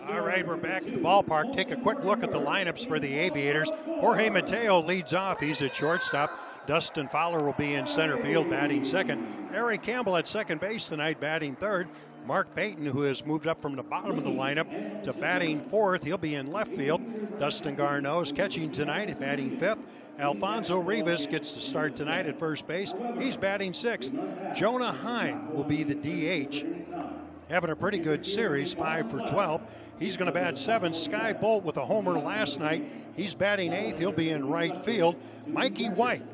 All right, we're back at the ballpark. Take a quick look at the lineups for the Aviators. Jorge Mateo leads off. He's at shortstop. Dustin Fowler will be in center field, batting second. Eric Campbell at second base tonight, batting third. Mark Payton, who has moved up from the bottom of the lineup to batting fourth, he'll be in left field. Dustin Garneau is catching tonight, batting fifth. Alfonso Rivas gets to start tonight at first base. He's batting sixth. Jonah Heim will be the DH. Having a pretty good series, 5 for 12. He's going to bat seventh. Sky Bolt with a homer last night. He's batting eighth. He'll be in right field. Mikey White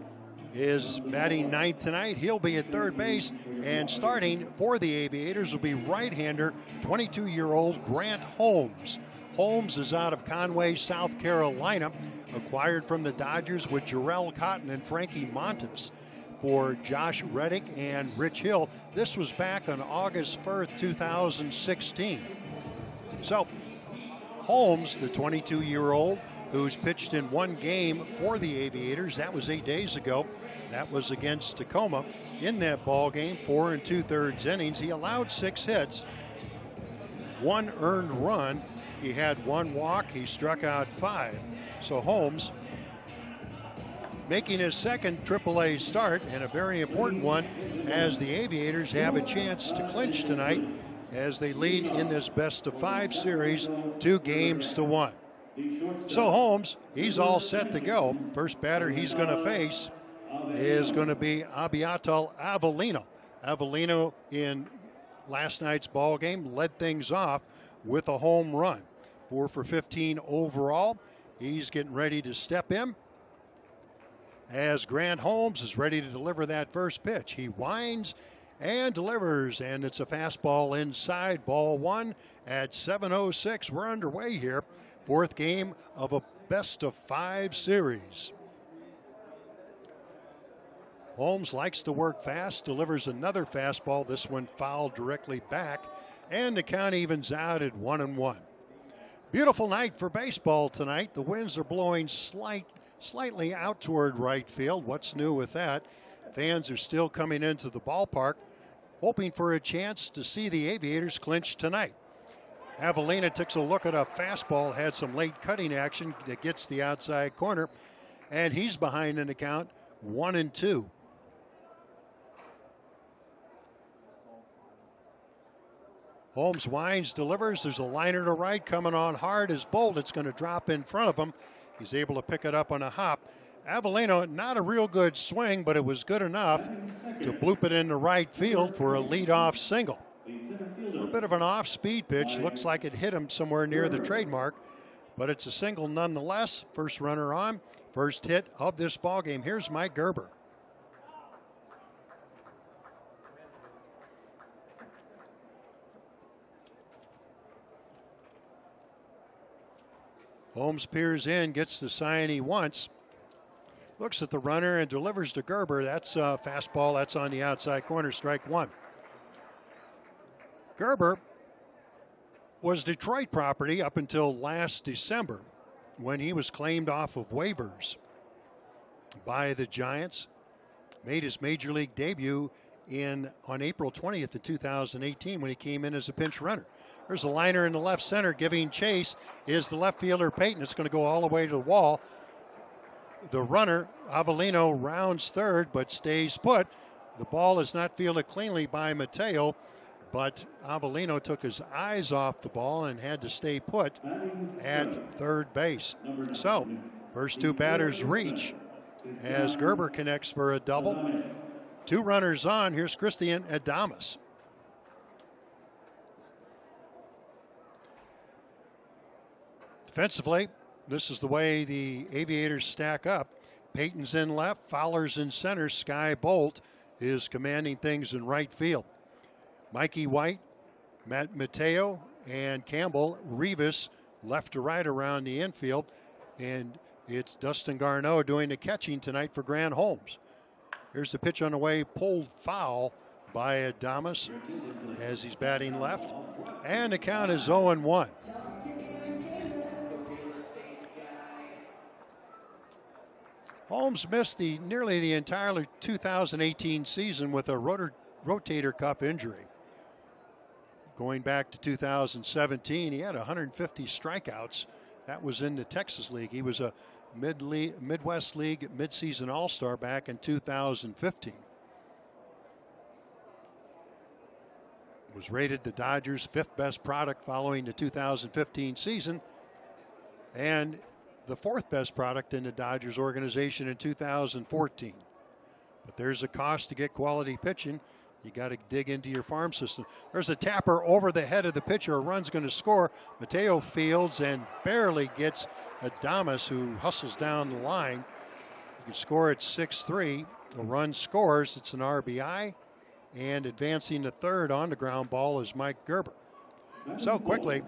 is batting ninth tonight. He'll be at third base. And starting for the Aviators will be right-hander, 22-year-old Grant Holmes. Holmes is out of Conway, South Carolina, acquired from the Dodgers with Jarrell Cotton and Frankie Montas for Josh Reddick and Rich Hill. This was back on August 1st, 2016. So, Holmes, the 22-year-old, who's pitched in one game for the Aviators. That was 8 days ago. That was against Tacoma. In that ball game, 4 2/3 innings, he allowed 6 hits, 1 earned run. He had 1 walk. He struck out 5. So Holmes making his second AAA start, and a very important one, as the Aviators have a chance to clinch tonight as they lead in this best-of-5 series 2-1. So Holmes, he's all set to go. First batter he's going to face is going to be Abiatal Avellino. Avellino in last night's ball game led things off with a home run. 4 for 15 overall. He's getting ready to step in as Grant Holmes is ready to deliver that first pitch. He winds and delivers, and it's a fastball inside, ball 1 at 7:06. We're underway here. 4th game of a best-of-5 series. Holmes likes to work fast, delivers another fastball. This one fouled directly back, and the count evens out at 1-1. Beautiful night for baseball tonight. The winds are blowing slightly out toward right field. What's new with that? Fans are still coming into the ballpark, hoping for a chance to see the Aviators clinch tonight. Avellino takes a look at a fastball, had some late cutting action that gets the outside corner, and he's behind in the count, 1-2. Holmes winds, delivers. There's a liner to right coming on hard as Bolt. It's going to drop in front of him. He's able to pick it up on a hop. Avellino, not a real good swing, but it was good enough to bloop it into right field for a leadoff single. A bit of an off-speed pitch. Looks like it hit him somewhere near the trademark, but it's a single nonetheless. First runner on, first hit of this ball game. Here's Mike Gerber. Holmes peers in, gets the sign he wants. Looks at the runner and delivers to Gerber. That's a fastball. That's on the outside corner, strike 1. Gerber was Detroit property up until last December when he was claimed off of waivers by the Giants. Made his major league debut on April 20th of 2018 when he came in as a pinch runner. There's a liner in the left center. Giving chase is the left fielder Payton. It's going to go all the way to the wall. The runner, Avellino, rounds third but stays put. The ball is not fielded cleanly by Mateo, but Avellino took his eyes off the ball and had to stay put at third base. So, first 2 batters reach as Gerber connects for a double. 2 runners on. Here's Christian Adames. Defensively, this is the way the Aviators stack up. Payton's in left, Fowler's in center. Sky Bolt is commanding things in right field. Mikey White, Matt Mateo, and Campbell, Rivas left to right around the infield. And it's Dustin Garneau doing the catching tonight for Grant Holmes. Here's the pitch on the way, pulled foul by Adames as he's batting left. And the count is 0-1. Holmes missed nearly the entire 2018 season with a rotator cuff injury. Going back to 2017, he had 150 strikeouts. That was in the Texas League. He was a Midwest League midseason All-Star back in 2015. Was rated the Dodgers' 5th best product following the 2015 season and the 4th best product in the Dodgers organization in 2014. But there's a cost to get quality pitching. You got to dig into your farm system. There's a tapper over the head of the pitcher. A run's going to score. Mateo fields and barely gets Adames, who hustles down the line. You can score at 6-3. A run scores. It's an RBI. And advancing to third on the ground ball is Mike Gerber. So quickly,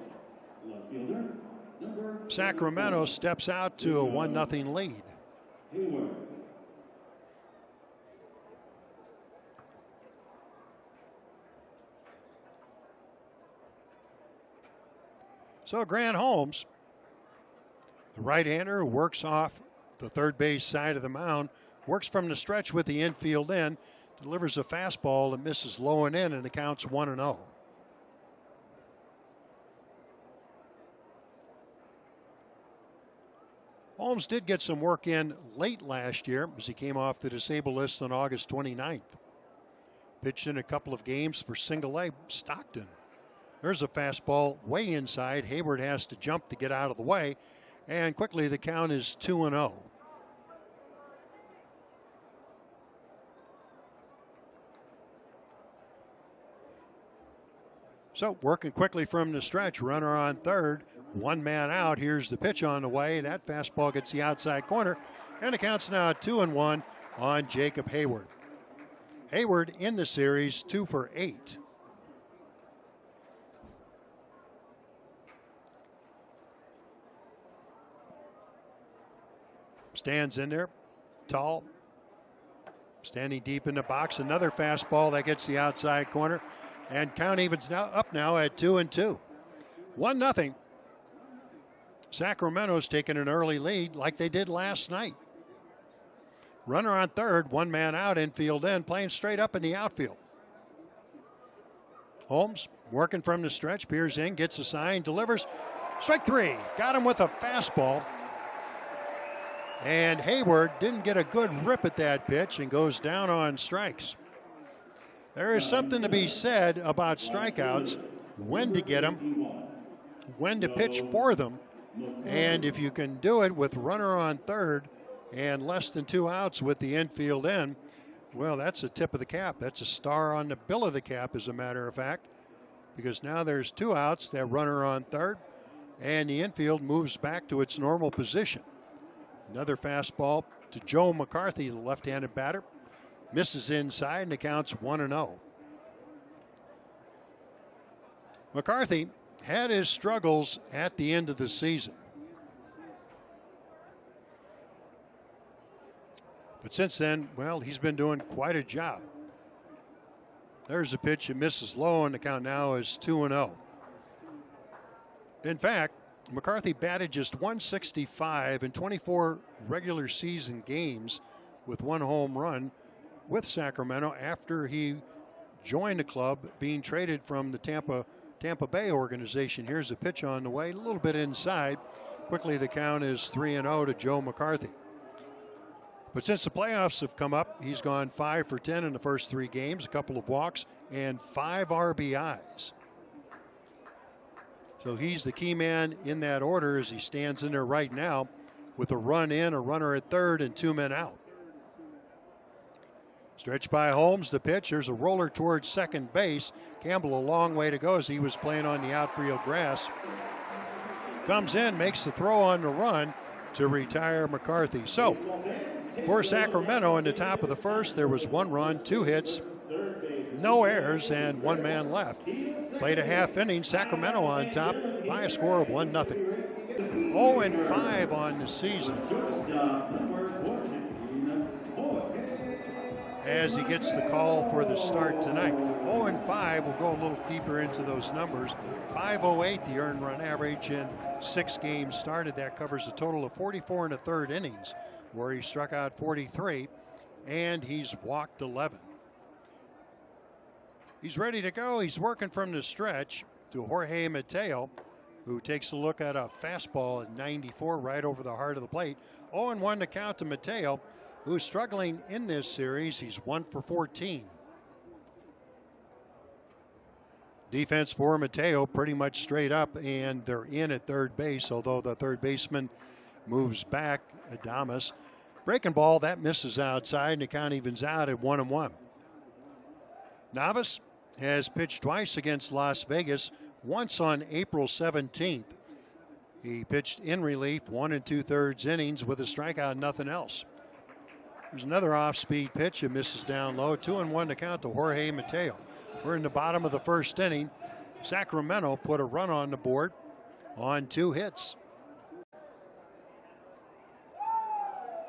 Sacramento steps out to a 1-0 lead. So Grant Holmes, the right-hander who works off the third base side of the mound, works from the stretch with the infield in, delivers a fastball that misses low and in, and the count's 1-0. Holmes did get some work in late last year as he came off the disabled list on August 29th. Pitched in a couple of games for Single-A Stockton. There's a fastball way inside. Hayward has to jump to get out of the way, and quickly the count is 2-0. So working quickly from the stretch, runner on third, one man out. Here's the pitch on the way. That fastball gets the outside corner, and it counts now 2-1 on Jacob Hayward. Hayward in the series 2 for 8. Stands in there, tall, standing deep in the box. Another fastball that gets the outside corner. And count evens now up now at 2-2. 1-0. Sacramento's taking an early lead like they did last night. Runner on third, one man out, infield in, playing straight up in the outfield. Holmes working from the stretch, peers in, gets a sign, delivers. Strike 3. Got him with a fastball. And Hayward didn't get a good rip at that pitch and goes down on strikes. There is something to be said about strikeouts, when to get them, when to pitch for them, and if you can do it with runner on third and less than 2 outs with the infield in, well, that's a tip of the cap. That's a star on the bill of the cap, as a matter of fact, because now there's 2 outs, that runner on third, and the infield moves back to its normal position. Another fastball to Joe McCarthy, the left-handed batter. Misses inside, and the count's 1-0. McCarthy had his struggles at the end of the season. But since then, well, he's been doing quite a job. There's a pitch that misses low, and the count now is 2-0. In fact, McCarthy batted just .165 in 24 regular season games with 1 home run with Sacramento after he joined the club, being traded from the Tampa Bay organization. Here's a pitch on the way, a little bit inside. Quickly the count is 3-0 to Joe McCarthy. But since the playoffs have come up, he's gone 5 for 10 in the first 3 games, a couple of walks, and 5 RBIs. So he's the key man in that order as he stands in there right now with a run in, a runner at third, and 2 men out. Stretched by Holmes, the pitch. There's a roller towards second base. Campbell a long way to go as he was playing on the outfield grass. Comes in, makes the throw on the run to retire McCarthy. So for Sacramento in the top of the first, there was 1 run, 2 hits, no errors, and 1 man left. Played a half inning. Sacramento on top by a score of 1-0. 0-5 on the season. As he gets the call for the start tonight. 0-5, we'll go a little deeper into those numbers. 5.08 the earned run average in 6 games started. That covers a total of 44 1/3 innings, where he struck out 43, and he's walked 11. He's ready to go. He's working from the stretch to Jorge Mateo, who takes a look at a fastball at 94 right over the heart of the plate. 0-1 to count to Mateo, who's struggling in this series. He's 1 for 14. Defense for Mateo pretty much straight up, and they're in at third base, although the third baseman moves back, Adames. Breaking ball, that misses outside, and the count evens out at 1-1. Navas has pitched twice against Las Vegas, once on April 17th. He pitched in relief, 1 2/3 innings with a strikeout, nothing else. There's another off-speed pitch. It misses down low. 2-1 to count to Jorge Mateo. We're in the bottom of the first inning. Sacramento put a run on the board on 2 hits.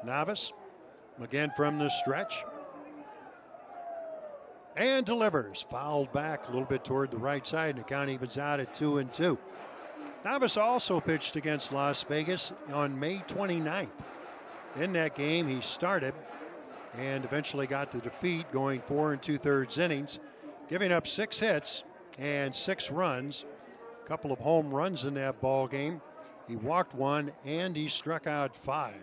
Navas again from the stretch. And delivers. Fouled back a little bit toward the right side, and the count evens out at 2-2. Navas also pitched against Las Vegas on May 29th. In that game, he started and eventually got the defeat, going 4 2/3 innings, giving up 6 hits and 6 runs. A couple of home runs in that ball game. He walked 1 and he struck out 5.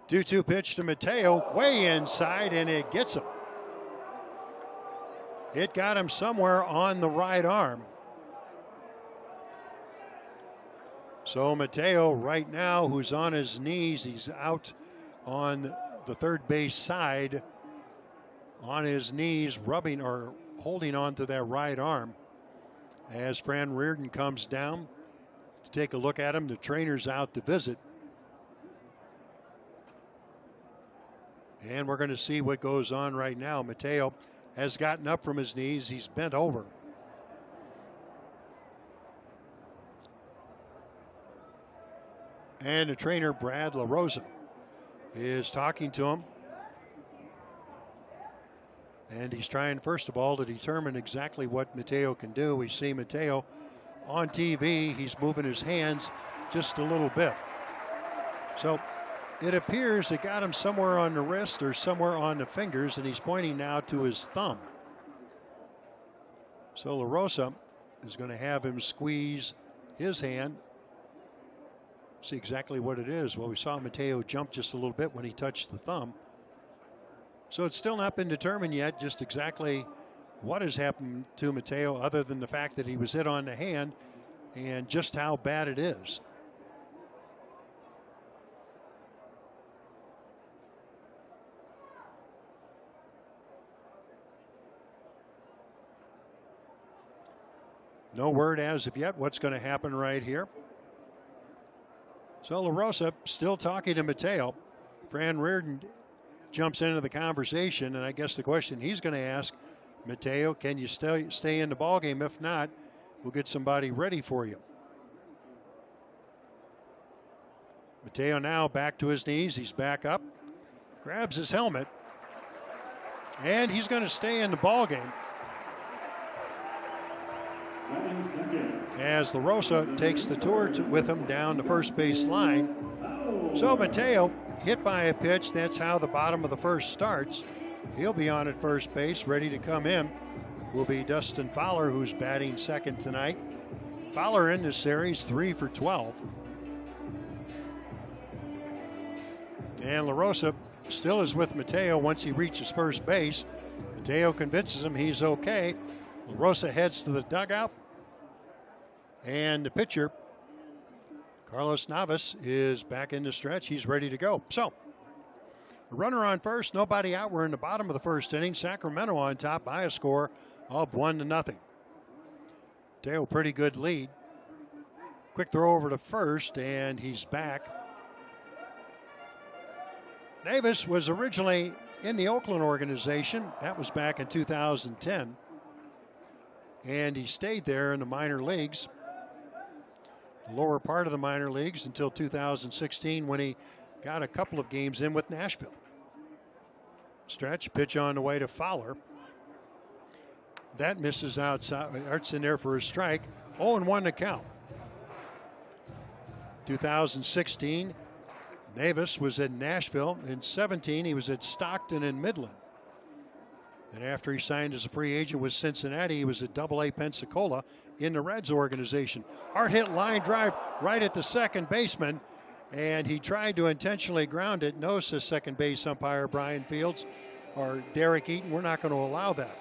2-2 pitch to Mateo, way inside, and it gets him. It got him somewhere on the right arm. So Mateo right now, who's on his knees, he's out on the third base side on his knees, rubbing or holding on to that right arm as Fran Reardon comes down to take a look at him. The trainer's out to visit. And we're going to see what goes on right now. Mateo has gotten up from his knees. He's bent over. And the trainer, Brad LaRosa, is talking to him. And he's trying, first of all, to determine exactly what Mateo can do. We see Mateo on TV. He's moving his hands just a little bit. So it appears it got him somewhere on the wrist or somewhere on the fingers, and he's pointing now to his thumb. So LaRosa is going to have him squeeze his hand. See exactly what it is. Well, we saw Mateo jump just a little bit when he touched the thumb. So it's still not been determined yet just exactly what has happened to Mateo, other than the fact that he was hit on the hand and just how bad it is. No word as of yet what's going to happen right here. So LaRosa still talking to Mateo. Fran Reardon jumps into the conversation, and I guess the question he's going to ask, Mateo, can you stay in the ballgame? If not, we'll get somebody ready for you. Mateo now back to his knees. He's back up, grabs his helmet, and he's going to stay in the ballgame. As LaRosa takes the tour with him down the first base line. So Mateo hit by a pitch. That's how the bottom of the first starts. He'll be on at first base, ready to come in. Will be Dustin Fowler, who's batting second tonight. Fowler in this series, 3 for 12. And LaRosa still is with Mateo once he reaches first base. Mateo convinces him he's okay. LaRosa heads to the dugout. And the pitcher, Carlos Navas, is back in the stretch. He's ready to go. So, a runner on first, nobody out. We're in the bottom of the first inning. Sacramento on top by a score of 1-0. Mateo, pretty good lead. Quick throw over to first, and he's back. Davis was originally in the Oakland organization. That was back in 2010. And he stayed there in the minor leagues, lower part of the minor leagues, until 2016 when he got a couple of games in with Nashville. Stretch, pitch on the way to Fowler. That misses outside. Art's in there for a strike. 0-1 to count. 2016, Davis was in Nashville. In 17, he was at Stockton and Midland. And after he signed as a free agent with Cincinnati, he was at Double-A Pensacola in the Reds organization. Hard hit line drive right at the second baseman, and he tried to intentionally ground it. No, says second base umpire Brian Fields or Derek Eaton, we're not going to allow that.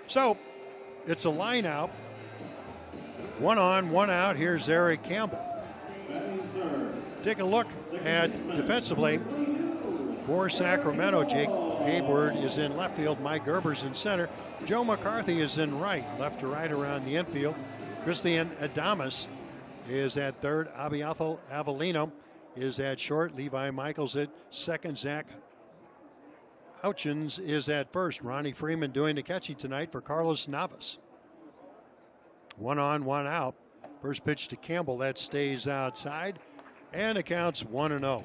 So it's a line out. 1 on, 1 out. Here's Eric Campbell. Take a look at defensively for Sacramento. Jake Hayward is in left field. Mike Gerber's in center. Joe McCarthy is in right. Left to right around the infield. Christian Adames is at third. Abiathal Avellino is at short. Levi Michaels at second. Zach Houchins is at first. Ronnie Freeman doing the catching tonight for Carlos Navas. 1 on, 1 out. First pitch to Campbell. That stays outside. And it counts 1-0.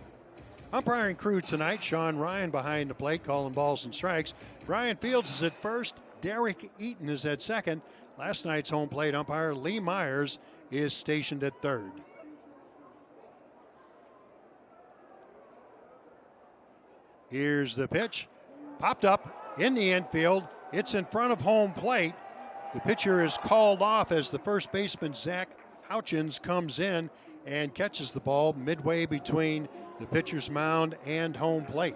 Umpiring crew tonight, Sean Ryan behind the plate, calling balls and strikes. Brian Fields is at first. Derek Eaton is at second. Last night's home plate umpire, Lee Myers, is stationed at third. Here's the pitch. Popped up in the infield. It's in front of home plate. The pitcher is called off as the first baseman, Zach Houchins, comes in and catches the ball midway between the pitcher's mound and home plate.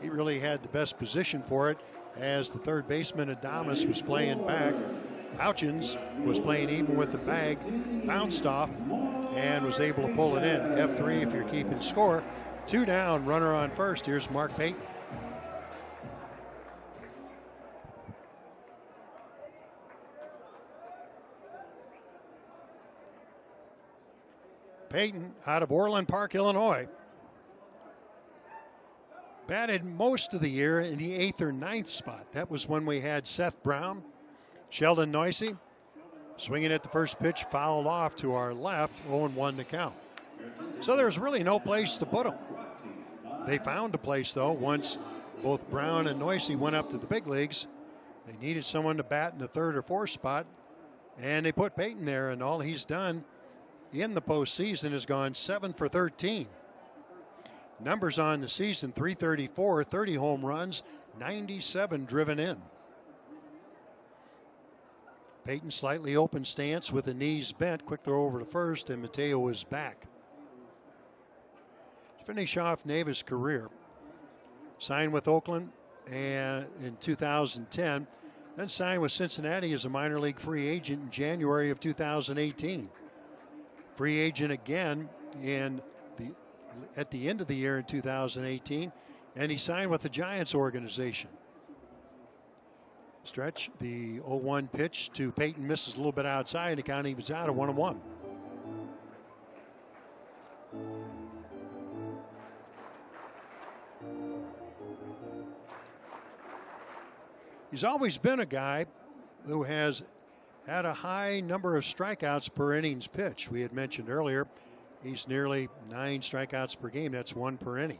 He really had the best position for it as the third baseman, Adames, was playing back. Houchins was playing even with the bag, bounced off, and was able to pull it in. F3 if you're keeping score. 2 down, runner on first. Here's Mark Payton. Payton out of Orland Park, Illinois. Batted most of the year in the 8th or 9th spot. That was when we had Seth Brown, Sheldon Noisy, swinging at the first pitch, fouled off to our left, 0-1 to count. So there's really no place to put him. They found a place, though, once both Brown and Noisy went up to the big leagues. They needed someone to bat in the 3rd or 4th spot, and they put Payton there, and all he's done in the postseason has gone 7 for 13. Numbers on the season: 334, 30 home runs, 97 driven in. Payton slightly open stance with the knees bent. Quick throw over to first, and Mateo is back. To finish off Neva's career, signed with Oakland and in 2010, then signed with Cincinnati as a minor league free agent in January of 2018. Free agent again at the end of the year in 2018, and he signed with the Giants organization. Stretch, the 0-1 pitch to Payton misses a little bit outside, and the count evens out at 1-1. He's always been a guy who has had a high number of strikeouts per innings pitched. We had mentioned earlier, he's nearly 9 strikeouts per game. That's 1 per inning.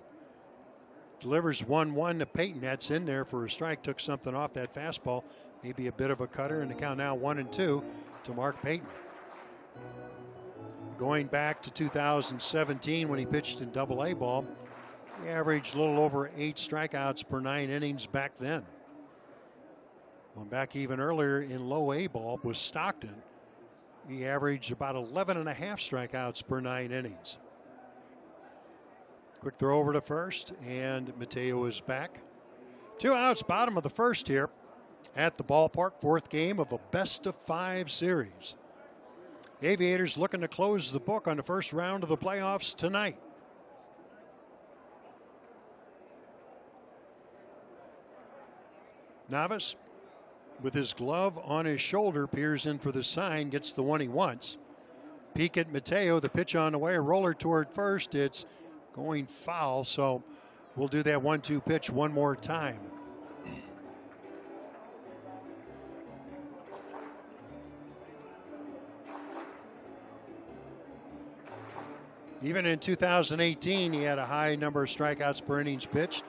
Delivers 1-1 to Payton. That's in there for a strike. Took something off that fastball. Maybe a bit of a cutter, and the count now 1-2 to Mark Payton. Going back to 2017 when he pitched in Double-A ball, he averaged a little over 8 strikeouts per 9 innings back then. Going back even earlier in Low-A ball was Stockton. He averaged about 11.5 strikeouts per 9 innings. Quick throw over to first, and Mateo is back. 2 outs, bottom of the first here at the ballpark. 4th game of a best-of-5 series. Aviators looking to close the book on the first round of the playoffs tonight. Navas, with his glove on his shoulder, peers in for the sign, gets the one he wants. Peek at Mateo, the pitch on the way, a roller toward first. It's going foul, so we'll do that 1-2 pitch one more time. Even in 2018, he had a high number of strikeouts per innings pitched.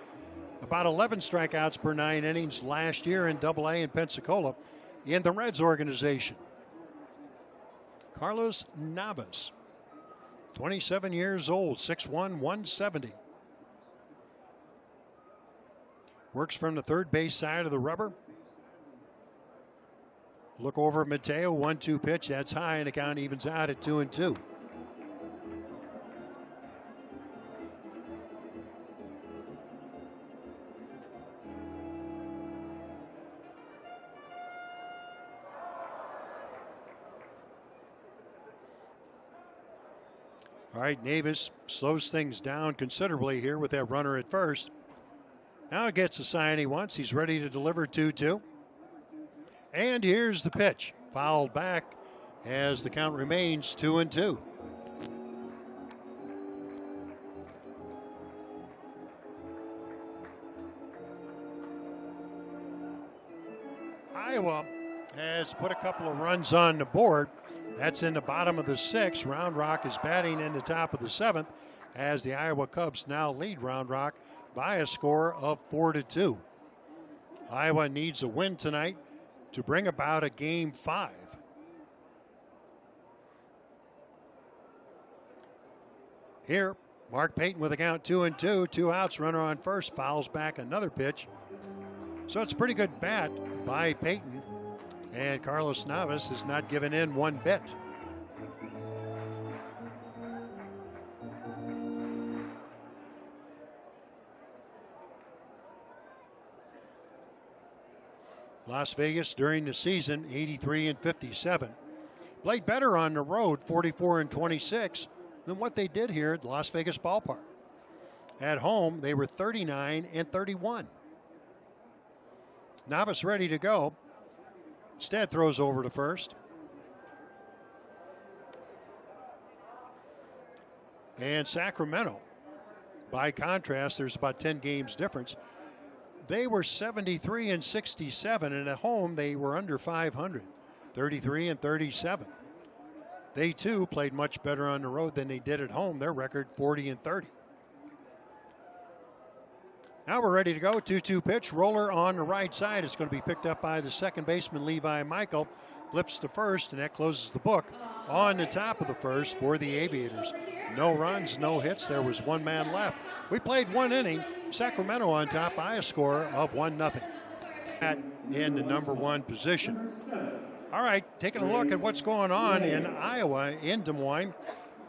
About 11 strikeouts per 9 innings last year in Double-A in Pensacola in the Reds organization. Carlos Navas, 27 years old, 6'1", 170. Works from the third base side of the rubber. Look over at Mateo, 1-2 pitch. That's high, and the count evens out at 2-2. All right, Navis slows things down considerably here with that runner at first. Now it gets the sign he wants. He's ready to deliver 2-2. And here's the pitch. Fouled back as the count remains 2-2. Iowa has put a couple of runs on the board. That's in the bottom of the sixth. Round Rock is batting in the top of the seventh as the Iowa Cubs now lead Round Rock by a score of 4-2. Iowa needs a win tonight to bring about a game 5. Here, Mark Payton with a count 2-2, 2 outs, runner on first, fouls back another pitch. So it's a pretty good bat by Payton, and Carlos Navas has not given in one bit. Las Vegas during the season, 83-57. Played better on the road, 44-26, than what they did here at Las Vegas Ballpark. At home, they were 39-31. Navas ready to go. Instead throws over to first. And Sacramento, by contrast, there's about 10 games difference. They were 73-67, and at home they were under 500, 33-37. They too played much better on the road than they did at home. Their record 40-30. Now we're ready to go. 2-2 pitch. Roller on the right side. It's going to be picked up by the second baseman, Levi Michael. Flips to first, and that closes the book on the top of the first for the Aviators. No runs, no hits. There was one man left. We played one inning. Sacramento on top by a score of 1-0. In the number one position. All right, taking a look at what's going on in Iowa, in Des Moines.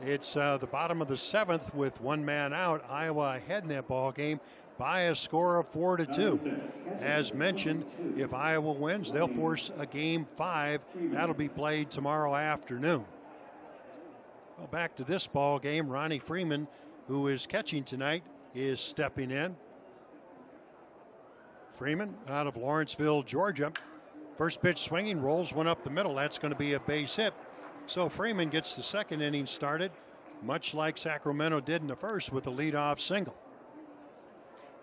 It's the bottom of the seventh with one man out. Iowa ahead in that ball game by a score of 4-2. As mentioned, if Iowa wins, they'll force a game 5. That'll be played tomorrow afternoon. Well, back to this ball game. Ronnie Freeman, who is catching tonight, is stepping in. Freeman out of Lawrenceville, Georgia. First pitch swinging, rolls one up the middle. That's going to be a base hit. So Freeman gets the second inning started, much like Sacramento did in the first with a leadoff single.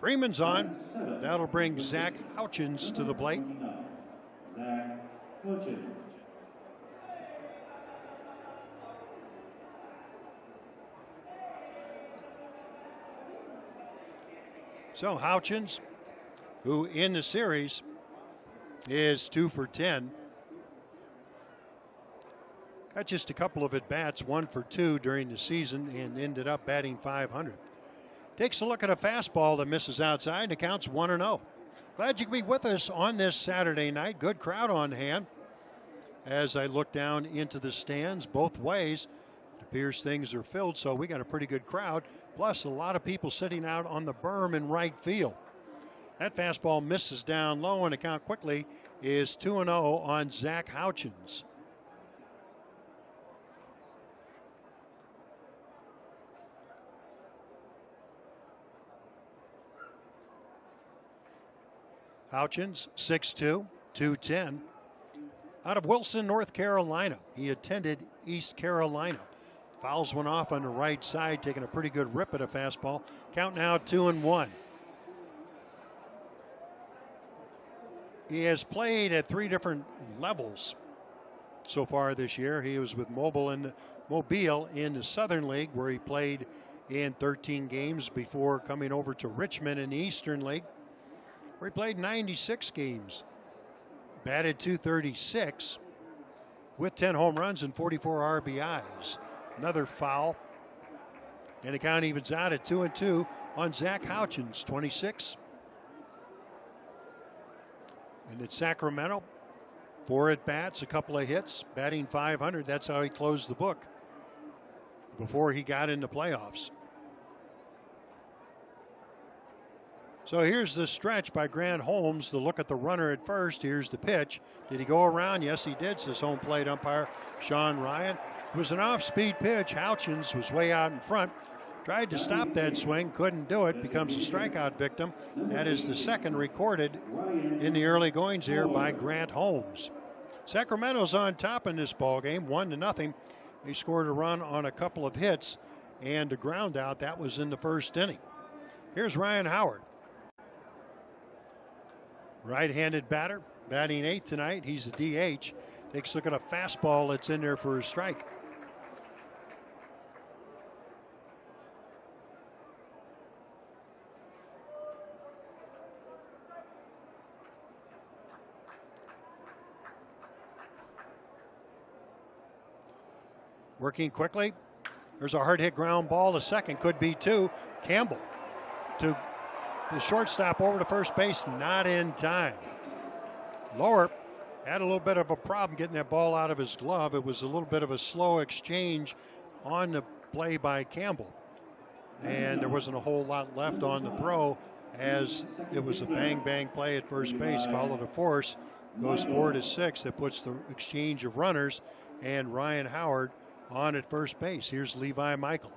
Freeman's on. That'll bring Zach Houchins to the plate. Zach Houchins. So Houchins, who in the series is 2 for 10. Got just a couple of at-bats, 1 for 2 during the season, and ended up batting .500. Takes a look at a fastball that misses outside, and it counts 1-0. Glad you could be with us on this Saturday night. Good crowd on hand. As I look down into the stands both ways, it appears things are filled, so we got a pretty good crowd. Plus, a lot of people sitting out on the berm in right field. That fastball misses down low, and the count quickly is 2-0 on Zach Houchins. Houchins, 6'2", 210. Out of Wilson, North Carolina. He attended East Carolina. Fouls one off on the right side, taking a pretty good rip at a fastball. Count now 2-1. He has played at 3 different levels so far this year. He was with Mobile in the Southern League, where he played in 13 games before coming over to Richmond in the Eastern League, where he played 96 games, batted .236 with 10 home runs and 44 RBIs. Another foul, and the count evens out at 2-2 on Zach Houchins, 26. And at Sacramento, 4 at-bats, a couple of hits, batting .500. That's how he closed the book before he got into playoffs. So here's the stretch by Grant Holmes. The look at the runner at first. Here's the pitch. Did he go around? Yes, he did, says home plate umpire Sean Ryan. It was an off-speed pitch. Houchins was way out in front. Tried to stop that swing, couldn't do it. Becomes a strikeout victim. That is the second recorded in the early goings here by Grant Holmes. Sacramento's on top in this ball game, 1-0. They scored a run on a couple of hits and a ground out. That was in the first inning. Here's Ryan Howard. Right-handed batter, batting 8th tonight. He's a DH. Takes a look at a fastball that's in there for a strike. Working quickly. There's a hard hit ground ball to second. Could be 2. Campbell to the shortstop over to first base, not in time. Lower had a little bit of a problem getting that ball out of his glove. It was a little bit of a slow exchange on the play by Campbell. And there wasn't a whole lot left on the throw as it was a bang-bang play at first base. Followed a force, goes 4-6. That puts the exchange of runners and Ryan Howard on at first base. Here's Levi Michael.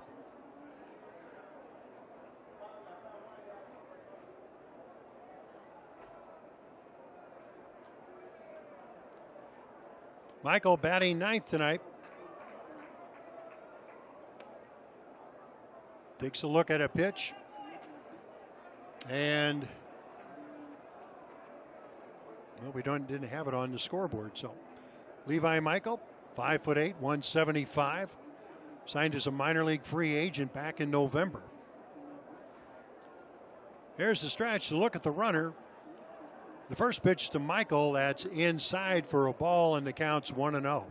Michael batting 9th tonight. Takes a look at a pitch. And well, we didn't have it on the scoreboard. So Levi Michael, 5'8", 175. Signed as a minor league free agent back in November. There's the stretch to look at the runner. The first pitch to Michael, that's inside for a ball, and the count's 1-0.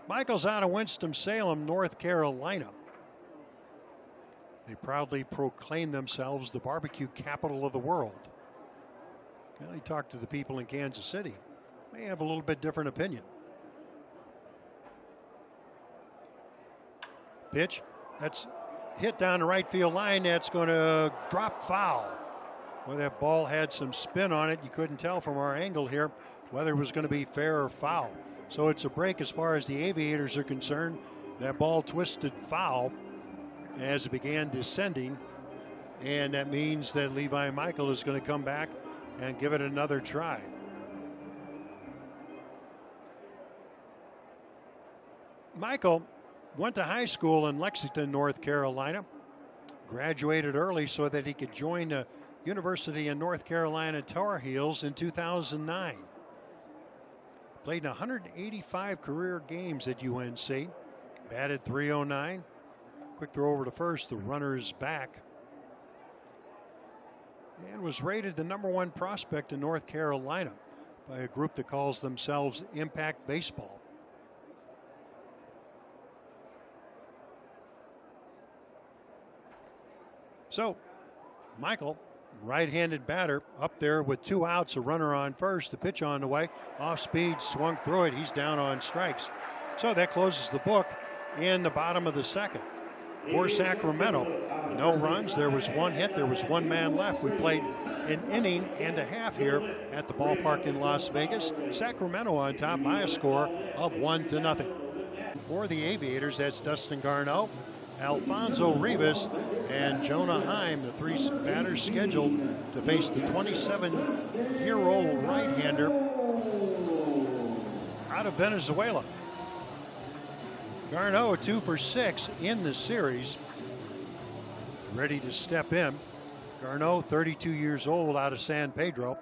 Michael's out of Winston-Salem, North Carolina. They proudly proclaim themselves the barbecue capital of the world. Well, he talked to the people in Kansas City. May have a little bit different opinion. Pitch, that's hit down the right field line. That's going to drop foul. Well, that ball had some spin on it. You couldn't tell from our angle here whether it was going to be fair or foul. So it's a break as far as the Aviators are concerned. That ball twisted foul as it began descending. And that means that Levi Michael is going to come back and give it another try. Michael went to high school in Lexington, North Carolina. Graduated early so that he could join the University of North Carolina Tar Heels in 2009. Played in 185 career games at UNC. Batted .309. Quick throw over to first. The runner is back. And was rated the #1 prospect in North Carolina by a group that calls themselves Impact Baseball. So, Michael, right-handed batter, up there with 2 outs, a runner on first, the pitch on the way, off speed, swung through it, he's down on strikes. So that closes the book in the bottom of the second. For Sacramento, no runs, there was 1 hit, there was 1 man left. We played an inning and a half here at the ballpark in Las Vegas. Sacramento on top by a score of 1-0. For the Aviators, that's Dustin Garneau, Alfonso Rivas, and Jonah Heim, the 3 batters scheduled to face the 27-year-old right-hander out of Venezuela. Garneau 2 for 6 in the series. Ready to step in. Garneau, 32 years old, out of San Pedro.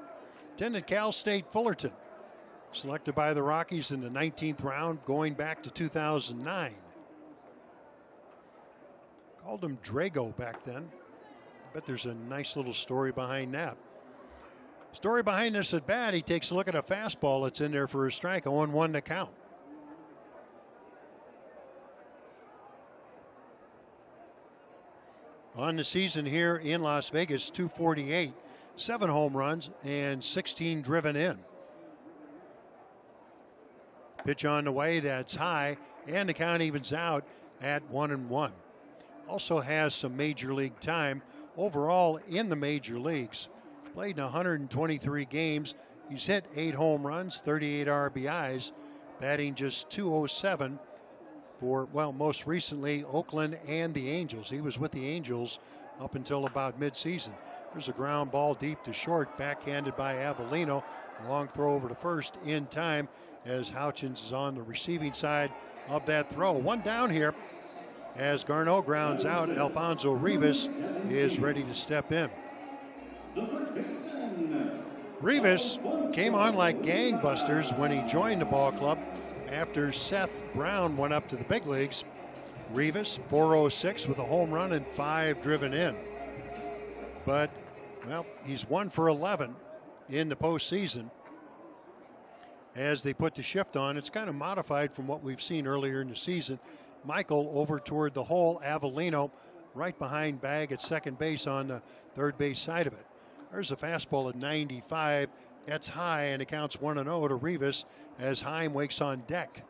Attended Cal State Fullerton. Selected by the Rockies in the 19th round going back to 2009. Called him Drago back then. I bet there's a nice little story behind that. Story behind this at bat, he takes a look at a fastball that's in there for a strike, 0-1 to count. On the season here in Las Vegas, 248, 7 home runs, and 16 driven in. Pitch on the way, that's high, and the count evens out at 1-1. Also has some major league time overall in the major leagues. Played in 123 games. He's hit 8 home runs, 38 RBIs, batting just .207 for, well, most recently Oakland and the Angels. He was with the Angels up until about midseason. There's a ground ball deep to short, backhanded by Avellino. Long throw over to first in time as Houchins is on the receiving side of that throw. One down here as Garneau grounds out. Alfonso Rivas is ready to step in. Rivas came on like gangbusters when he joined the ball club after Seth Brown went up to the big leagues. Rivas, 406 with a home run and 5 driven in. But, well, he's 1 for 11 in the postseason. As they put the shift on, it's kind of modified from what we've seen earlier in the season. Michael over toward the hole, Avellino right behind Bag at second base on the third base side of it. There's a fastball at 95. That's high, and it counts 1-0 to Rivas as Heim wakes on deck.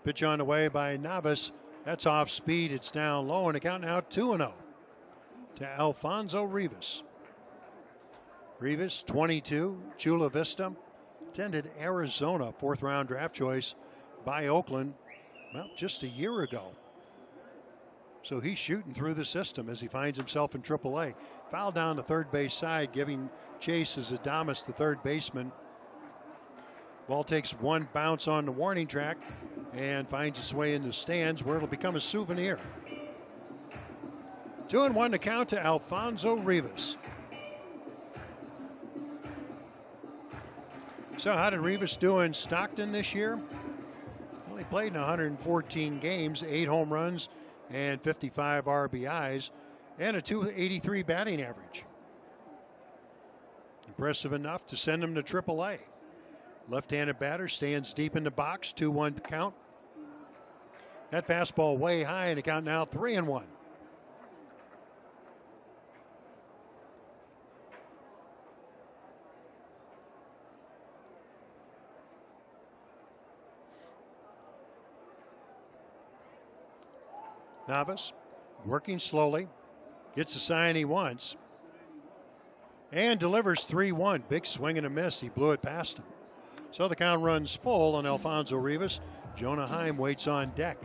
Pitch on the way by Navas. That's off speed. It's down low, and the count now 2-0 to Alfonso Rivas. Rivas, 22, Chula Vista, attended Arizona, 4th-round draft choice by Oakland, well, just a year ago. So he's shooting through the system as he finds himself in AAA. Foul down the third base side, giving chase as Adames, the third baseman. Ball takes one bounce on the warning track and finds its way in the stands where it'll become a souvenir. 2-1 to count to Alfonso Rivas. So how did Rivas do in Stockton this year? Well, he played in 114 games, 8 home runs and 55 RBIs, and a .283 batting average. Impressive enough to send him to AAA. Left-handed batter stands deep in the box, 2-1 count. That fastball way high, and the count now 3-1. Navas working slowly, gets the sign he wants, and delivers 3-1. Big swing and a miss. He blew it past him. So the count runs full on Alfonso Rivas. Jonah Heim waits on deck.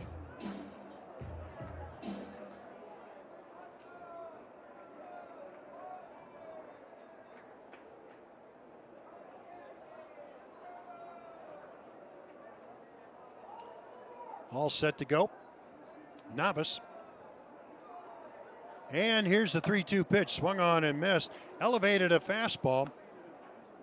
All set to go. Navas. And here's the 3-2 pitch. Swung on and missed. Elevated a fastball.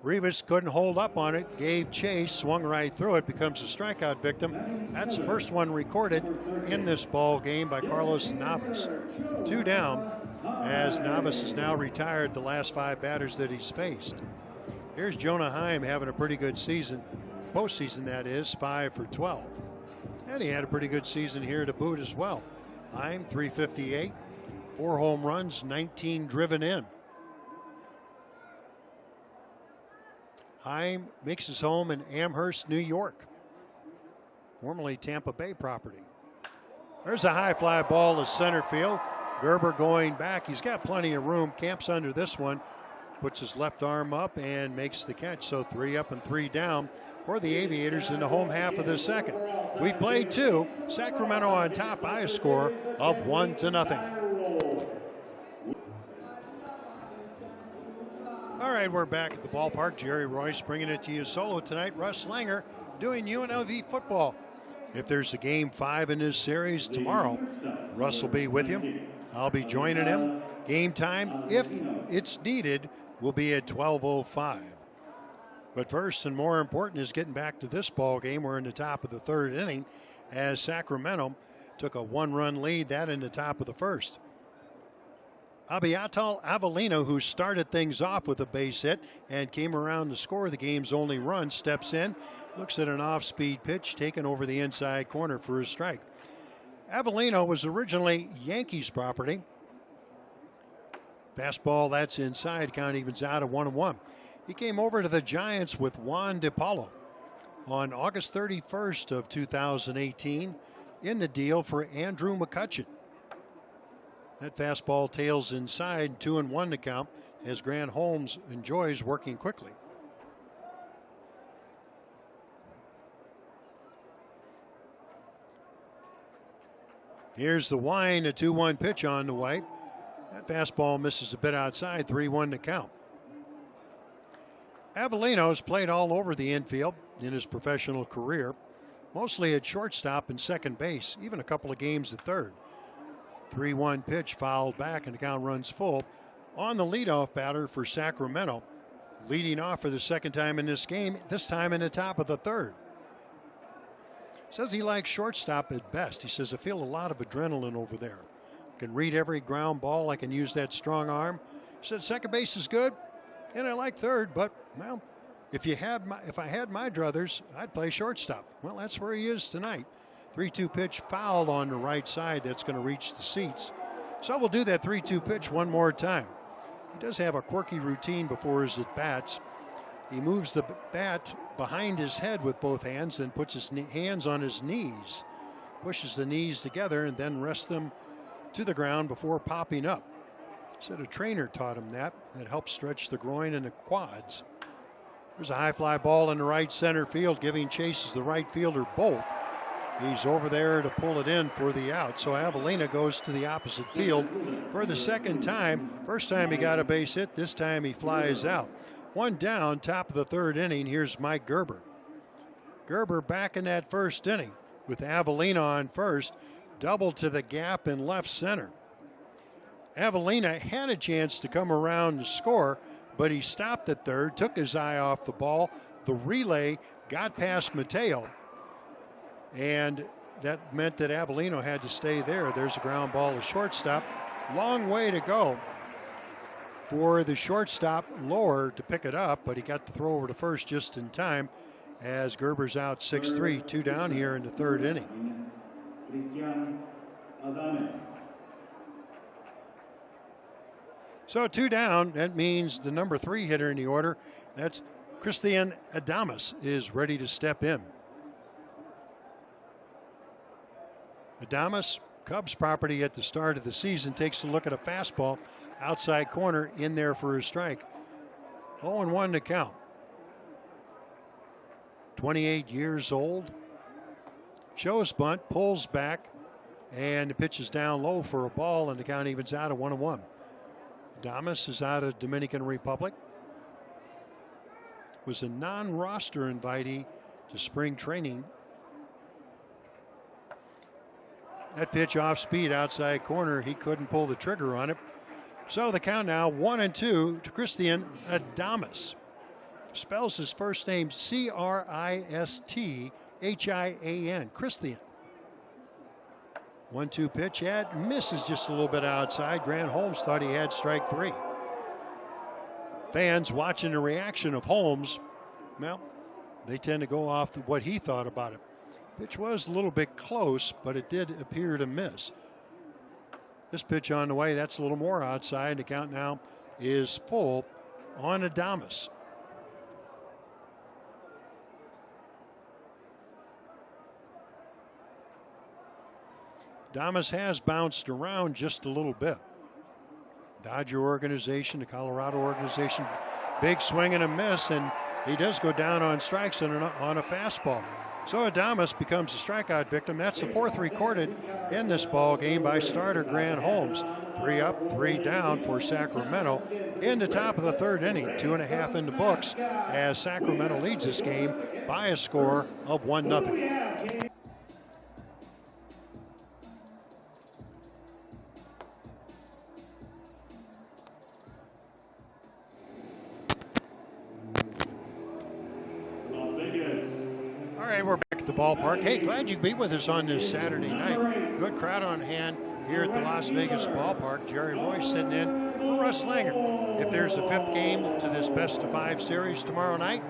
Rivas couldn't hold up on it. Gave chase. Swung right through it. Becomes a strikeout victim. That's the first one recorded in this ball game by Carlos Navas. 2 down as Navas is now retired the last 5 batters that he's faced. Here's Jonah Heim having a pretty good season. Postseason, that is, 5 for 12. And he had a pretty good season here to boot as well. Heim, 358, 4 home runs, 19 driven in. Heim makes his home in Amherst, New York, formerly Tampa Bay property. There's a high fly ball to center field. Gerber going back. He's got plenty of room. Camps under this one. Puts his left arm up and makes the catch. So 3 up and 3 down for the Aviators in the home half of the second. We played 2. Sacramento on top by a score of 1-0. All right, we're back at the ballpark. Jerry Royce bringing it to you solo tonight. Russ Langer doing UNLV football. If there's a game 5 in this series tomorrow, Russ will be with you. I'll be joining him. Game time, if it's needed, will be at 12:05. But first and more important is getting back to this ball game. We're in the top of the 3rd inning as Sacramento took a 1-run lead, that in the top of the 1st. Abiatal Avellino, who started things off with a base hit and came around to score the game's only run, steps in, looks at an off-speed pitch taken over the inside corner for a strike. Avellino was originally Yankees property. Fastball that's inside. Count evens out at 1-1. He came over to the Giants with Juan DePaulo on August 31st of 2018 in the deal for Andrew McCutcheon. That fastball tails inside, 2-1 to count as Grant Holmes enjoys working quickly. Here's the wind, a 2-1 pitch on the way. That fastball misses a bit outside, 3-1 to count. Avellino's played all over the infield in his professional career, mostly at shortstop and second base, even a couple of games at third. 3-1 pitch fouled back and the count runs full on the leadoff batter for Sacramento, leading off for the second time in this game, this time in the top of the third. Says he likes shortstop at best. He says, I feel a lot of adrenaline over there. Can read every ground ball. I can use that strong arm. He said second base is good, and I like third, but, well, if I had my druthers, I'd play shortstop. Well, that's where he is tonight. 3-2 pitch fouled on the right side. That's going to reach the seats. So we'll do that 3-2 pitch one more time. He does have a quirky routine before his at-bats. He moves the bat behind his head with both hands, then puts his hands on his knees, pushes the knees together, and then rests them to the ground before popping up. Said a trainer taught him that. That helps stretch the groin and the quads. There's a high fly ball in the right center field, giving chase as the right fielder Bolt. He's over there to pull it in for the out. So Avellino goes to the opposite field for the second time. First time he got a base hit. This time he flies out. One down, top of the third inning. Here's Mike Gerber. Gerber back in that first inning with Avellino on first. Double to the gap in left center. Avellino had a chance to come around and score, but he stopped at third, took his eye off the ball. The relay got past Mateo, and that meant that Avellino had to stay there. There's a ground ball to shortstop. Long way to go for the shortstop lower to pick it up, but he got the throw over to first just in time as Gerber's out 6-3, 2 down here in the third inning. So 2 down, that means the number 3 hitter in the order, that's Christian Adames, is ready to step in. Adames, Cubs property at the start of the season, takes a look at a fastball outside corner in there for a strike. 0-1 to count. 28 years old. Shows bunt, pulls back, and the pitch is down low for a ball, and the count evens out at 1-1. Adames is out of Dominican Republic. Was a non-roster invitee to spring training. That pitch off speed outside corner. He couldn't pull the trigger on it. So the count now 1-2 to Christian Adames. Spells his first name Christian. Christian. 1-2 pitch at misses just a little bit outside. Grant Holmes thought he had strike 3. Fans watching the reaction of Holmes, well, they tend to go off what he thought about it. Pitch was a little bit close, but it did appear to miss. This pitch on the way, that's a little more outside. The count now is full on Adames. Adames has bounced around just a little bit. Dodger organization, the Colorado organization, big swing and a miss, and he does go down on strikes on a fastball. So Adames becomes a strikeout victim. That's the 4th recorded in this ball game by starter Grant Holmes. 3 up, 3 down for Sacramento in the top of the third inning. 2.5 in the books as Sacramento leads this game by a score of 1-0. We're back at the ballpark. Hey, glad you could be with us on this Saturday night. Good crowd on hand here at the Las Vegas ballpark. Jerry Royce sitting in for Russ Langer. If there's a 5th game to this best-of-5 series tomorrow night,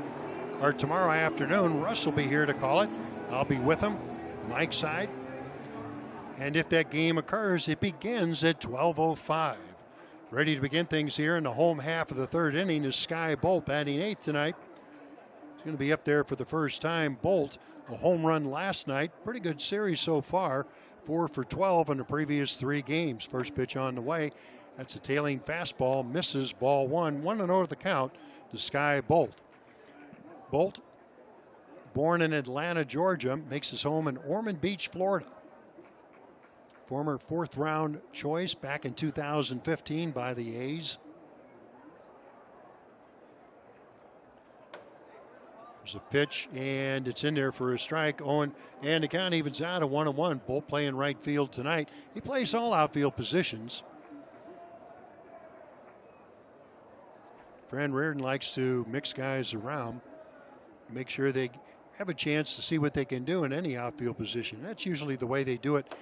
or tomorrow afternoon, Russ will be here to call it. I'll be with him, Mike's side. And if that game occurs, it begins at 12:05. Ready to begin things here in the home half of the third inning is Sky Bolt, batting eighth tonight. He's going to be up there for the first time. Bolt, a home run last night. Pretty good series so far. 4 for 12 in the previous 3 games. First pitch on the way. That's a tailing fastball. Misses, ball 1. 1-0 to the count to Sky Bolt. Bolt, born in Atlanta, Georgia, makes his home in Ormond Beach, Florida. Former 4th round choice back in 2015 by the A's. There's a pitch, and it's in there for a strike. Owen, and the count evens out at 1-1. Bolt playing right field tonight. He plays all outfield positions. Fran Reardon likes to mix guys around, make sure they have a chance to see what they can do in any outfield position. That's usually the way they do it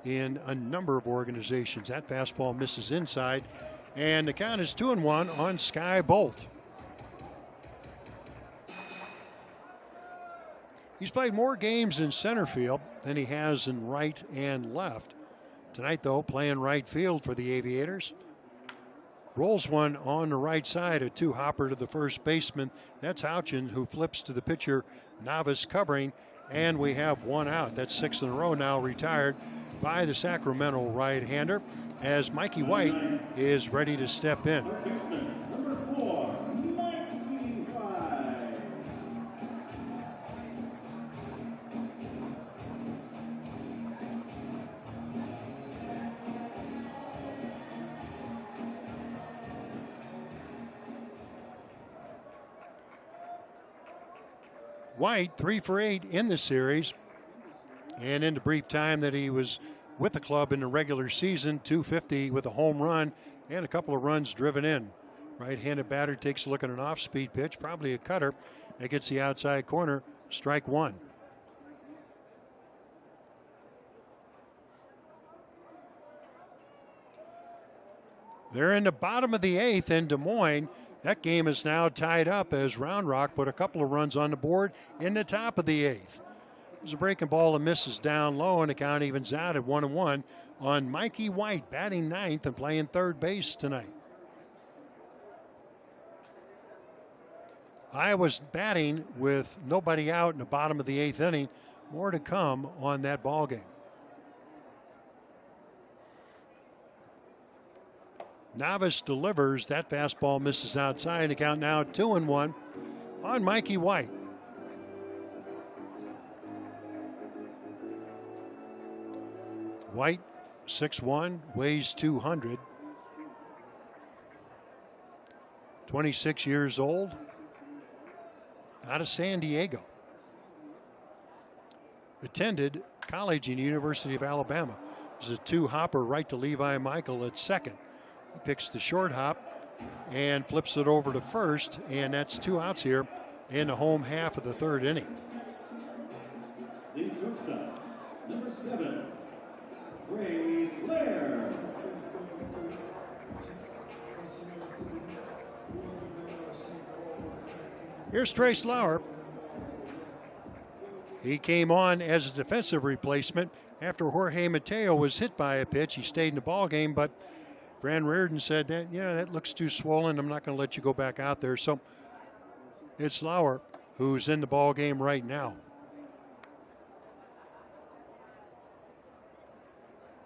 in a number of organizations. That fastball misses inside, and the count is 2-1 on Sky Bolt. He's played more games in center field than he has in right and left. Tonight, though, playing right field for the Aviators. Rolls one on the right side, a 2-hopper to the first baseman. That's Houchin, who flips to the pitcher, Navas covering, and we have 1 out. That's 6 in a row now, retired by the Sacramento right-hander, as Mikey White is ready to step in. Number 4, Mikey White. White, 3 for 8 in the series. And in the brief time that he was with the club in the regular season, .250 with a home run and a couple of runs driven in. Right-handed batter takes a look at an off-speed pitch, probably a cutter. That gets the outside corner, strike 1. They're in the bottom of the 8th in Des Moines. That game is now tied up as Round Rock put a couple of runs on the board in the top of the 8th. There's a breaking ball and misses down low, and the count evens out at 1-1 on Mikey White, batting 9th and playing third base tonight. Iowa's batting with nobody out in the bottom of the 8th inning. More to come on that ball game. Navas delivers. That fastball misses outside. The count now 2-1 on Mikey White. White, 6'1", weighs 200. 26 years old. Out of San Diego. Attended college in the University of Alabama. There's a 2-hopper right to Levi Michael at second. He picks the short hop and flips it over to first, and that's 2 outs here in the home half of the third inning. The shortstop, number 7, Ray Blair. Here's Trace Lauer. He came on as a defensive replacement after Jorge Mateo was hit by a pitch. He stayed in the ball game, but Fran Reardon said that, that looks too swollen. I'm not going to let you go back out there. So it's Lauer who's in the ball game right now.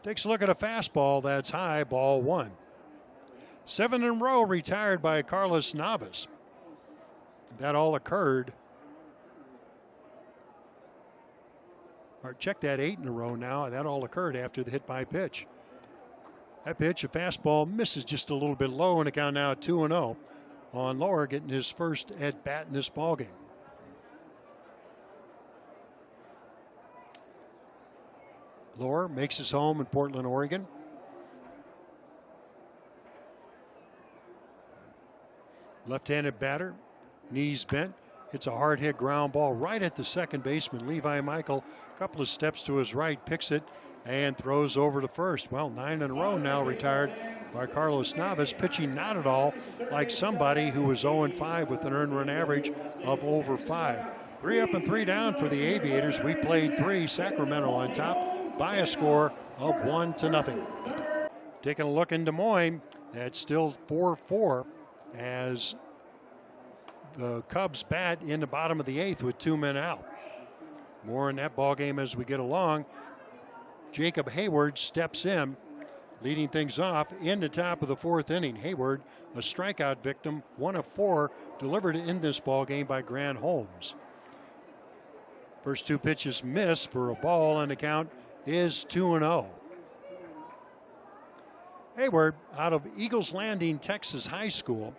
Takes a look at a fastball that's high, ball 1. 7 in a row retired by Carlos Navas. That all occurred. Or check that, 8 in a row now. That all occurred after the hit by pitch. That pitch, a fastball, misses just a little bit low, and the count now 2-0 on Lauer, getting his first at bat in this ballgame. Lauer makes his home in Portland, Oregon. Left-handed batter, knees bent, hits a hard hit ground ball right at the second baseman, Levi Michael. A couple of steps to his right, picks it, and throws over to first. Well, 9 in a row now retired by Carlos Navas, pitching not at all like somebody who was 0-5 with an earned run average of over 5. 3 up and 3 down for the Aviators. We played 3, Sacramento on top by a score of 1-0. Taking a look in Des Moines, that's still 4-4 as the Cubs bat in the bottom of the 8th with 2 men out. More in that ball game as we get along. Jacob Hayward steps in, leading things off in the top of the 4th inning. Hayward, a strikeout victim, 1 of 4 delivered in this ball game by Grant Holmes. First 2 pitches missed for a ball, and the count is 2-0. Hayward, out of Eagles Landing, Texas High School,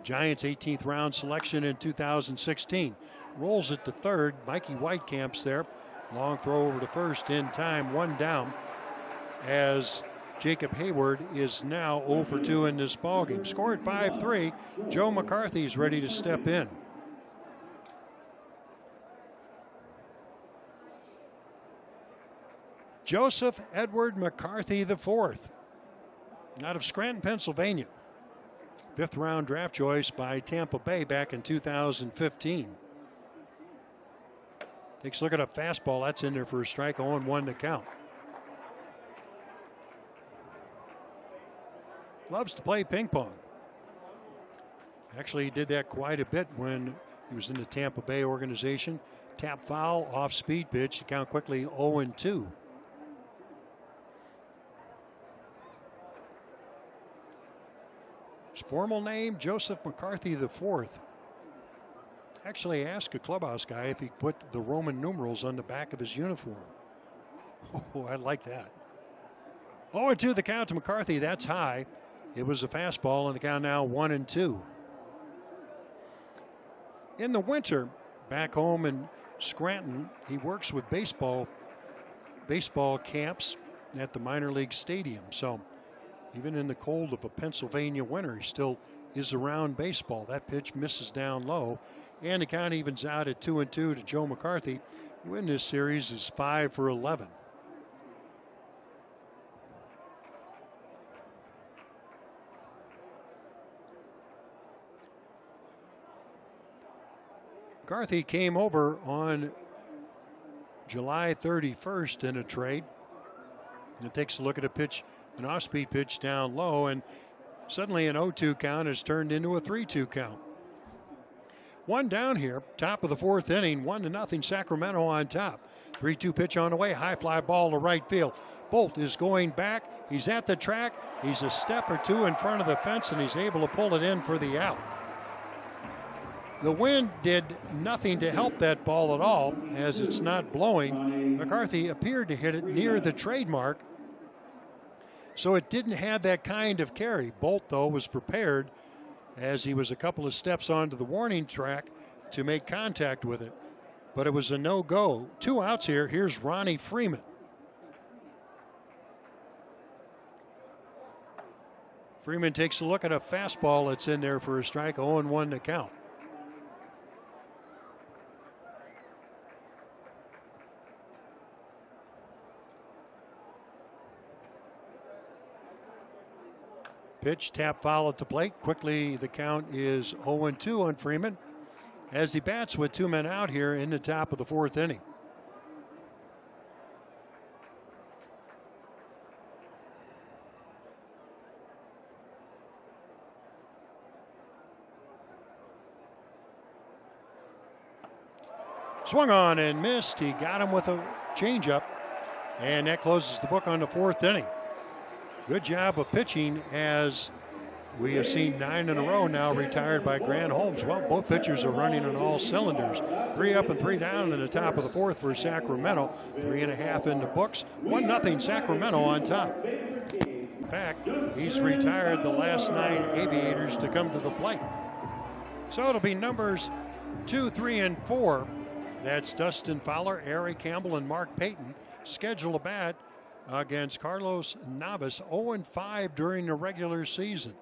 Giants 18th round selection in 2016. Rolls at the third. Mikey Whitecamp's there. Long throw over to first in time, 1 down, as Jacob Hayward is now 0 for 2 in this ballgame. Score at 5-3. Joe McCarthy is ready to step in. Joseph Edward McCarthy IV, out of Scranton, Pennsylvania. 5th round draft choice by Tampa Bay back in 2015. Takes a look at a fastball. That's in there for a strike. 0-1 to count. Loves to play ping pong. Actually, he did that quite a bit when he was in the Tampa Bay organization. Tap foul, off speed pitch. The count quickly 0-2. His formal name, Joseph McCarthy IV. Actually asked a clubhouse guy if he put the Roman numerals on the back of his uniform. Oh, I like that. 0-2 the count to McCarthy. That's high. It was a fastball, and the count now 1-2. In the winter, back home in Scranton, he works with baseball camps at the minor league stadium. So even in the cold of a Pennsylvania winter, he still is around baseball. That pitch misses down low, and the count evens out at 2-2 to Joe McCarthy, who in this series is 5 for 11. McCarthy came over on July 31st in a trade. And it takes a look at a pitch, an off-speed pitch down low, and suddenly an 0-2 count has turned into a 3-2 count. 1 down here, top of the 4th inning, 1-0 Sacramento on top. 3-2 pitch on the way, high fly ball to right field. Bolt is going back, he's at the track, he's a step or 2 in front of the fence, and he's able to pull it in for the out. The wind did nothing to help that ball at all, as it's not blowing. McCarthy appeared to hit it near the trademark, so it didn't have that kind of carry. Bolt, though, was prepared as he was a couple of steps onto the warning track to make contact with it. But it was a no-go. 2 outs here. Here's Ronnie Freeman. Freeman takes a look at a fastball that's in there for a strike. 0-1 to count. Pitch, tap foul at the plate. Quickly, the count is 0-2 on Freeman as he bats with 2 men out here in the top of the 4th inning. Swung on and missed. He got him with a changeup, and that closes the book on the 4th inning. Good job of pitching, as we have seen 9 in a row now retired by Grant Holmes. Well, both pitchers are running on all cylinders. 3 up and 3 down in the top of the 4th for Sacramento. 3.5 in the books. 1-0 Sacramento on top. In fact, he's retired the last 9 Aviators to come to the plate. So it'll be numbers 2, 3, and 4. That's Dustin Fowler, Ari Campbell, and Mark Payton. Schedule a bat against Carlos Navas, 0-5 during the regular season.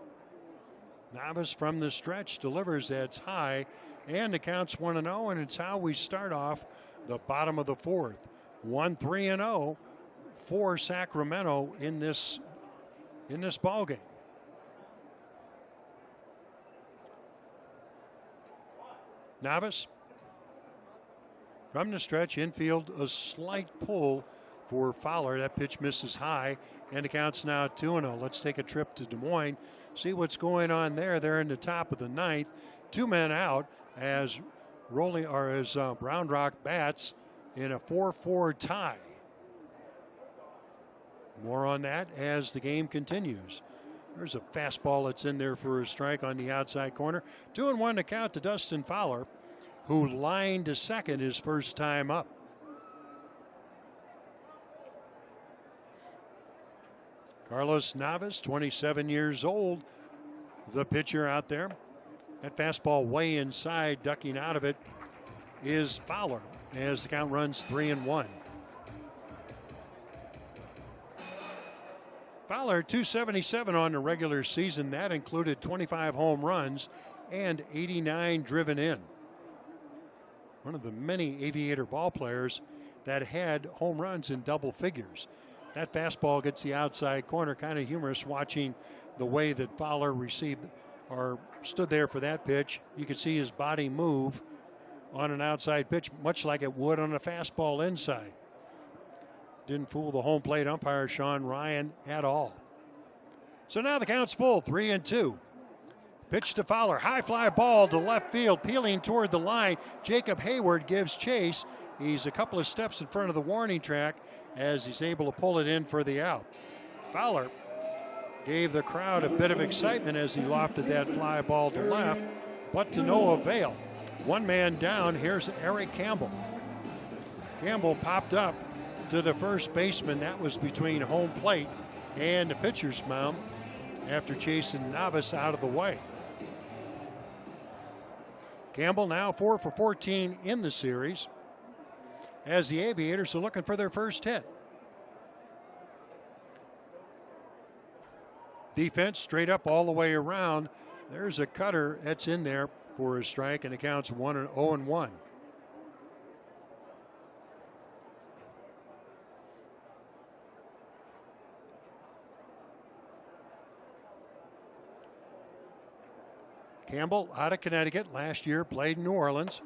Navas from the stretch delivers. That's high, and the count's 1-0, and it's how we start off the bottom of the 4th. 1-3-0 for Sacramento in this ball game. Navas from the stretch, infield, a slight pull for Fowler. That pitch misses high, and the count's now 2-0. Let's take a trip to Des Moines, see what's going on there. They're in the top of the ninth, 2 men out as Round Rock bats in a 4-4 tie. More on that as the game continues. There's a fastball that's in there for a strike on the outside corner. 2-1 to count to Dustin Fowler, who lined to second his first time up. Carlos Navas, 27 years old, the pitcher out there. That fastball way inside, ducking out of it is Fowler as the count runs 3-1. Fowler, 277 on the regular season. That included 25 home runs and 89 driven in. One of the many Aviator ball players that had home runs in double figures. That fastball gets the outside corner. Kind of humorous watching the way that Fowler received or stood there for that pitch. You could see his body move on an outside pitch, much like it would on a fastball inside. Didn't fool the home plate umpire, Sean Ryan, at all. So now the count's full, 3-2. Pitch to Fowler, high fly ball to left field, peeling toward the line. Jacob Hayward gives chase. He's a couple of steps in front of the warning track as he's able to pull it in for the out. Fowler gave the crowd a bit of excitement as he lofted that fly ball to left, but to no avail. One man down, here's Eric Campbell. Campbell popped up to the first baseman. That was between home plate and the pitcher's mound after chasing Navas out of the way. Campbell now 4 for 14 in the series as the Aviators are looking for their first hit. Defense straight up all the way around. There's a cutter that's in there for a strike, and it counts 0-1. Campbell out of Connecticut last year, played in New Orleans.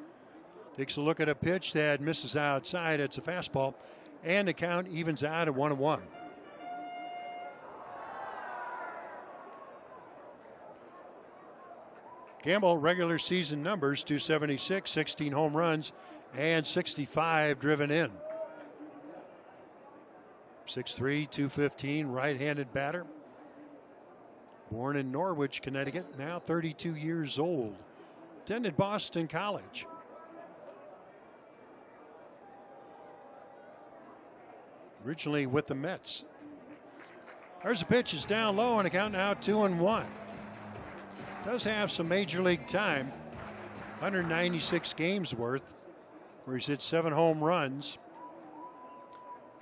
Takes a look at a pitch that misses outside. It's a fastball, and the count evens out at 1-1. Campbell regular season numbers: 276, 16 home runs, and 65 driven in. 6'3", 215, right-handed batter. Born in Norwich, Connecticut, now 32 years old. Attended Boston College. Originally with the Mets. There's a pitch, is down low, and a count now 2-1. Does have some major league time. 196 games worth, where he's hit 7 home runs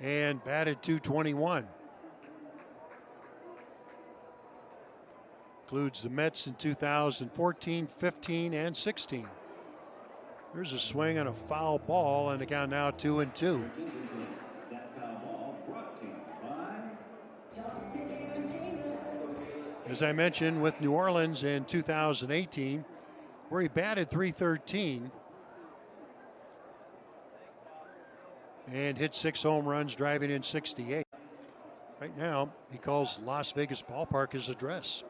and batted .221. Includes the Mets in 2014, 15, and 16. There's a swing on a foul ball, and the count now 2-2. As I mentioned, with New Orleans in 2018, where he batted .313 and hit 6 home runs, driving in 68. Right now, he calls Las Vegas Ballpark his address.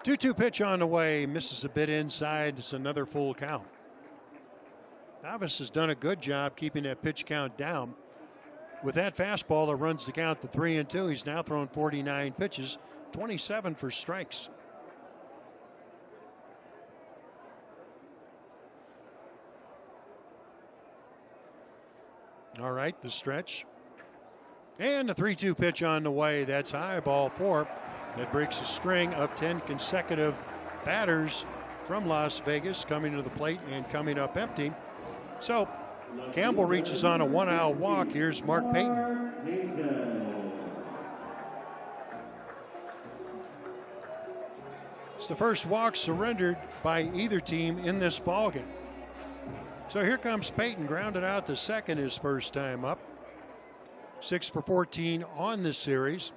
2-2 pitch on the way, misses a bit inside. It's another full count. Navas has done a good job keeping that pitch count down. With that fastball that runs the count to 3-2, he's now thrown 49 pitches, 27 for strikes. All right, the stretch. And the 3-2 pitch on the way. That's high, ball 4. That breaks a string of 10 consecutive batters from Las Vegas coming to the plate and coming up empty. So Campbell reaches on a 1-out walk. Here's Mark Payton. It's the first walk surrendered by either team in this ballgame. So here comes Payton, grounded out to second his first time up. 6 for 14 on this series.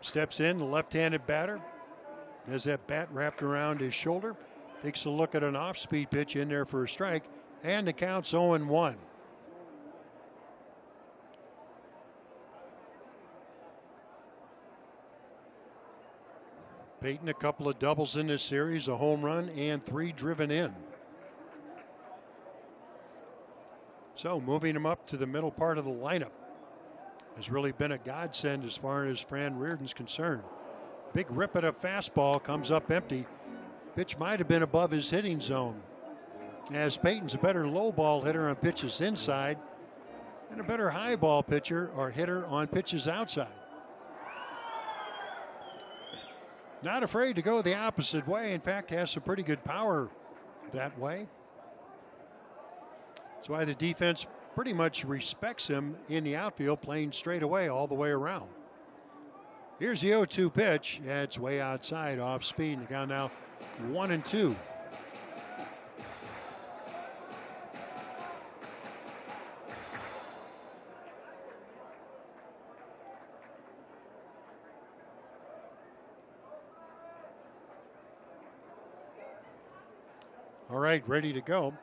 Steps in, the left-handed batter. Has that bat wrapped around his shoulder. Takes a look at an off-speed pitch in there for a strike. And the count's 0-1. Peyton, a couple of doubles in this series, a home run and 3 driven in. So moving him up to the middle part of the lineup has really been a godsend as far as Fran Reardon's concerned. Big rip at a fastball comes up empty. Pitch might have been above his hitting zone, as Peyton's a better low ball hitter on pitches inside and a better high ball pitcher or hitter on pitches outside. Not afraid to go the opposite way. In fact, has some pretty good power that way. That's why the defense pretty much respects him in the outfield, playing straight away all the way around. Here's the 0-2 pitch. Yeah, it's way outside, off speed. The count now 1-2. All right, ready to go.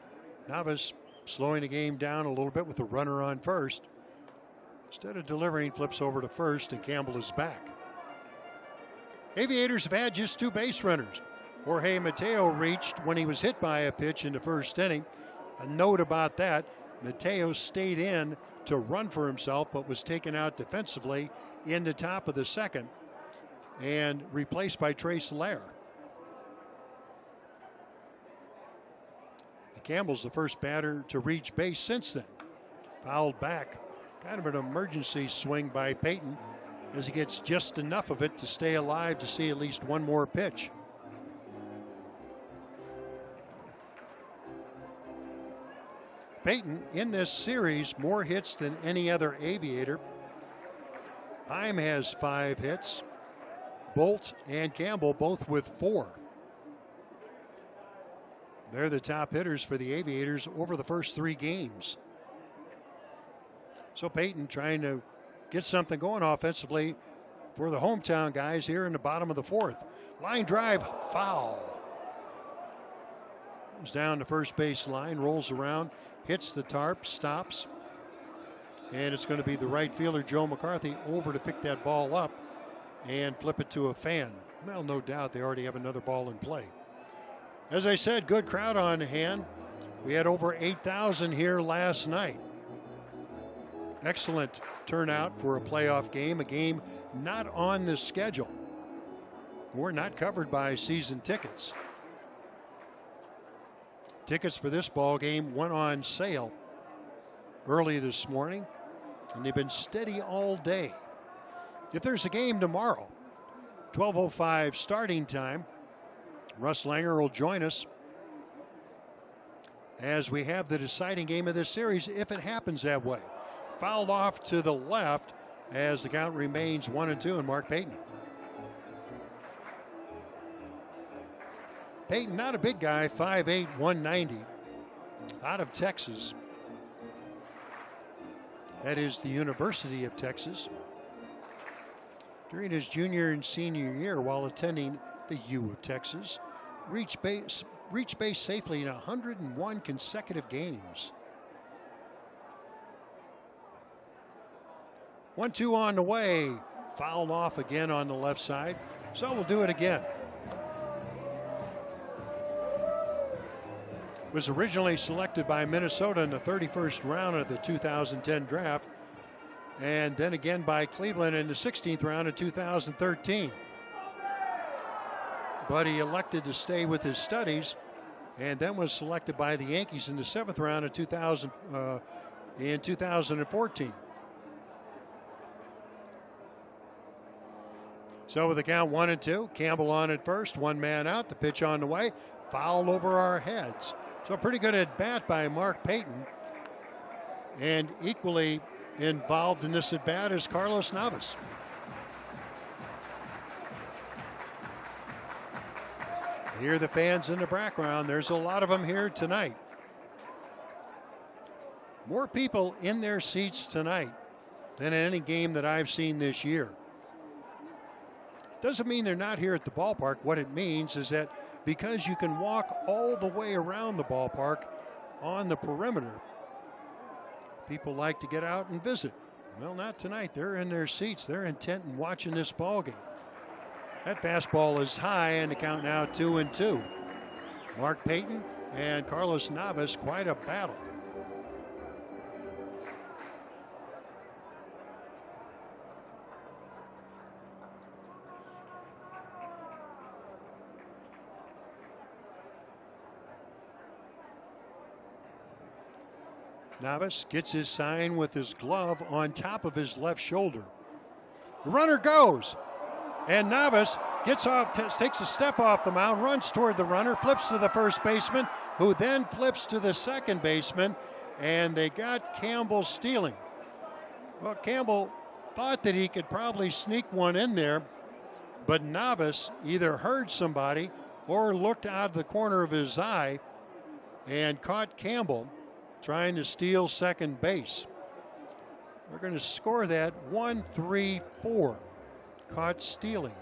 Navas slowing the game down a little bit with the runner on first. Instead of delivering, flips over to first, and Campbell is back. Aviators have had just 2 base runners. Jorge Mateo reached when he was hit by a pitch in the first inning. A note about that, Mateo stayed in to run for himself, but was taken out defensively in the top of the second and replaced by Trace Lair. Campbell's the first batter to reach base since then. Fouled back. Kind of an emergency swing by Peyton as he gets just enough of it to stay alive to see at least one more pitch. Peyton in this series more hits than any other Aviator. Heim has 5 hits. Bolt and Campbell both with 4. They're the top hitters for the Aviators over the first 3 games. So Peyton trying to get something going offensively for the hometown guys here in the bottom of the 4th. Line drive, foul. Comes down the first base line, rolls around, hits the tarp, stops. And it's going to be the right fielder, Joe McCarthy, over to pick that ball up and flip it to a fan. Well, no doubt they already have another ball in play. As I said, good crowd on hand. We had over 8,000 here last night. Excellent turnout for a playoff game, a game not on the schedule. We're not covered by season tickets. Tickets for this ball game went on sale early this morning, and they've been steady all day. If there's a game tomorrow, 12:05 starting time, Russ Langer will join us as we have the deciding game of this series, if it happens that way. Fouled off to the left as the count remains 1-2, and Mark Peyton. Peyton, not a big guy, 5'8", 190, out of Texas. That is the University of Texas. During his junior and senior year while attending the U of Texas, reached base safely in 101 consecutive games. 1-2 on the way. Fouled off again on the left side. So we'll do it again. Was originally selected by Minnesota in the 31st round of the 2010 draft, and then again by Cleveland in the 16th round of 2013. But he elected to stay with his studies and then was selected by the Yankees in the 7th round of 2014. So with the count 1-2, Campbell on at first, 1 man out, the pitch on the way, fouled over our heads. So pretty good at bat by Mark Peyton, and equally involved in this at bat is Carlos Navas. Hear the fans in the background. There's a lot of them here tonight. More people in their seats tonight than in any game that I've seen this year. Doesn't mean they're not here at the ballpark. What it means is that because you can walk all the way around the ballpark on the perimeter, people like to get out and visit. Well, not tonight. They're in their seats. They're intent in watching this ball game. That fastball is high, and the count now 2-2. Mark Payton and Carlos Navas, quite a battle. Navas gets his sign with his glove on top of his left shoulder. The runner goes, and Navas gets off, takes a step off the mound, runs toward the runner, flips to the first baseman, who then flips to the second baseman, and they got Campbell stealing. Well, Campbell thought that he could probably sneak one in there, but Navas either heard somebody or looked out of the corner of his eye and caught Campbell trying to steal second base. We're going to score that 1-3-4. Caught stealing.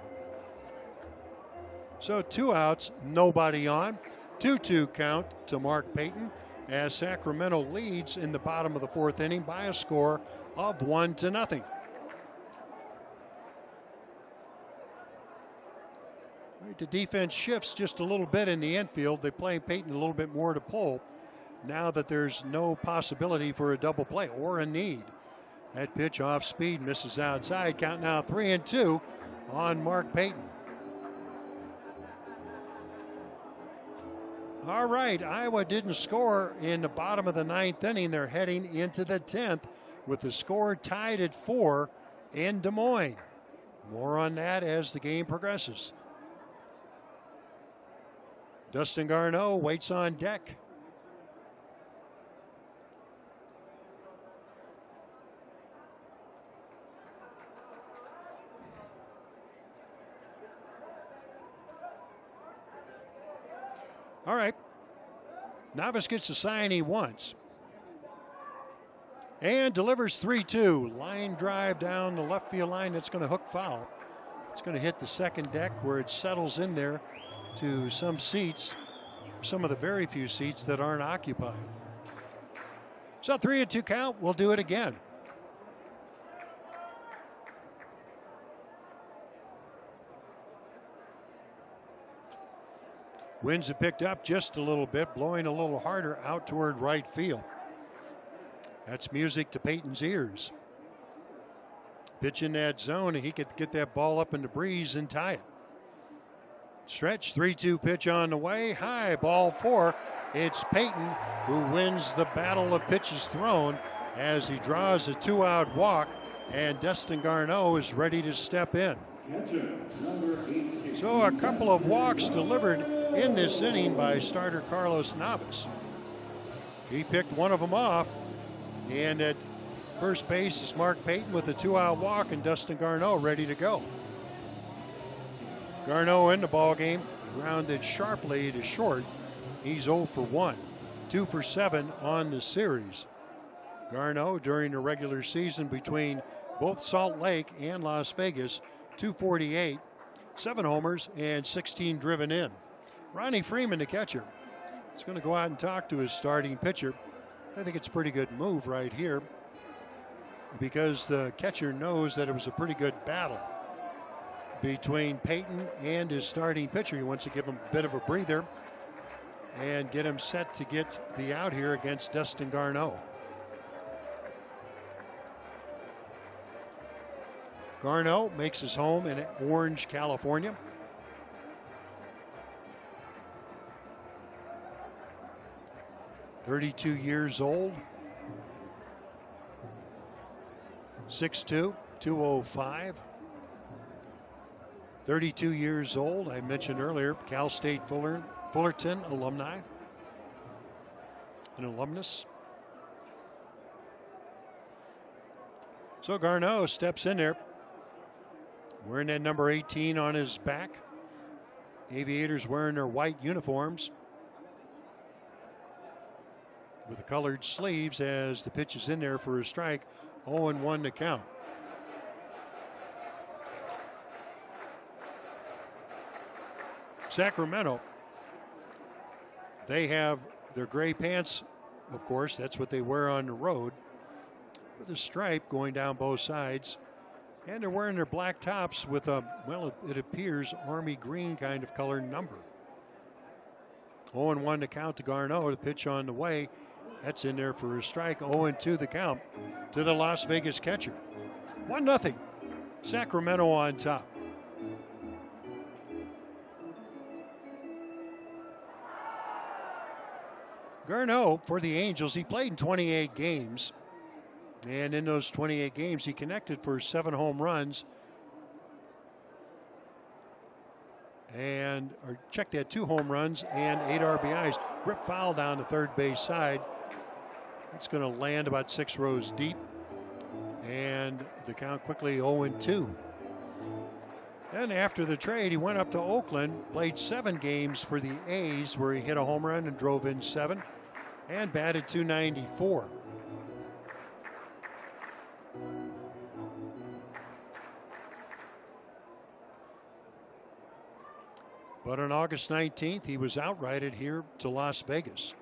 So 2 outs, nobody on. 2-2 count to Mark Payton as Sacramento leads in the bottom of the 4th inning by a score of 1-0. Right, the defense shifts just a little bit in the infield. They play Payton a little bit more to pull now that there's no possibility for a double play or a need. That pitch off speed misses outside. Count now 3-2 on Mark Payton. All right, Iowa didn't score in the bottom of the 9th inning. They're heading into the 10th with the score tied at 4 in Des Moines. More on that as the game progresses. Dustin Garneau waits on deck. All right. Navas gets the sign he wants. And delivers 3-2. Line drive down the left field line. That's going to hook foul. It's going to hit the second deck where it settles in there to some seats, some of the very few seats that aren't occupied. So 3-2 count. We'll do it again. Winds have picked up just a little bit, blowing a little harder out toward right field. That's music to Payton's ears. Pitch in that zone, and he could get that ball up in the breeze and tie it. Stretch, 3-2 pitch on the way. High, ball 4. It's Payton who wins the battle of pitches thrown as he draws a 2-out walk, and Dustin Garneau is ready to step in. So a couple of walks delivered in this inning by starter Carlos Navas. He picked one of them off, and at first base is Mark Payton with a 2-out walk and Dustin Garneau ready to go. Garneau in the ball game, grounded sharply to short. He's 0 for 1, 2 for 7 on the series. Garneau during the regular season between both Salt Lake and Las Vegas, 248, 7 homers and 16 driven in. Ronnie Freeman, the catcher, is going to go out and talk to his starting pitcher. I think it's a pretty good move right here because the catcher knows that it was a pretty good battle between Payton and his starting pitcher. He wants to give him a bit of a breather and get him set to get the out here against Dustin Garneau. Garneau makes his home in Orange, California. "32 years old, 6'2", 205. 32 years old, I mentioned earlier, Cal State Fullerton alumni, an alumnus. So Garneau steps in there, wearing that number 18 on his back. Aviators wearing their white uniforms with the colored sleeves as the pitch is in there for a strike. 0-1 to count. Sacramento, they have their gray pants, of course, that's what they wear on the road, with a stripe going down both sides. And they're wearing their black tops with a, well, it appears army green kind of colored number. 0-1 to count to Garneau. The pitch on the way. That's in there for a strike. 0-2 the count to the Las Vegas catcher. 1-0. Sacramento on top. Garneau for the Angels, he played in 28 games. And in those 28 games, he connected for 7 home runs. Or check that, 2 home runs and 8 RBIs. Rip foul down the third base side. It's going to land about 6 rows deep. And the count quickly 0-2. Then after the trade, he went up to Oakland, played 7 games for the A's where he hit a home run and drove in 7 and batted .294. But on August 19th, he was outrighted here to Las Vegas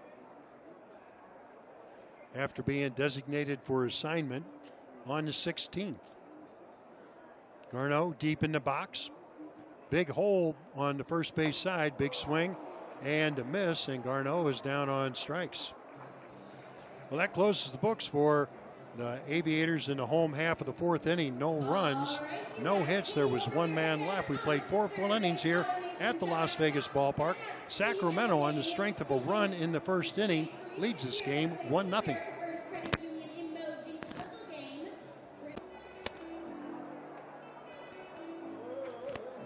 after being designated for assignment on the 16th. Garneau deep in the box. Big hole on the first base side. Big swing and a miss, and Garneau is down on strikes. Well, that closes the books for the Aviators in the home half of the 4th inning. No runs, no hits. There was 1 man left. We played 4 full innings here at the Las Vegas ballpark. Sacramento, on the strength of a run in the 1st inning, leads this game 1-0.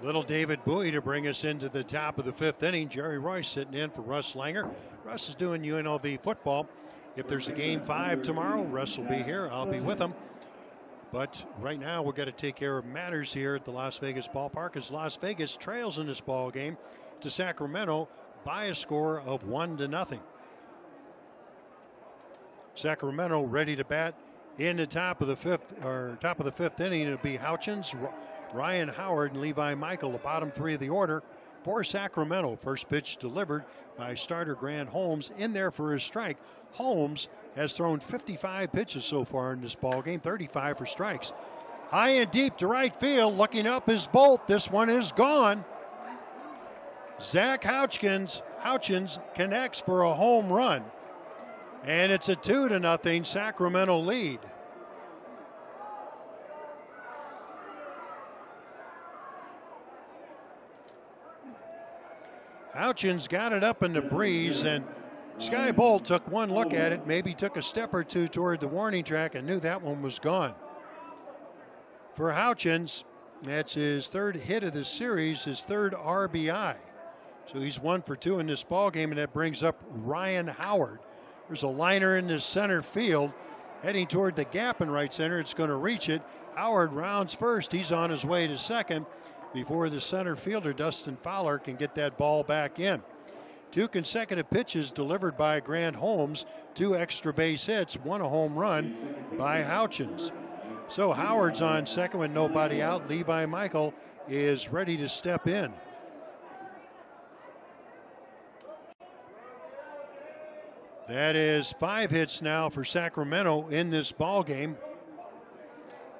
Little David Bowie to bring us into the top of the 5th inning. Jerry Royce sitting in for Russ Langer. Russ is doing UNLV football. If there's a game 5 tomorrow, Russ will be here. I'll be with him. But right now, we've got to take care of matters here at the Las Vegas ballpark as Las Vegas trails in this ball game to Sacramento by a score of 1-0. Sacramento ready to bat in the top of the 5th inning. It'll be Houchins, Ryan Howard, and Levi Michael, the bottom 3 of the order for Sacramento. First pitch delivered by starter Grant Holmes, in there for a strike. Holmes has thrown 55 pitches so far in this ball game, 35 for strikes. High and deep to right field, looking up is Bolt. This one is gone. Zach Houchins connects for a home run, and it's a 2-0 Sacramento lead. Houchins got it up in the breeze, and Sky Bolt took one look at it, maybe took a step or two toward the warning track and knew that one was gone. For Houchins, that's his 3rd hit of the series, his 3rd RBI. So he's 1 for 2 in this ball game, and that brings up Ryan Howard. There's a liner in the center field, heading toward the gap in right center. It's going to reach it. Howard rounds first. He's on his way to second before the center fielder, Dustin Fowler, can get that ball back in. 2 consecutive pitches delivered by Grant Holmes, 2 extra base hits, 1 a home run by Houchins. So Howard's on second with nobody out. Levi Michael is ready to step in. That is 5 hits now for Sacramento in this ball game.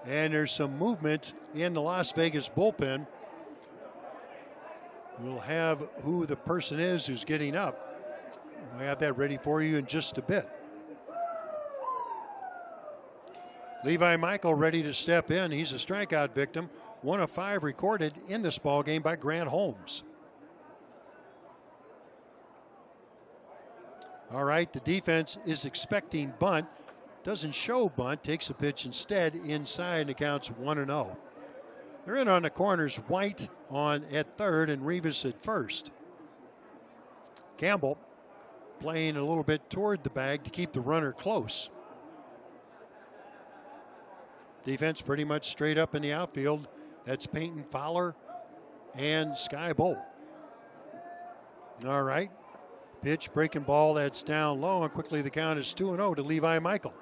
And there's some movement in the Las Vegas bullpen. We'll have who the person is who's getting up. We'll have that ready for you in just a bit. Levi Michael ready to step in. He's a strikeout victim. 1 of 5 recorded in this ball game by Grant Holmes. All right, the defense is expecting bunt. Doesn't show bunt, takes a pitch instead inside, and accounts 1-0. They're in on the corners, White on at third and Rivas at first. Campbell playing a little bit toward the bag to keep the runner close. Defense pretty much straight up in the outfield. That's Peyton Fowler and Sky Bolt. All right. Pitch, breaking ball, that's down low, and quickly the count is 2-0 to Levi Michael.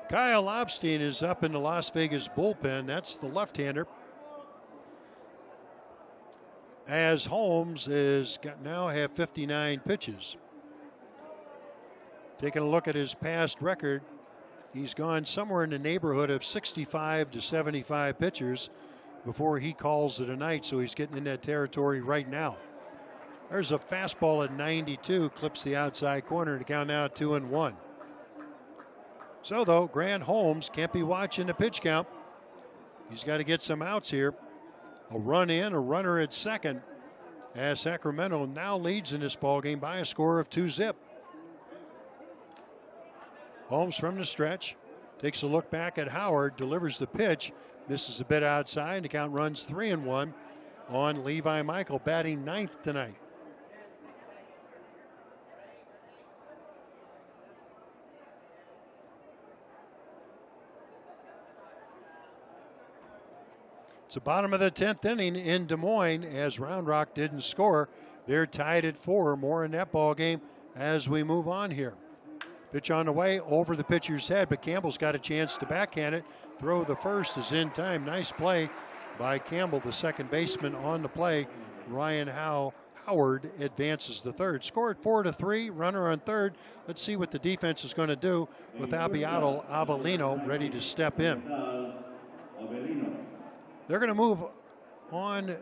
Kyle Lobstein is up in the Las Vegas bullpen. That's the left-hander. as Holmes now have 59 pitches. Taking a look at his past record, he's gone somewhere in the neighborhood of 65 to 75 pitchers before he calls it a night, so he's getting in that territory right now. There's a fastball at 92, clips the outside corner to count now 2-1. So, though, Grant Holmes can't be watching the pitch count. He's got to get some outs here. A run in, a runner at second, as Sacramento now leads in this ballgame by a score of 2-0. Holmes from the stretch, takes a look back at Howard, delivers the pitch, misses a bit outside. The count runs 3-1 on Levi Michael, batting ninth tonight. It's the bottom of the 10th inning in Des Moines as Round Rock didn't score. They're tied at 4. More in that ball game as we move on here. Pitch on the way over the pitcher's head, but Campbell's got a chance to backhand it. Throw the first is in time. Nice play by Campbell, the second baseman on the play. Ryan Howard advances the third. Scored 4-3. Runner on third. Let's see what the defense is going to do with Abiato Avellino ready to step in. They're going to move on.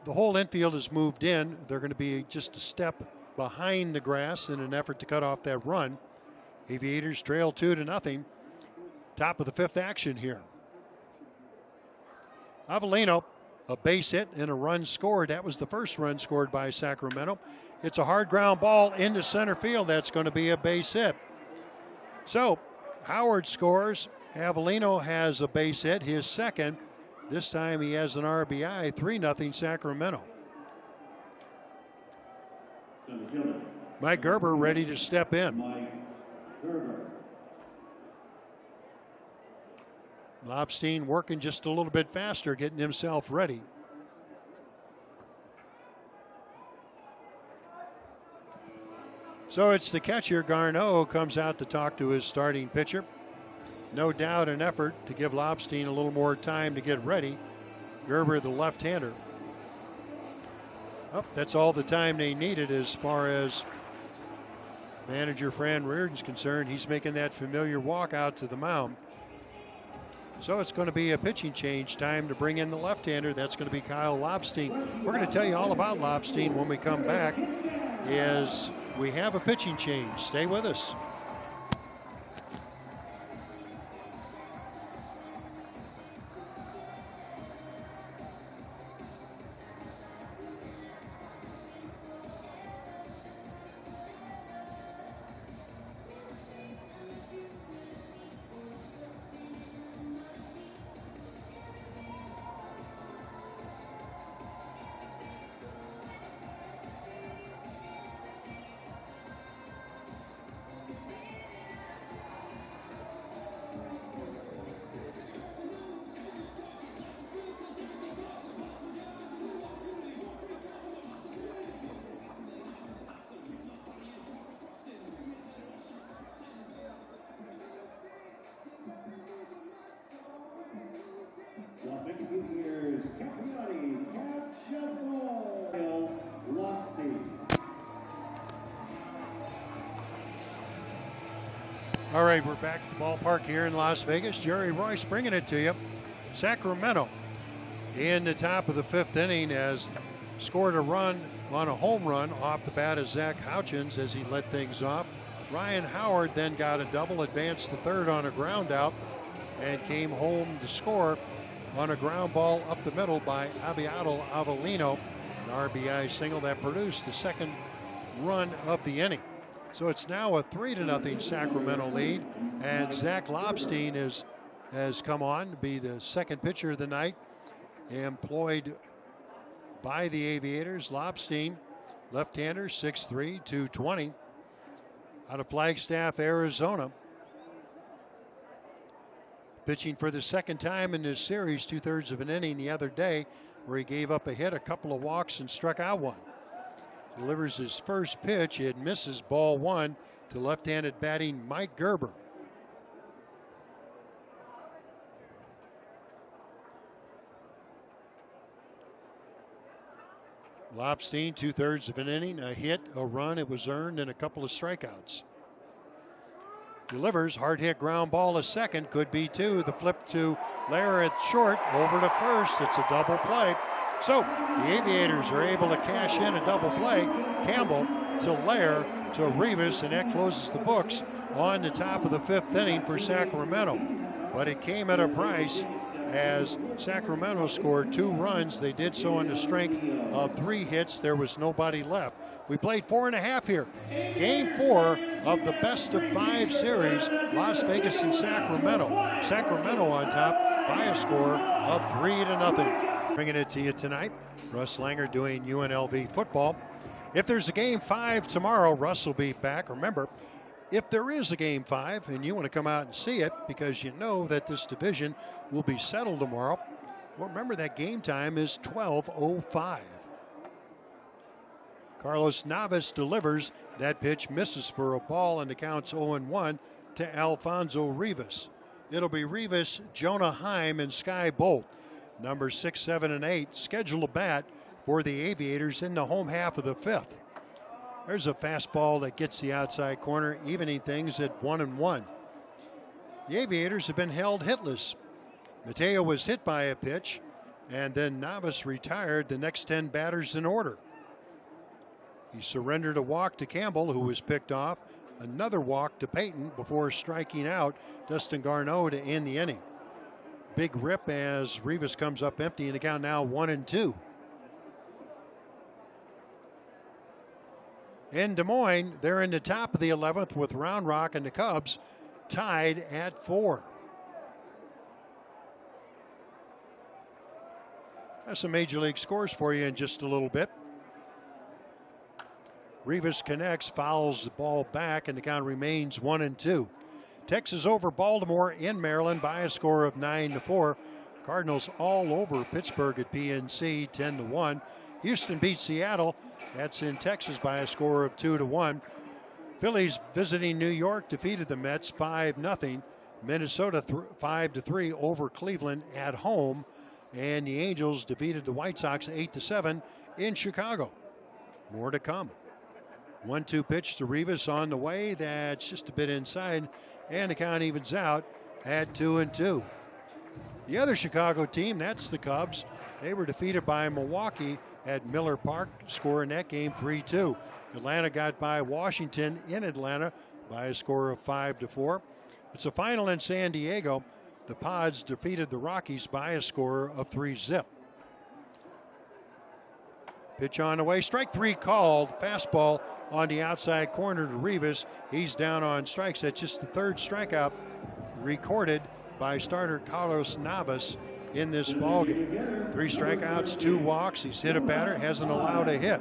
The whole infield is moved in. They're going to be just a step behind the grass in an effort to cut off that run. Aviators trail 2-0. Top of the fifth action here. Avellino, a base hit and a run scored. That was the first run scored by Sacramento. It's a hard ground ball into center field. That's going to be a base hit. So Howard scores. Avellino has a base hit, his second. This time he has an RBI, 3-0 Sacramento. Mike Gerber ready to step in. Lobstein working just a little bit faster, getting himself ready. So it's the catcher, Garneau, comes out to talk to his starting pitcher. No doubt an effort to give Lobstein a little more time to get ready. Gerber, the left-hander. Oh, that's all the time they needed as far as manager Fran Reardon's concerned. He's making that familiar walk out to the mound. So it's going to be a pitching change. Time to bring in the left-hander. That's going to be Kyle Lobstein. We're going to tell you all about Lobstein when we come back as we have a pitching change. Stay with us. All right, we're back at the ballpark here in Las Vegas. Jerry Royce bringing it to you. Sacramento in the top of the fifth inning has scored a run on a home run off the bat of Zach Houchins as he let things off. Ryan Howard then got a double, advanced to third on a ground out, and came home to score on a ground ball up the middle by Abiato Avellino. An RBI single that produced the second run of the inning. So it's now a 3-0 Sacramento lead, and Zach Lobstein has come on to be the second pitcher of the night, employed by the Aviators. Lobstein, left-hander, 6'3", 220, out of Flagstaff, Arizona. Pitching for the second time in this series, 2/3 of an inning the other day, where he gave up a hit, a couple of walks, and struck out one. Delivers his first pitch. It misses, ball one, to left-handed batting Mike Gerber. Lobstein, 2/3 of an inning, a hit, a run, it was earned, and a couple of strikeouts. Delivers, hard hit ground ball to second, could be two. The flip to Lair at short, over to first. It's a double play. So the Aviators are able to cash in a double play. Campbell to Lair to Rivas, and that closes the books on the top of the 5th inning for Sacramento. But it came at a price as Sacramento scored 2 runs. They did so on the strength of 3 hits. There was nobody left. We played 4.5 here. Game 4 of the best-of-5 series, Las Vegas and Sacramento. Sacramento on top by a score of 3-0. Bringing it to you tonight, Russ Langer doing UNLV football. If there's a Game 5 tomorrow, Russ will be back. Remember, if there is a Game 5 and you want to come out and see it because you know that this division will be settled tomorrow, well, remember that game time is 12:05. Carlos Navas delivers. That pitch misses for a ball, and the count's 0-1 to Alfonso Rivas. It'll be Rivas, Jonah Heim, and Sky Bolt. Numbers 6, 7, and 8 schedule a bat for the Aviators in the home half of the 5th. There's a fastball that gets the outside corner, evening things at 1-1. The Aviators have been held hitless. Mateo was hit by a pitch, and then Navas retired the next 10 batters in order. He surrendered a walk to Campbell, who was picked off, another walk to Payton before striking out Dustin Garneau to end the inning. Big rip as Rivas comes up empty, and the count now 1-2. In Des Moines, they're in the top of the 11th with Round Rock and the Cubs tied at 4. Got some Major League scores for you in just a little bit. Rivas connects, fouls the ball back, and the count remains 1-2. Texas over Baltimore in Maryland by a score of 9-4. Cardinals all over Pittsburgh at PNC 10-1. Houston beats Seattle. That's in Texas by a score of 2-1. Phillies visiting New York defeated the Mets 5-0. Minnesota 5-3 over Cleveland at home. And the Angels defeated the White Sox 8-7 in Chicago. More to come. 1-2 pitch to Rivas on the way. That's just a bit inside. And the count evens out at 2-2. The other Chicago team, that's the Cubs. They were defeated by Milwaukee at Miller Park, score in that game 3-2. Atlanta got by Washington in Atlanta by a score of 5-4. It's a final in San Diego. The Pods defeated the Rockies by a score of 3-0. Pitch on the way, strike 3 called. Fastball on the outside corner to Rivas. He's down on strikes. That's just the 3rd strikeout recorded by starter Carlos Navas in this ballgame. 3 strikeouts, 2 walks. He's hit a batter, hasn't allowed a hit.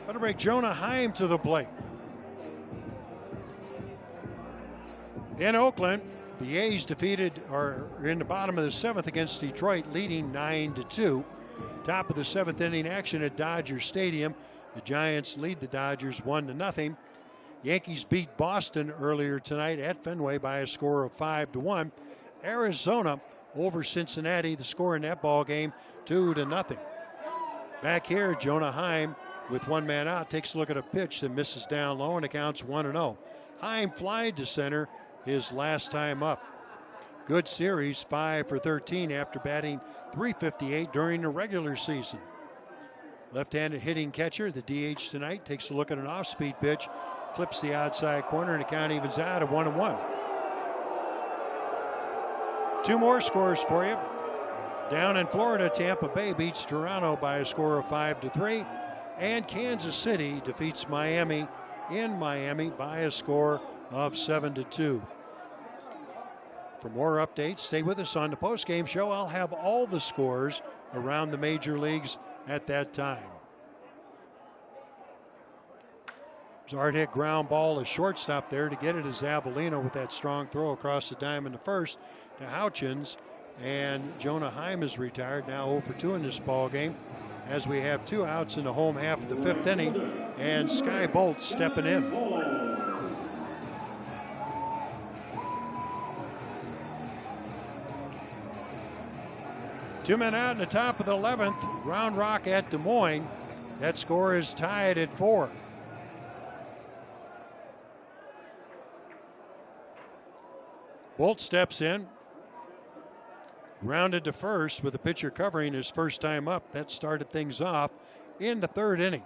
Let to break Jonah Heim to the plate. In Oakland, the A's are in the bottom of the 7th against Detroit, leading 9-2. Top of the 7th inning action at Dodger Stadium. The Giants lead the Dodgers 1-0. Yankees beat Boston earlier tonight at Fenway by a score of 5-1. Arizona over Cincinnati, the score in that ball game 2-0. Back here, Jonah Heim with 1 man out takes a look at a pitch that misses down low, and it counts 1-0. Heim flied to center his last time up. Good series, 5 for 13 after batting .358 during the regular season. Left-handed hitting catcher, the DH tonight, takes a look at an off-speed pitch, clips the outside corner, and the count evens out at 1-1. 2 more scores for you. Down in Florida, Tampa Bay beats Toronto by a score of 5-3, and Kansas City defeats Miami in Miami by a score of 7-2. For more updates, stay with us on the postgame show. I'll have all the scores around the major leagues at that time. Hard hit ground ball, a shortstop there to get it is Avellino with that strong throw across the diamond to first to Houchins, and Jonah Heim is retired, now 0-2 in this ball game, as we have 2 outs in the home half of the 5th inning, and Sky Bolt stepping in. 2 men out in the top of the 11th. Round Rock at Des Moines. That score is tied at 4. Bolt steps in. Grounded to first with the pitcher covering his first time up. That started things off in the 3rd inning.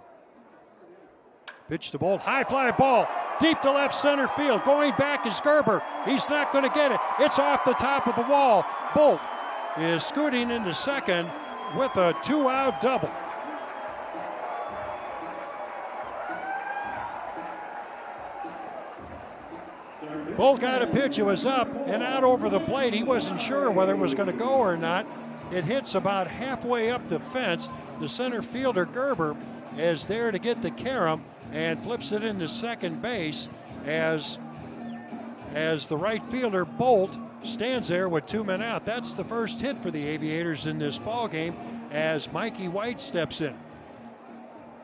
Pitch to Bolt. High fly ball. Deep to left center field. Going back is Gerber. He's not going to get it. It's off the top of the wall. Bolt is scooting into second with a 2-out double. Bolt got a pitch. It was up and out over the plate. He wasn't sure whether it was going to go or not. It hits about halfway up the fence. The center fielder, Gerber, is there to get the carom and flips it into second base as the right fielder, Bolt, stands there with 2 men out. That's the first hit for the Aviators in this ball game as Mikey White steps in.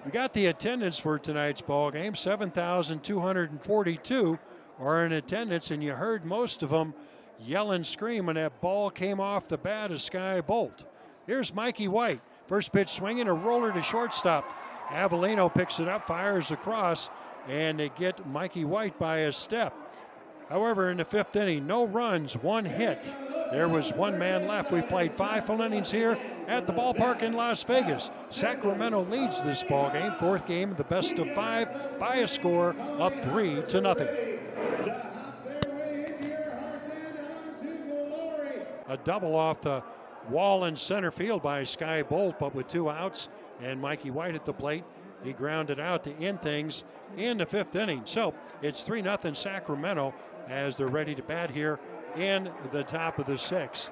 We got the attendance for tonight's ball game. 7,242 are in attendance, and you heard most of them yell and scream when that ball came off the bat of Sky Bolt. Here's Mikey White. First pitch swinging, a roller to shortstop. Avellino picks it up, fires across, and they get Mikey White by a step. However, in the 5th inning, no runs, 1 hit. There was 1 man left. We played 5 full innings here at the ballpark in Las Vegas. Sacramento leads this ball game, 4th game of the best of 5 by a score of 3-0. A double off the wall in center field by Sky Bolt, but with 2 outs and Mikey White at the plate, he grounded out to end things in the 5th inning. So it's 3-0 Sacramento as they're ready to bat here in the top of the 6th.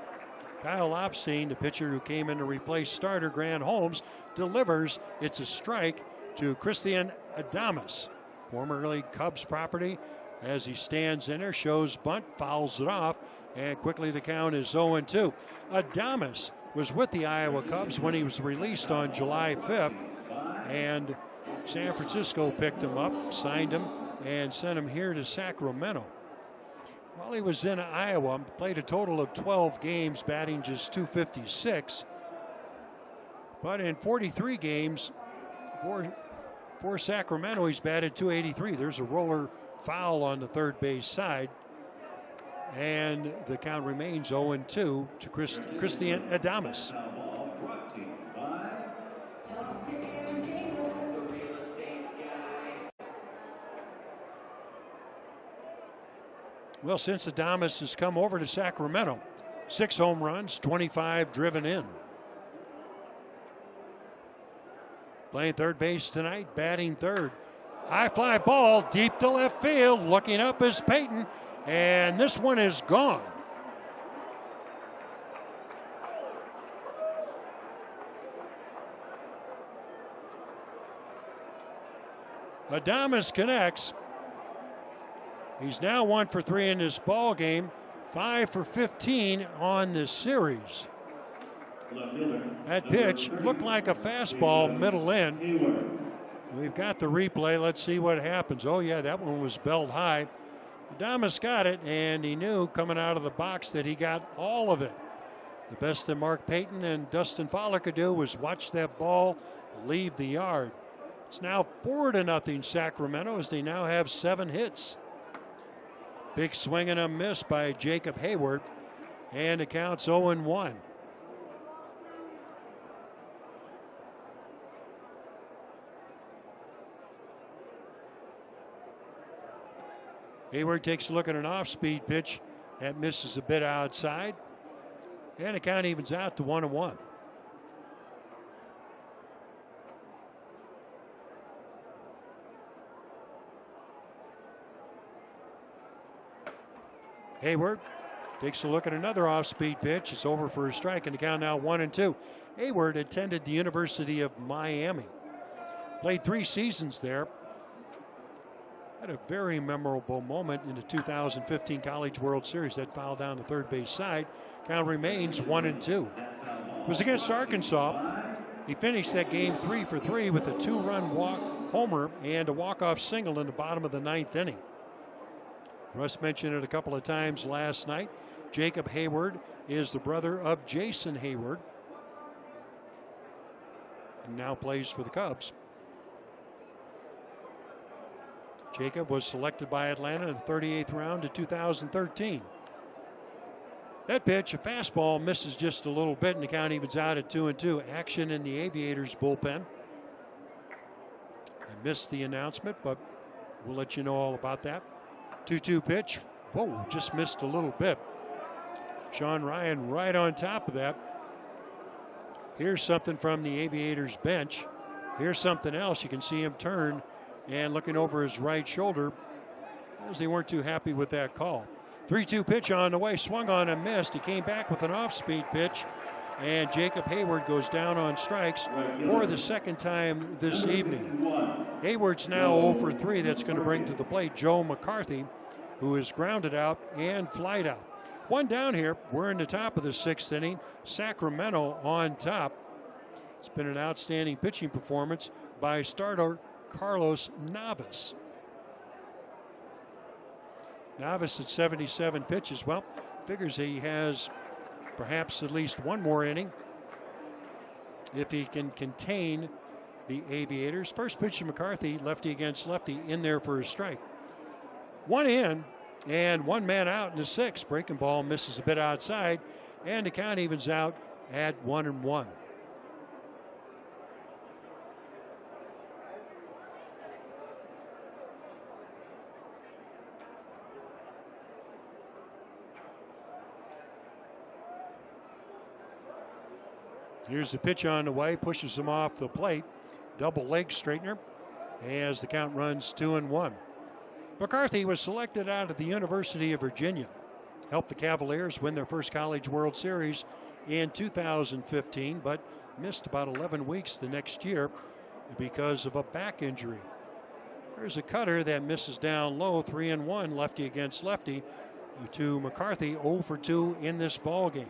Kyle Lopstein, the pitcher who came in to replace starter Grant Holmes, delivers. It's a strike to Christian Adames, formerly Cubs property, as he stands in there, shows bunt, fouls it off, and quickly the count is 0-2. Adames was with the Iowa Cubs when he was released on July 5th, and San Francisco picked him up, signed him, and sent him here to Sacramento. While he was in Iowa, played a total of 12 games, batting just .256. But in 43 games for Sacramento, he's batted .283. There's a roller foul on the third base side. And the count remains 0-2 to Christian Adames. Well, since Adames has come over to Sacramento, 6 home runs, 25 driven in. Playing third base tonight, batting third. High fly ball deep to left field. Looking up is Payton, and this one is gone. Adames connects. He's now 1 for 3 in this ball game, 5 for 15 on this series. That pitch looked like a fastball middle in. We've got the replay. Let's see what happens. Oh, yeah, that one was belled high. Adames got it, and he knew coming out of the box that he got all of it. The best that Mark Payton and Dustin Fowler could do was watch that ball leave the yard. It's now 4-0 Sacramento as they now have 7 hits. Big swing and a miss by Jacob Hayward, and the count's 0-1. Hayward takes a look at an off-speed pitch that misses a bit outside, and the count evens out to 1-1. Hayward takes a look at another off-speed pitch. It's over for a strike, and the count now 1-2. Hayward attended the University of Miami. Played 3 seasons there. Had a very memorable moment in the 2015 College World Series. That foul down the third base side. Count remains 1-2. It was against Arkansas. He finished that game 3 for 3 with a 2-run homer and a walk-off single in the bottom of the 9th inning. Russ mentioned it a couple of times last night. Jacob Hayward is the brother of Jason Hayward, and now plays for the Cubs. Jacob was selected by Atlanta in the 38th round of 2013. That pitch, a fastball, misses just a little bit, and the count evens out at 2-2. Action in the Aviators bullpen. I missed the announcement, but we'll let you know all about that. 2-2 pitch. Whoa, just missed a little bit. Sean Ryan right on top of that. Here's something from the Aviators bench. Here's something else. You can see him turn and looking over his right shoulder as they weren't too happy with that call. 3-2 pitch on the way, swung on and missed. He came back with an off-speed pitch, and Jacob Hayward goes down on strikes for the second time this evening. Hayward's now 0 for 3. That's going to bring to the plate Joe McCarthy, who is grounded out and flied out. One down here. We're in the top of the 6th inning. Sacramento on top. It's been an outstanding pitching performance by starter Carlos Navas. Navas at 77 pitches. Well, figures he has perhaps at least one more inning if he can contain the Aviators. First pitch to McCarthy, lefty against lefty, in there for a strike. One in and one man out in the 6th. Breaking ball misses a bit outside, and the count evens out at 1-1. Here's the pitch on the way, pushes him off the plate. Double leg straightener as the count runs 2-1. McCarthy was selected out of the University of Virginia. Helped the Cavaliers win their first College World Series in 2015, but missed about 11 weeks the next year because of a back injury. There's a cutter that misses down low, 3-1, lefty against lefty to McCarthy, 0 for 2 in this ball game.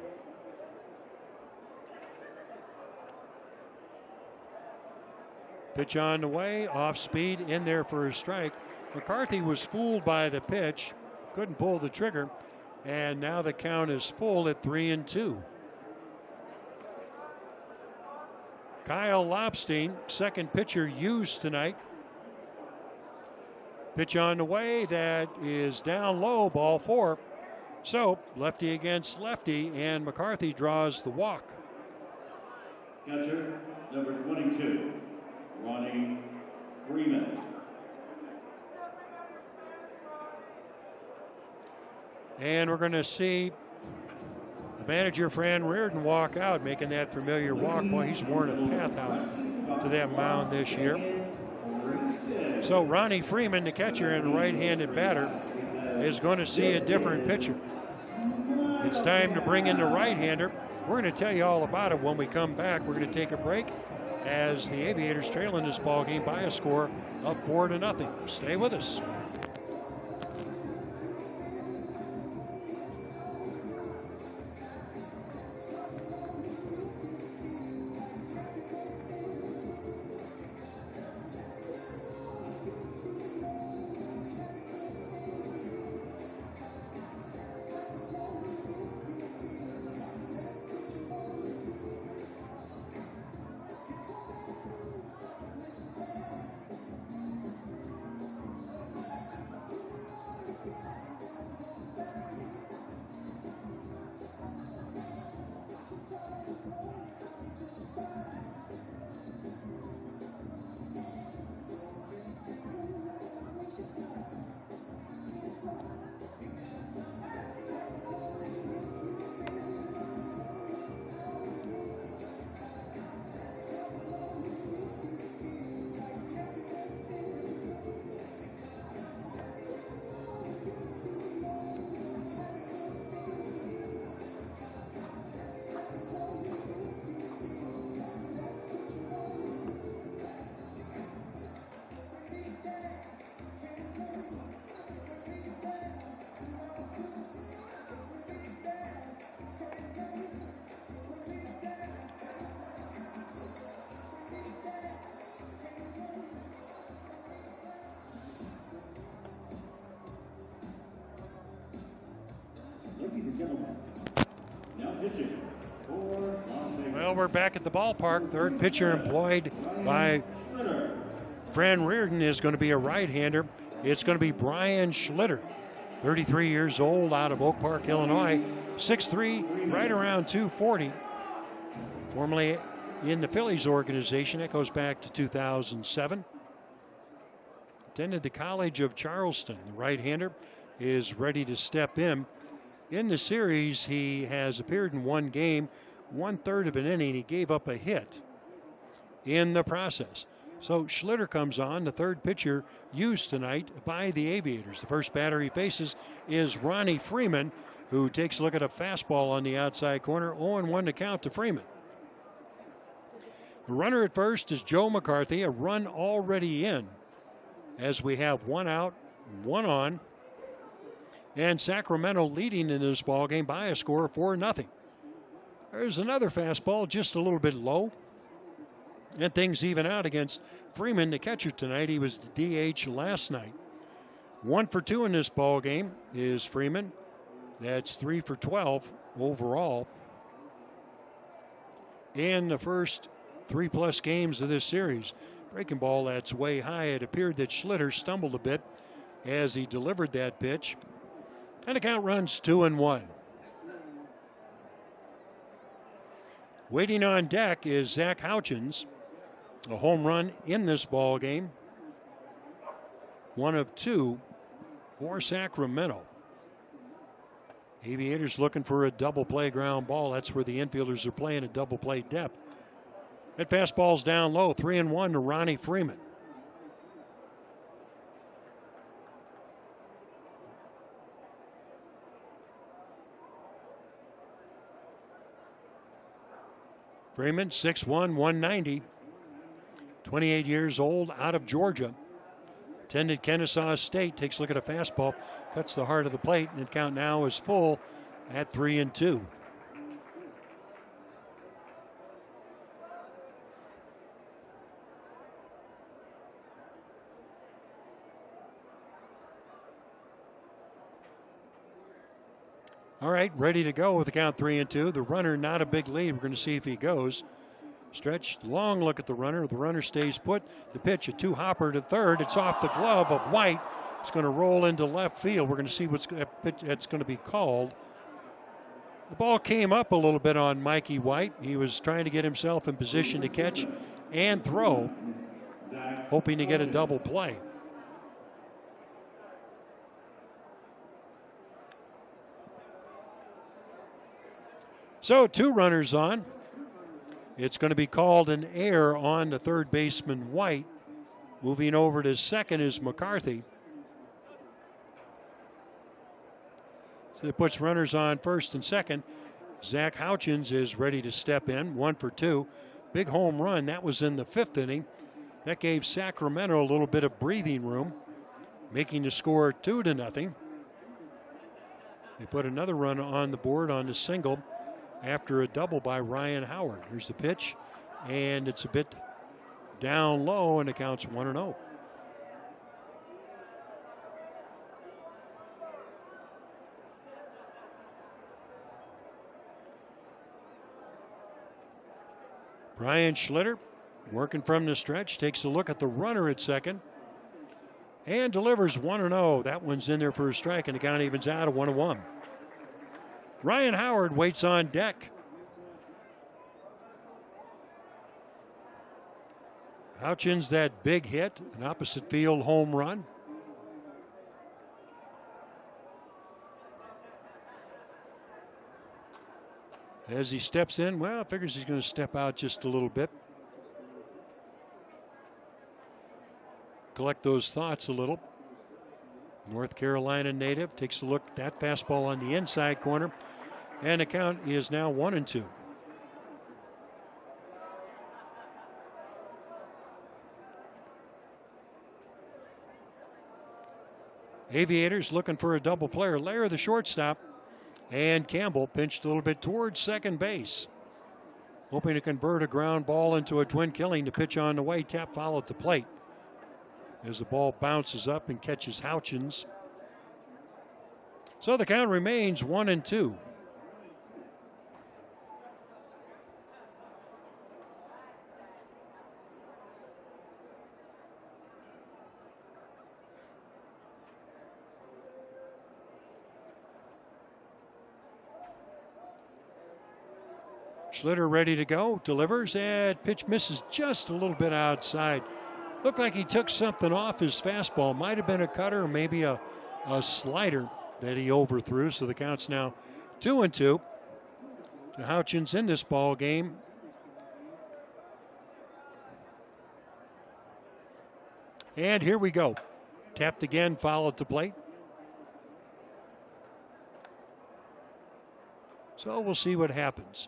Pitch on the way, off speed, in there for a strike. McCarthy was fooled by the pitch, couldn't pull the trigger, and now the count is full at 3-2. Kyle Lobstein, second pitcher used tonight. Pitch on the way, that is down low, ball 4. So lefty against lefty, and McCarthy draws the walk. Catcher, number 22. Ronnie Freeman. And we're going to see the manager, Fran Reardon, walk out, making that familiar walk. Boy, he's worn a path out to that mound this year. So Ronnie Freeman, the catcher and right-handed batter, is going to see a different pitcher. It's time to bring in the right-hander. We're going to tell you all about it when we come back. We're going to take a break as the Aviators trail in this ball game by a score of 4-0. Stay with us. Well, we're back at the ballpark. Third pitcher employed by Fran Reardon is going to be a right-hander. It's going to be Brian Schlitter, 33 years old, out of Oak Park, Illinois. 6'3", right around 240. Formerly in the Phillies organization. That goes back to 2007. Attended the College of Charleston. The right-hander is ready to step in. In the series, he has appeared in one game, 1/3 of an inning. He gave up a hit in the process. So Schlitter comes on, the third pitcher used tonight by the Aviators. The first batter he faces is Ronnie Freeman, who takes a look at a fastball on the outside corner. 0-1 to count to Freeman. The runner at first is Joe McCarthy, a run already in, as we have one out, one on, and Sacramento leading in this ball game by a score of 4-0. There's another fastball just a little bit low, and things even out against Freeman, the catcher tonight. He was the DH last night. 1 for 2 in this ball game is Freeman. That's 3 for 12 overall in the first 3+ games of this series. Breaking ball that's way high. It appeared that Schlitter stumbled a bit as he delivered that pitch. And the count runs 2-1. Waiting on deck is Zach Houchins. A home run in this ball game. 1 of 2 for Sacramento. Aviators looking for a double play ground ball. That's where the infielders are playing at double play depth. That fastball's down low. 3-1 to Ronnie Freeman. Freeman, 6'1", 190. 28 years old, out of Georgia. Attended Kennesaw State. Takes a look at a fastball. Cuts the heart of the plate, and the count now is full at 3-2. All right, ready to go with the count 3-2. The runner, not a big lead. We're going to see if he goes. Stretch, long look at the runner. The runner stays put. The pitch, a two-hopper to third. It's off the glove of White. It's going to roll into left field. We're going to see what's that's going to be called. The ball came up a little bit on Mikey White. He was trying to get himself in position to catch and throw, hoping to get a double play. So 2 runners on. It's going to be called an error on the third baseman White. Moving over to second is McCarthy. So it puts runners on first and second. Zach Houchins is ready to step in. 1 for 2. Big home run. That was in the 5th inning. That gave Sacramento a little bit of breathing room, making the score 2-0. They put another run on the board on the single after a double by Ryan Howard. Here's the pitch, and it's a bit down low, and it counts 1-0. Brian Schlitter, working from the stretch, takes a look at the runner at second and delivers 1-0. That one's in there for a strike, and the count evens out at 1-1. Ryan Howard waits on deck. Houchins, that big hit, an opposite field home run. As he steps in, well, figures he's going to step out just a little bit. Collect those thoughts a little. North Carolina native takes a look at that fastball on the inside corner. And the count is now 1-2. Aviators looking for a double player. Lair, the shortstop, and Campbell pinched a little bit towards second base, hoping to convert a ground ball into a twin killing. To pitch on the way, tap foul at the plate as the ball bounces up and catches Houchins. So the count remains 1-2. Schlitter ready to go. Delivers, and pitch misses just a little bit outside. Looked like he took something off his fastball. Might have been a cutter or maybe a slider that he overthrew. So the count's now 2-2 to Houchins in this ball game. And here we go. Tapped again, fouled to plate. So we'll see what happens.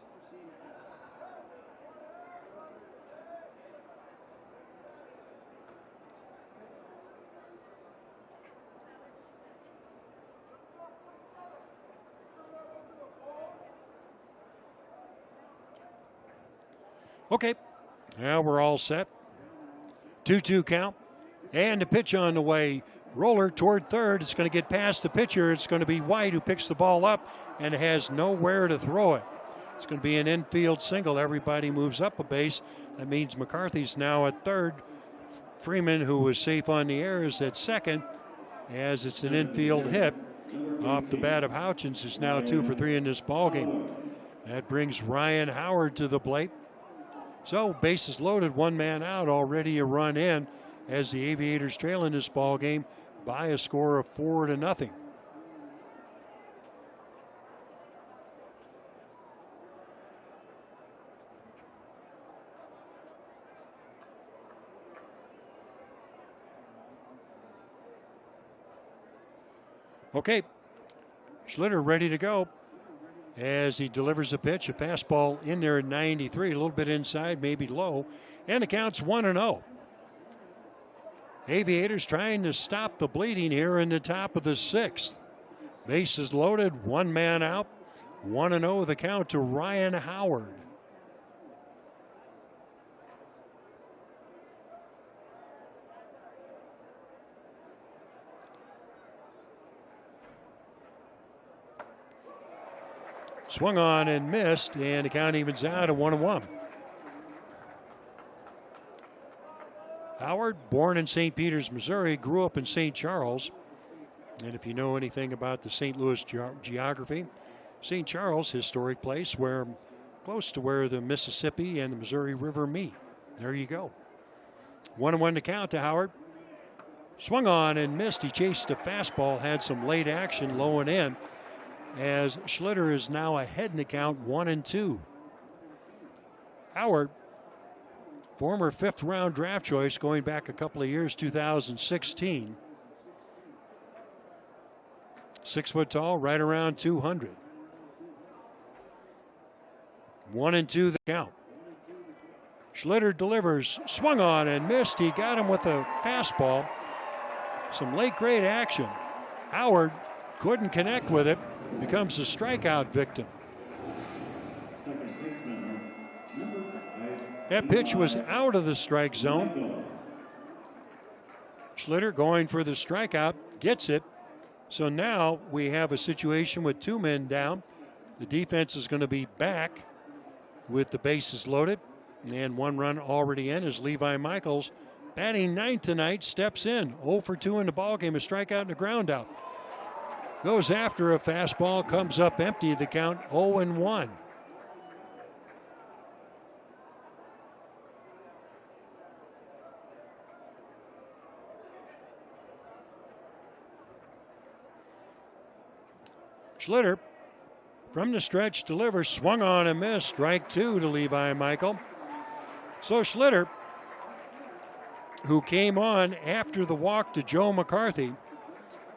Okay, now we're all set. 2-2 count. And the pitch on the way. Roller toward third. It's going to get past the pitcher. It's going to be White who picks the ball up and has nowhere to throw it. It's going to be an infield single. Everybody moves up a base. That means McCarthy's now at third. Freeman, who was safe on the air, is at second, as it's an infield hit off the bat of Houchins, is now 2 for 3 in this ballgame. That brings Ryan Howard to the plate. So bases loaded, one man out, already a run in, as the Aviators trail in this ball game by a score of 4-0. Okay, Schlitter ready to go as he delivers a pitch, a fastball in there at 93, a little bit inside, maybe low, and the count's 1-0. Aviators trying to stop the bleeding here in the top of the 6th. Bases loaded, one man out, 1-0 the count to Ryan Howard. Swung on and missed, and the count evens out at 1-1. Howard, born in St. Peters, Missouri, grew up in St. Charles. And if you know anything about the St. Louis geography, St. Charles, historic place where close to where the Mississippi and the Missouri River meet. There you go. 1-1 to count to Howard. Swung on and missed. He chased a fastball, had some late action low and in, as Schlitter is now ahead in the count, 1-2. Howard, former 5th round draft choice going back a couple of years, 2016. 6 foot tall, right around 200. 1-2 the count. Schlitter delivers, swung on and missed. He got him with a fastball. Some late grade action. Howard couldn't connect with it. Becomes a strikeout victim. That pitch was out of the strike zone. Schlitter going for the strikeout, gets it. So now we have a situation with 2 men down. The defense is going to be back with the bases loaded. And 1 run already in as Levi Michaels, batting 9th tonight, steps in. 0 for 2 in the ballgame, a strikeout and a ground out. Goes after a fastball, comes up empty. The count 0-1. Schlitter from the stretch delivers, swung on and missed. Strike 2 to Levi Michael. So Schlitter, who came on after the walk to Joe McCarthy,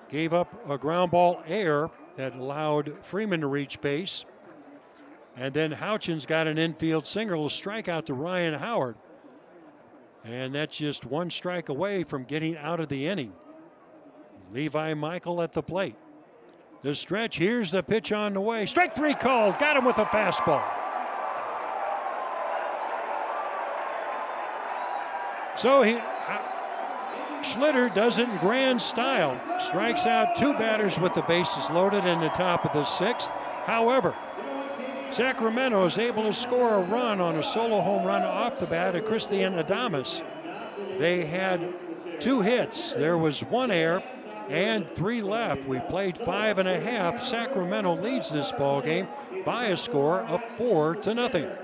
gave up a ground ball error that allowed Freeman to reach base. And then Houchins got an infield single, a strikeout to Ryan Howard. And that's just 1 strike away from getting out of the inning. Levi Michael at the plate. The stretch, here's the pitch on the way. Strike 3 called, got him with a fastball. So Schlitter does it in grand style. Strikes out 2 batters with the bases loaded in the top of the 6th. However, Sacramento is able to score a run on a solo home run off the bat of Christian Adames. They had 2 hits. There was 1 error and 3 left. We played 5.5. Sacramento leads this ball game by a score of 4-0.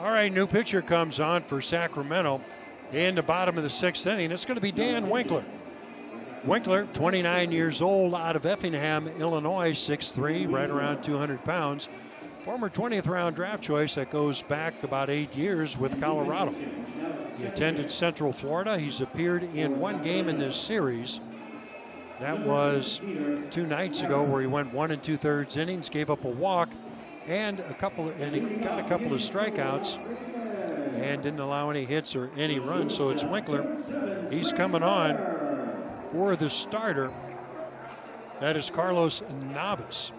All right, new pitcher comes on for Sacramento in the bottom of the 6th inning. It's going to be Dan Winkler. Winkler, 29 years old, out of Effingham, Illinois, 6'3", right around 200 pounds. Former 20th round draft choice that goes back about 8 years with Colorado. He attended Central Florida. He's appeared in one game in this series. That was 2 nights ago, where he went 1 2/3 innings, gave up a walk, and he got a couple of strikeouts and didn't allow any hits or any runs. So it's Winkler. He's coming on for the starter. That is Carlos Navas.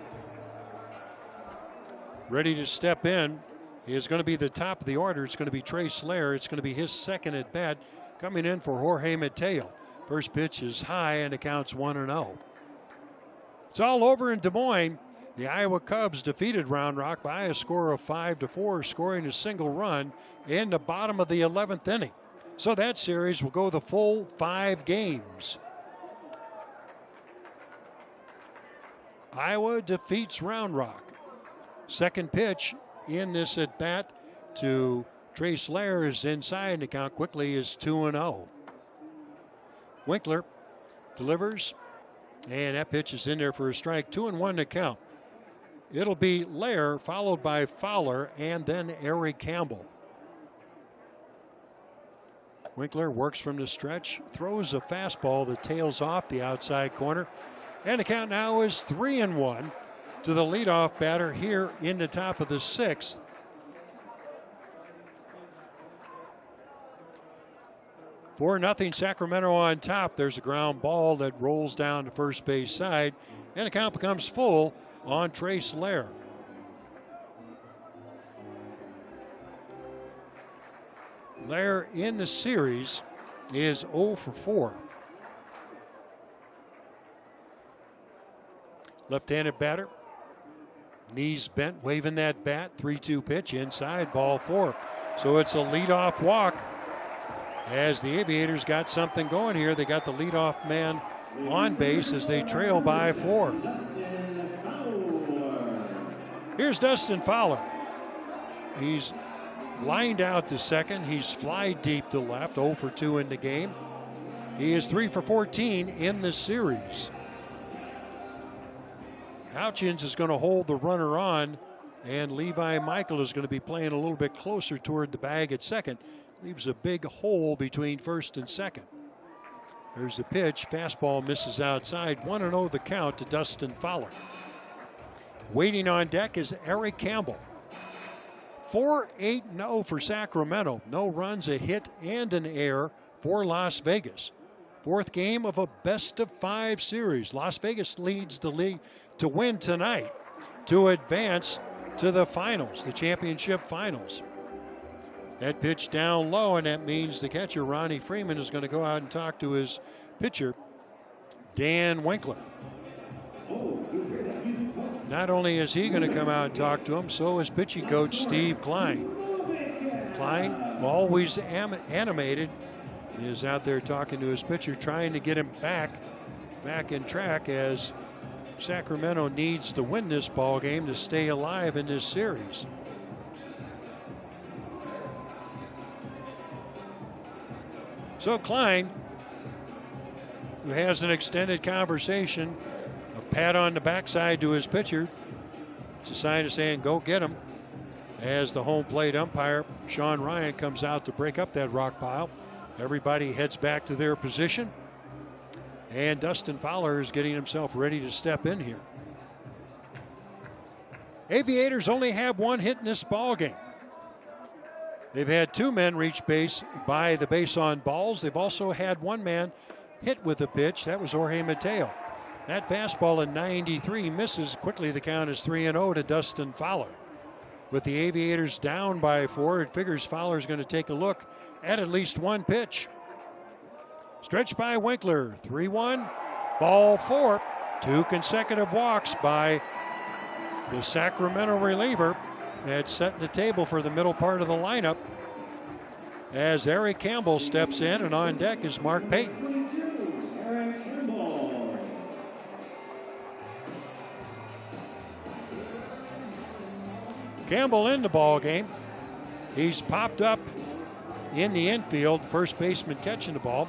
Ready to step in is going to be the top of the order. It's going to be Trey Slayer. It's going to be his second at bat, coming in for Jorge Mateo. First pitch is high and it counts 1-0. It's all over in Des Moines. The Iowa Cubs defeated Round Rock by a score of 5-4, scoring a single run in the bottom of the 11th inning. So that series will go the full 5 games. Iowa defeats Round Rock. Second pitch in this at bat to Trey Slayer is inside, and the count quickly is 2-0. Winkler delivers, and that pitch is in there for a strike. 2-1 to count. It'll be Lair, followed by Fowler, and then Eric Campbell. Winkler works from the stretch, throws a fastball that tails off the outside corner, and the count now is 3-1 to the leadoff batter here in the top of the 6th. For nothing, Sacramento on top. There's a ground ball that rolls down the first base side, and the count becomes full on Trey Slayer. Lair in the series is 0 for 4. Left-handed batter, knees bent, waving that bat. 3-2 pitch inside, ball 4. So it's a leadoff walk. As the Aviators got something going here, they got the leadoff man on base as they trail by 4. Here's Dustin Fowler. He's lined out to second. He's fly deep to left, 0 for 2 in the game. He is 3 for 14 in the series. Houchins is going to hold the runner on, and Levi Michael is going to be playing a little bit closer toward the bag at second. Leaves a big hole between first and second. There's the pitch. Fastball misses outside. 1-0 the count to Dustin Fowler. Waiting on deck is Eric Campbell. 4-8-0 for Sacramento. No runs, a hit, and an error for Las Vegas. Fourth game of a best-of-5 series. Las Vegas leads the league to win tonight to advance to the finals, the championship finals. That pitch down low, and that means the catcher, Ronnie Freeman, is going to go out and talk to his pitcher, Dan Winkler. Not only is he going to come out and talk to him, so is pitching coach Steve Klein. Klein, always animated, is out there talking to his pitcher, trying to get him back in track, as Sacramento needs to win this ball game to stay alive in this series. So Klein, who has an extended conversation, a pat on the backside to his pitcher, it's a sign of saying, go get him, as the home plate umpire, Sean Ryan, comes out to break up that rock pile. Everybody heads back to their position, and Dustin Fowler is getting himself ready to step in here. Aviators only have one hit in this ball game. They've had 2 men reach base by the base on balls. They've also had 1 man hit with a pitch. That was Jorge Mateo. That fastball in 93 misses. Quickly the count is 3-0 to Dustin Fowler. With the Aviators down by 4, it figures Fowler's going to take a look at least 1 pitch. Stretched by Winkler, 3-1, ball 4. 2 consecutive walks by the Sacramento reliever. That's setting the table for the middle part of the lineup, as Eric Campbell steps in, and on deck is Mark Payton. Campbell in the ball game. He's popped up in the infield, first baseman catching the ball,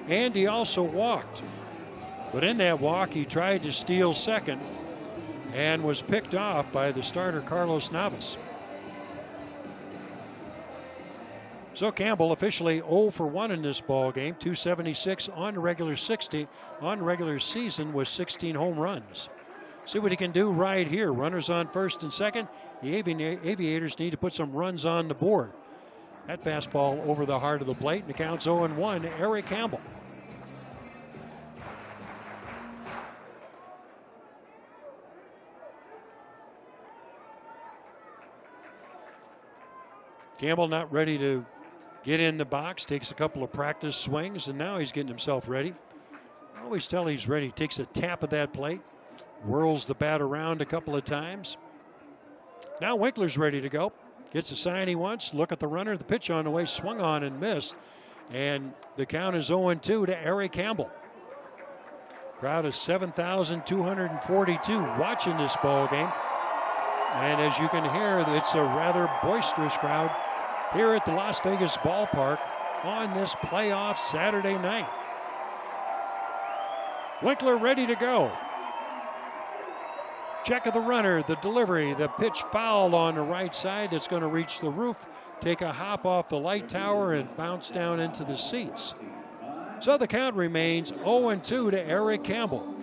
and he also walked. But in that walk, he tried to steal second and was picked off by the starter, Carlos Navas. So Campbell officially 0 for 1 in this ball game, 276 on the regular 60 on regular season with 16 home runs. See what he can do right here. Runners on first and second. The Aviators need to put some runs on the board. That fastball over the heart of the plate, and the count's 0-1, Eric Campbell. Campbell not ready to get in the box, takes a couple of practice swings, and now he's getting himself ready. I always tell he's ready. Takes a tap of that plate, whirls the bat around a couple of times. Now Winkler's ready to go. Gets the sign he wants. Look at the runner. The pitch on the way, swung on and missed. And the count is 0-2 to Eric Campbell. Crowd is 7,242 watching this ball game. And as you can hear, it's a rather boisterous crowd here at the Las Vegas ballpark on this playoff Saturday night. Winkler ready to go. Check of the runner, the delivery, the pitch foul on the right side that's going to reach the roof, take a hop off the light tower and bounce down into the seats. So the count remains 0-2 to Eric Campbell.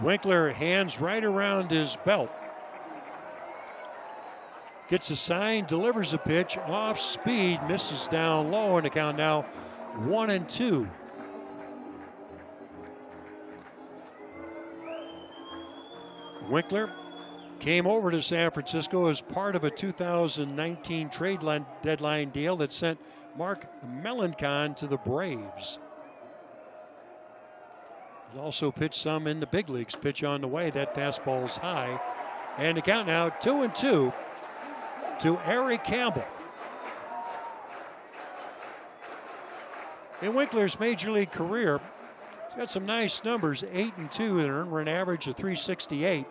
Winkler hands right around his belt. Gets a sign, delivers a pitch, off speed, misses down low, and the count now 1-2. Winkler came over to San Francisco as part of a 2019 trade deadline deal that sent Mark Melancon to the Braves. He's also pitched some in the big leagues. Pitch on the way, that fastball's high. And the count now 2-2 to Eric Campbell. In Winkler's major league career, he's got some nice numbers, 8-2, and earned an average of 368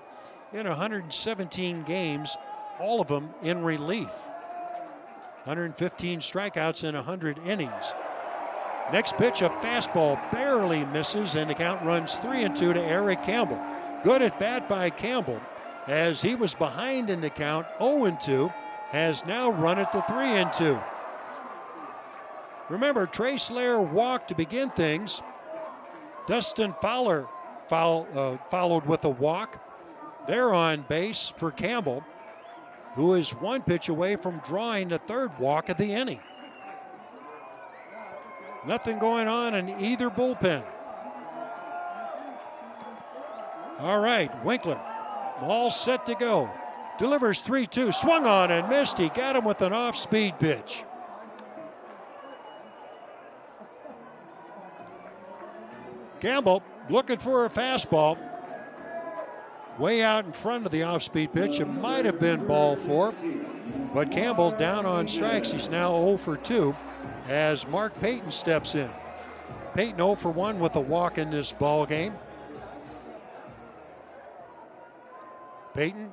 in 117 games, all of them in relief. 115 strikeouts in 100 innings. Next pitch, a fastball barely misses, and the count runs 3-2 to Eric Campbell. Good at bat by Campbell, as he was behind in the count, 0-2, has now run it to 3-2. Remember, Trace Lair walked to begin things. Dustin Fowler followed with a walk. They're on base for Campbell, who is one pitch away from drawing the third walk of the inning. Nothing going on in either bullpen. All right, Winkler, all set to go. Delivers 3-2, swung on and missed. He got him with an off-speed pitch. Campbell looking for a fastball. Way out in front of the off-speed pitch. It might have been ball 4, but Campbell down on strikes. He's now 0 for 2 as Mark Payton steps in. Payton 0 for 1 with a walk in this ball game. Payton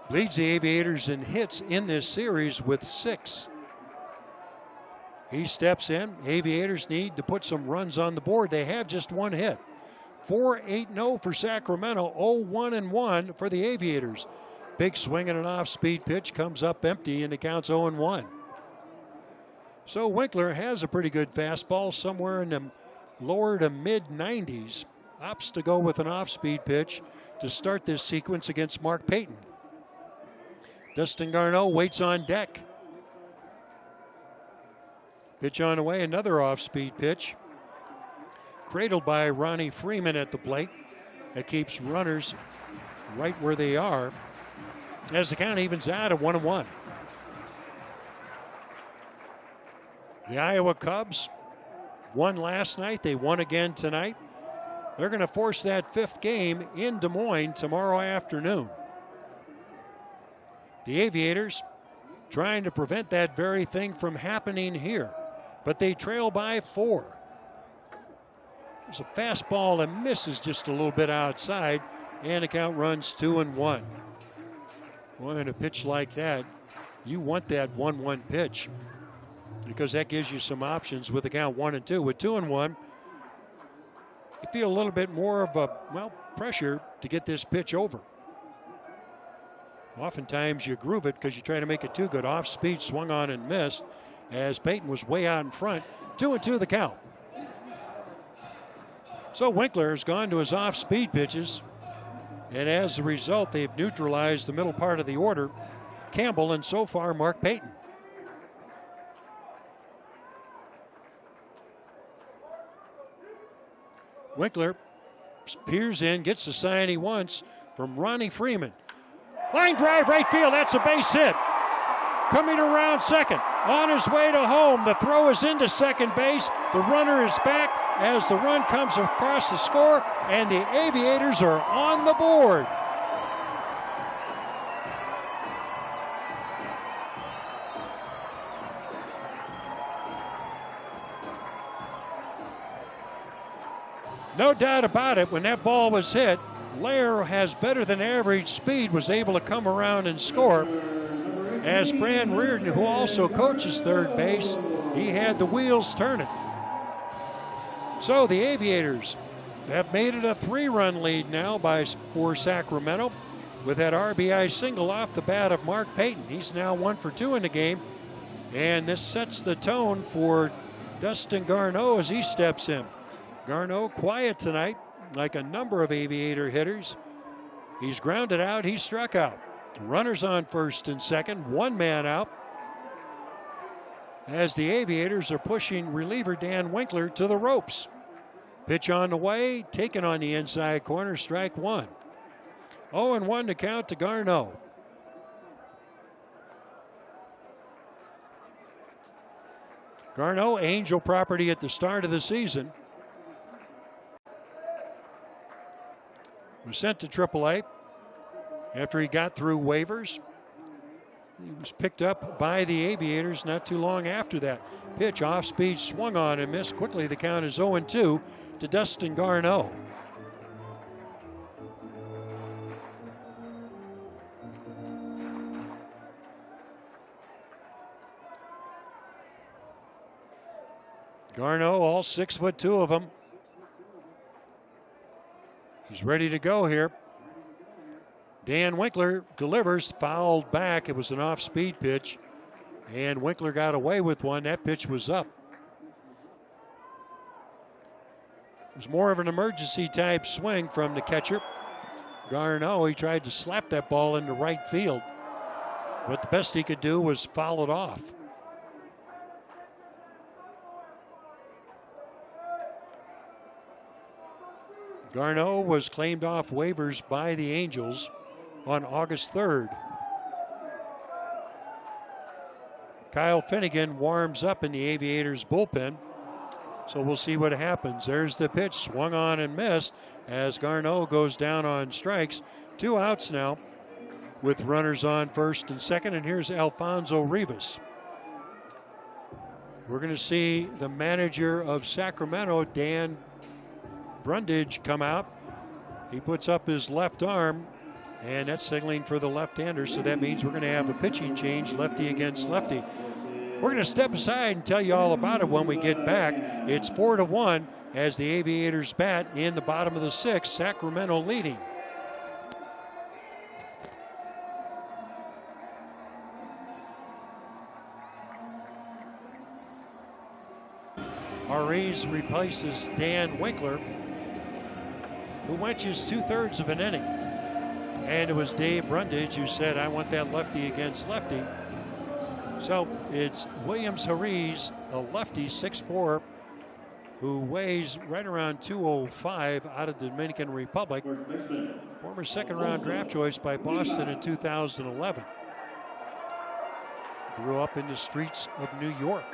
leads the Aviators in hits in this series with 6. He steps in. Aviators need to put some runs on the board. They have just one hit. 4-8-0 for Sacramento, 0-1-1 for the Aviators. Big swing and an off-speed pitch comes up empty, and the count's 0-1. So Winkler has a pretty good fastball somewhere in the lower to mid-90s. Opts to go with an off-speed pitch to start this sequence against Mark Payton. Dustin Garneau waits on deck. Pitch on the way, another off-speed pitch. Cradled by Ronnie Freeman at the plate. That keeps runners right where they are as the count evens out at 1-1. The Iowa Cubs won last night. They won again tonight. They're going to force that 5th game in Des Moines tomorrow afternoon. The Aviators trying to prevent that very thing from happening here. but they trail by 4. There's a fastball that misses just a little bit outside, and the count runs 2-1. Well, in a pitch like that, you want that 1-1 pitch because that gives you some options with the count 1-2. With 2-1, you feel a little bit more of a, pressure to get this pitch over. Oftentimes you groove it because you try to make it too good. Off speed, swung on and missed as Payton was way out in front. 2-2 the count. So Winkler has gone to his off speed pitches, and as a result, they've neutralized the middle part of the order, Campbell and so far Mark Payton. Winkler peers in, gets the sign he wants from Ronnie Freeman. Line drive right field, that's a base hit. Coming around second, on his way to home, the throw is into second base. The runner is back as the run comes across the score, and the Aviators are on the board. No doubt about it, when that ball was hit, Lair has better than average speed, was able to come around and score. As Fran Reardon, who also coaches third base, he had the wheels turning. So the Aviators have made it a 3-run lead now for Sacramento with that RBI single off the bat of Mark Payton. He's now 1 for 2 in the game, and this sets the tone for Dustin Garneau as he steps in. Garneau quiet tonight, like a number of Aviator hitters. He's grounded out, he's struck out. Runners on first and second, 1 man out, as the Aviators are pushing reliever Dan Winkler to the ropes. Pitch on the way, taken on the inside corner, strike 1. 0-1 to count to Garneau. Garneau, Angel property at the start of the season. Was sent to AAA after he got through waivers. He was picked up by the Aviators not too long after that. Pitch off speed, swung on and missed. Quickly the count is 0-2 to Dustin Garneau. Garneau, all 6'2" of them. He's ready to go here. Dan Winkler delivers, fouled back. It was an off-speed pitch, and Winkler got away with one. That pitch was up. It was more of an emergency type swing from the catcher. Garneau, he tried to slap that ball into right field, but the best he could do was foul it off. Garneau was claimed off waivers by the Angels on August 3rd. Kyle Finnegan warms up in the Aviators bullpen, so we'll see what happens. There's the pitch, swung on and missed as Garneau goes down on strikes. 2 outs now with runners on first and second, and here's Alfonso Rivas. We're going to see the manager of Sacramento, Dan Brundage, come out. He puts up his left arm, and that's signaling for the left-hander, so that means we're going to have a pitching change, lefty against lefty. We're going to step aside and tell you all about it when we get back. It's 4-1 as the Aviators bat in the bottom of the 6th, Sacramento leading. Ariz replaces Dan Winkler, who went just 2/3 of an inning. And it was Dave Brundage who said, I want that lefty against lefty. So it's Williams Ariz, a lefty, 6'4", who weighs right around 205 out of the Dominican Republic. Former second-round draft choice by Boston in 2011. Grew up in the streets of New York.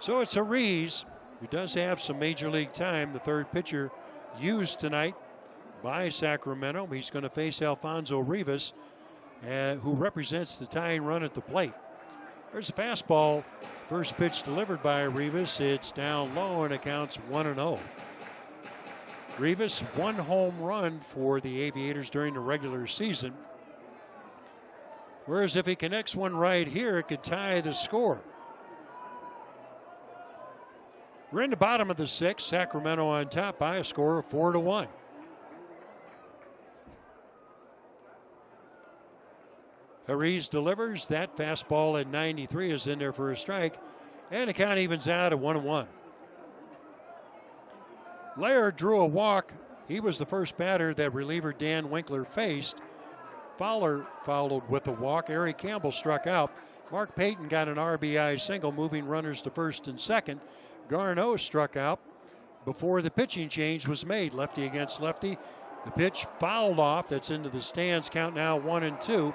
So it's Ariz, who does have some major league time, the third pitcher used tonight by Sacramento. He's going to face Alfonso Rivas, who represents the tying run at the plate. There's a fastball. First pitch delivered by Rivas. It's down low and it counts 1-0. Rivas, 1 home run for the Aviators during the regular season. Whereas if he connects one right here, it could tie the score. We're in the bottom of the 6th. Sacramento on top by a score of 4-1. Harris delivers. That fastball at 93 is in there for a strike. And the count evens out at 1-1. Laird drew a walk. He was the first batter that reliever Dan Winkler faced. Fowler followed with a walk. Eric Campbell struck out. Mark Payton got an RBI single, moving runners to first and second. Garneau struck out before the pitching change was made. Lefty against lefty. The pitch fouled off. That's into the stands. Count now 1-2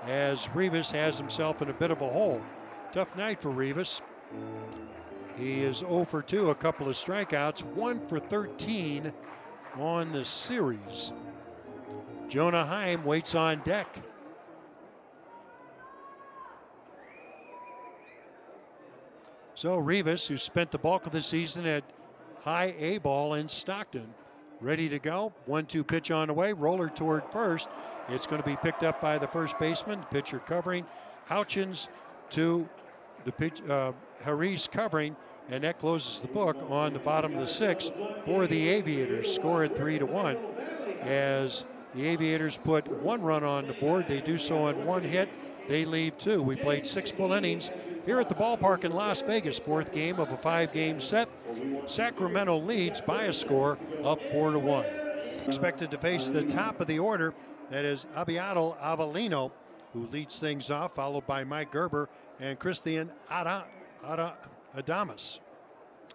as Rivas has himself in a bit of a hole. Tough night for Rivas. He is 0 for 2, a couple of strikeouts, 1 for 13 on the series. Jonah Heim waits on deck. So Rivas, who spent the bulk of the season at high A ball in Stockton, ready to go. 1-2 pitch on the way, roller toward first. It's going to be picked up by the first baseman, pitcher covering. Houchins to the pitch, Harris covering, and that closes the book on the bottom of the 6th for the Aviators. Score at 3-1 as the Aviators put 1 run on the board. They do so on 1 hit. They leave 2. We played 6 full innings here at the ballpark in Las Vegas. 4th game of a 5-game set. Sacramento leads by a score of 4-1. Expected to face the top of the order. That is Abiato Avellino, who leads things off, followed by Mike Gerber and Christian Adames.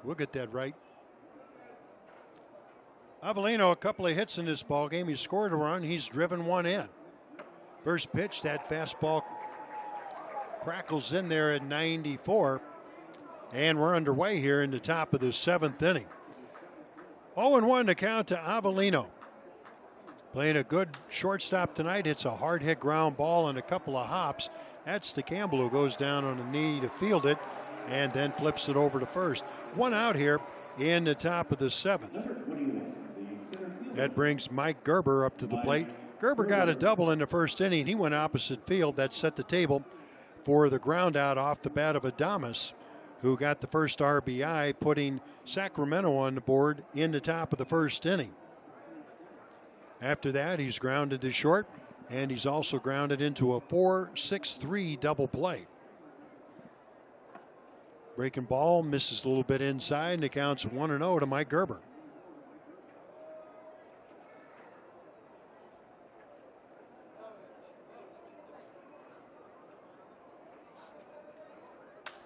We'll get that right. Avellino, a couple of hits in this ball game. He scored a run. He's driven 1 in. First pitch, that fastball crackles in there at 94. And we're underway here in the top of the 7th inning. 0-1 to count to Avellino. Playing a good shortstop tonight. Hits a hard hit ground ball and a couple of hops. That's to Campbell, who goes down on a knee to field it and then flips it over to first. 1 out here in the top of the 7th. That brings Mike Gerber up to the plate. Gerber got a double in the first inning. He went opposite field. That set the table for the ground out off the bat of Adames, who got the first RBI, putting Sacramento on the board in the top of the first inning. After that, he's grounded to short, and he's also grounded into a 4-6-3 double play. Breaking ball misses a little bit inside, and it counts 1-0 to Mike Gerber.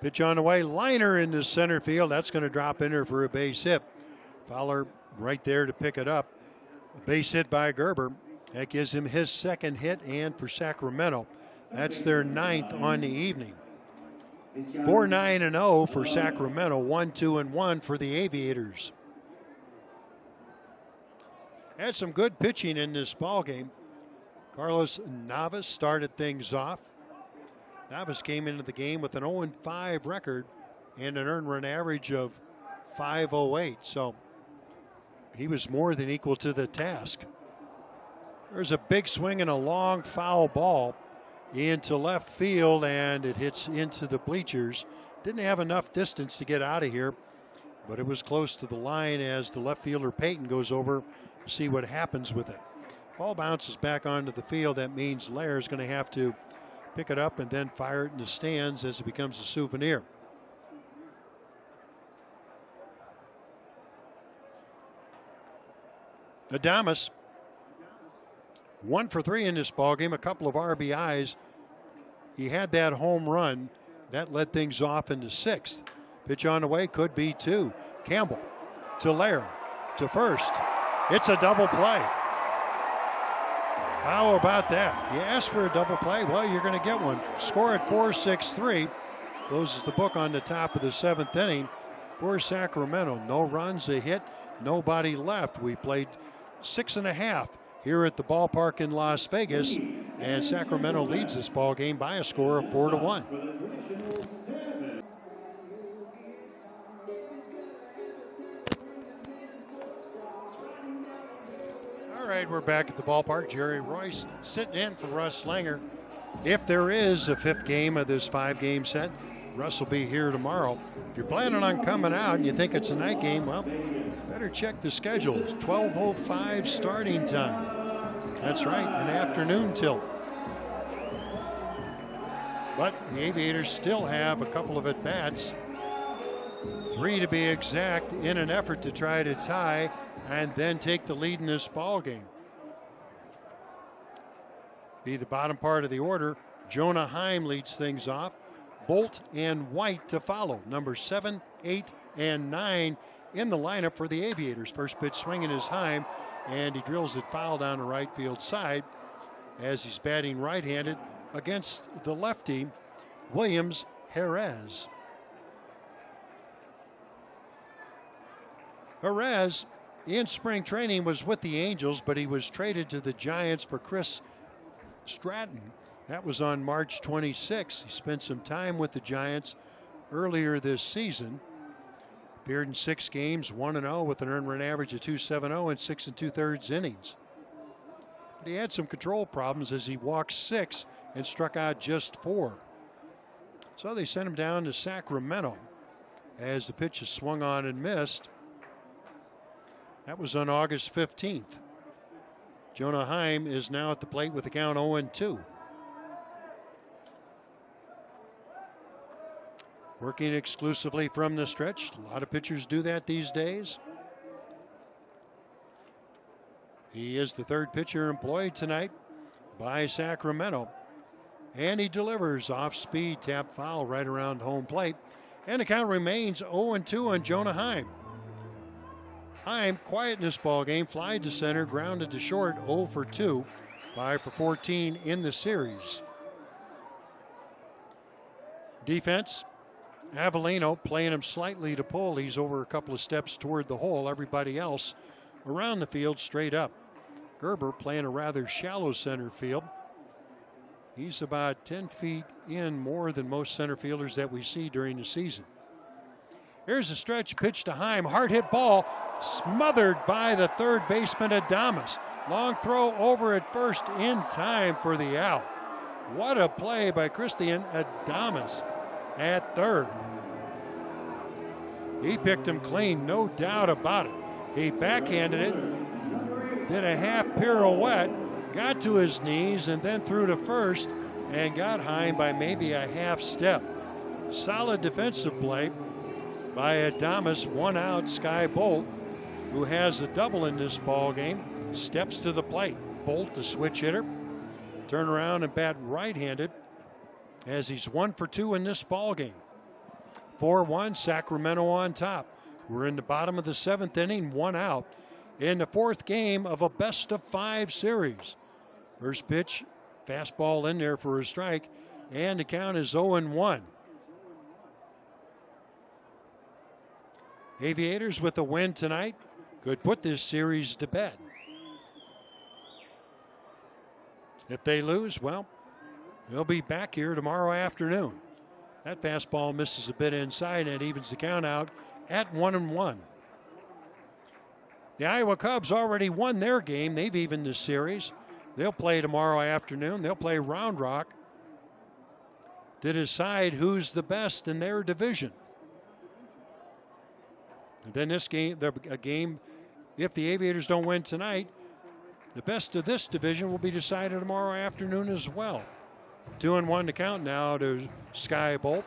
Pitch on the way, liner into center field. That's going to drop in there for a base hit. Fowler right there to pick it up. A base hit by Gerber. That gives him his 2nd hit, and for Sacramento, that's their 9th on the evening. 4-9-0 for Sacramento, 1-2-1 for the Aviators. Had some good pitching in this ball game. Carlos Navas started things off. Navas came into the game with an 0-5 record and an earned run average of .508. So he was more than equal to the task. There's a big swing and a long foul ball into left field, and it hits into the bleachers. Didn't have enough distance to get out of here, but it was close to the line as the left fielder Payton goes over to see what happens with it. Ball bounces back onto the field. That means Lair's going to have to pick it up and then fire it in the stands as it becomes a souvenir. Adames, 1 for 3 in this ballgame, a couple of RBIs. He had that home run. That led things off into 6th. Pitch on the way, could be 2. Campbell to Lair to first. It's a double play. How about that? You asked for a double play, well, you're going to get one. Score at 4-6-3. Closes the book on the top of the 7th inning for Sacramento. No runs, a hit, nobody left. We played 6.5 here at the ballpark in Las Vegas. And Sacramento leads this ball game by a score of 4-1. All right, we're back at the ballpark. Jerry Royce sitting in for Russ Slanger. If there is a fifth game of this 5-game set, Russ will be here tomorrow. If you're planning on coming out and you think it's a night game, well, better check the schedule. It's 12:05 starting time. That's right, an afternoon tilt. But the Aviators still have a couple of at-bats, 3 to be exact, in an effort to try to tie and then take the lead in this ball game. Be the bottom part of the order. Jonah Heim leads things off. Bolt and White to follow. Number 7, 8, and 9 in the lineup for the Aviators. First pitch swinging is Heim, and he drills it foul down the right field side as he's batting right-handed against the lefty, Williams Jerez. Jerez in spring training was with the Angels, but he was traded to the Giants for Chris Stratton. That was on March 26. He spent some time with the Giants earlier this season. Appeared in 6 games, 1-0 with an earned run average of .270 and 6 2/3 innings. But he had some control problems as he walked 6 and struck out just 4. So they sent him down to Sacramento as the pitch is swung on and missed. That was on August 15th. Jonah Heim is now at the plate with the count 0-2. Working exclusively from the stretch. A lot of pitchers do that these days. He is the third pitcher employed tonight by Sacramento. And he delivers off speed, tap foul right around home plate. And the count remains 0-2 on Jonah Heim. Heim, quiet in this ball game, flied to center, grounded to short, 0 for 2, 5 for 14 in the series. Defense, Avellino playing him slightly to pull. He's over a couple of steps toward the hole. Everybody else around the field straight up. Gerber playing a rather shallow center field. He's about 10 feet in more than most center fielders that we see during the season. Here's a stretch pitch to Heim. Hard hit ball smothered by the third baseman Adames. Long throw over at first in time for the out. What a play by Christian Adames at third. He picked him clean, no doubt about it. He backhanded it, did a half pirouette, got to his knees, and then threw to first and got Heim by maybe a half step. Solid defensive play by Adames. 1 out. Sky Bolt, who has a double in this ball game, steps to the plate. Bolt, the switch hitter, turn around and bat right-handed as he's 1 for 2 in this ball game. 4-1, Sacramento on top. We're in the bottom of the 7th inning, 1 out in the 4th game of a best-of-5 series. First pitch, fastball in there for a strike, and the count is 0-1. Aviators with a win tonight could put this series to bed. If they lose, well, they'll be back here tomorrow afternoon. That fastball misses a bit inside and evens the count out at 1-1. The Iowa Cubs already won their game. They've evened this series. They'll play tomorrow afternoon. They'll play Round Rock to decide who's the best in their division. And then this game, a game, if the Aviators don't win tonight, the best of this division will be decided tomorrow afternoon as well. 2-1 to count now to Sky Bolt.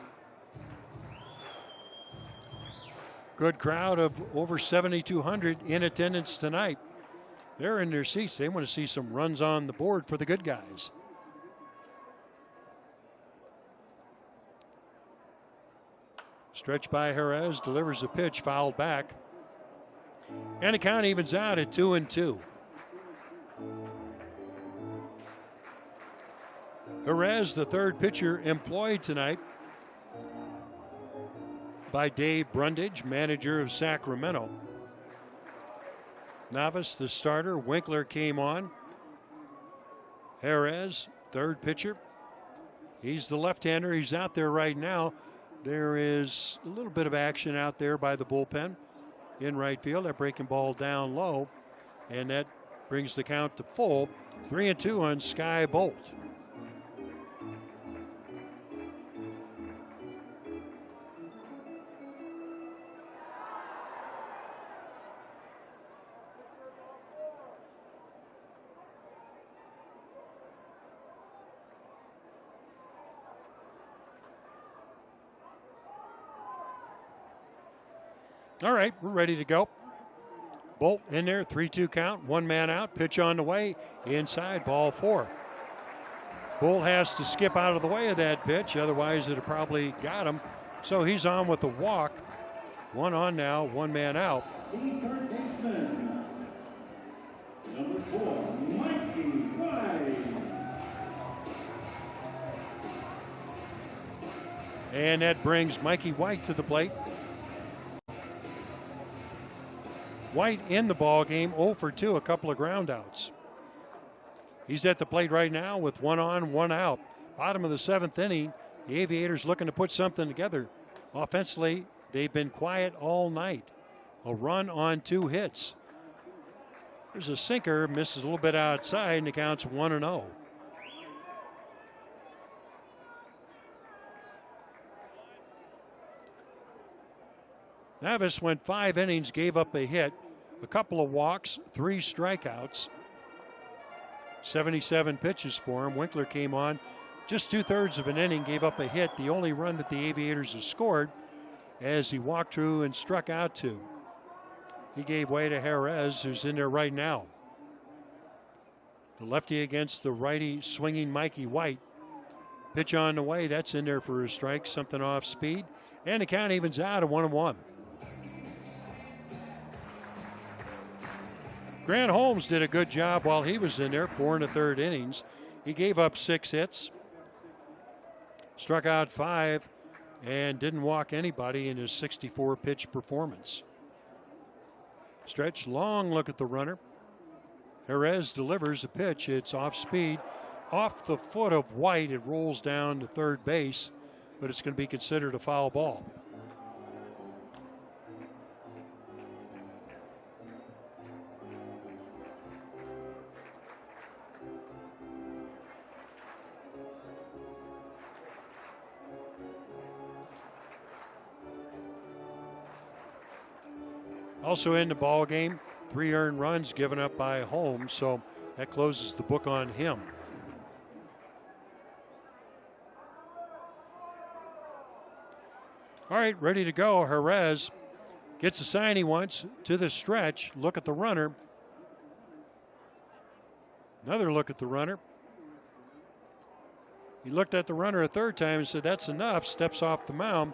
Good crowd of over 7,200 in attendance tonight. They're in their seats. They want to see some runs on the board for the good guys. Stretch by Jerez, delivers a pitch, fouled back. And the count evens out at 2-2. Jerez, the third pitcher employed tonight by Dave Brundage, manager of Sacramento. Navas, the starter. Winkler came on. Jerez third pitcher. He's the left-hander. He's out there right now. There is a little bit of action out there by the bullpen in right field. They're breaking ball down low, and that brings the count to full. 3-2 on Sky Bolt. All right, we're ready to go. Bolt in there, 3-2 count, one man out, pitch on the way, inside, ball 4. Bolt has to skip out of the way of that pitch, otherwise it'd have probably got him. So he's on with the walk. One on now, one man out. The third baseman, number 4, Mikey White. And that brings Mikey White to the plate. White in the ball game, 0 for 2, a couple of ground outs. He's at the plate right now with one on, one out. Bottom of the 7th inning, the Aviators looking to put something together. Offensively, they've been quiet all night. A run on 2 hits. There's a sinker, misses a little bit outside, and it counts 1-0. Navis went 5 innings, gave up a hit, a couple of walks, 3 strikeouts. 77 pitches for him. Winkler came on just 2/3 of an inning, gave up a hit, the only run that the Aviators have scored, as he walked through and struck out 2. He gave way to Jerez, who's in there right now. The lefty against the righty swinging Mikey White. Pitch on the way, that's in there for a strike, something off speed, and the count evens out at 1-1. Grant Holmes did a good job while he was in there, 4 1/3 innings. He gave up 6 hits, struck out 5, and didn't walk anybody in his 64 pitch performance. Stretch, long look at the runner. Jerez delivers a pitch. It's off speed. Off the foot of White, it rolls down to third base, but it's going to be considered a foul ball. Also in the ball game, 3 earned runs given up by Holmes, so that closes the book on him. All right, ready to go. Jerez gets the sign he wants to the stretch. Look at the runner. Another look at the runner. He looked at the runner a 3rd time and said, that's enough. Steps off the mound.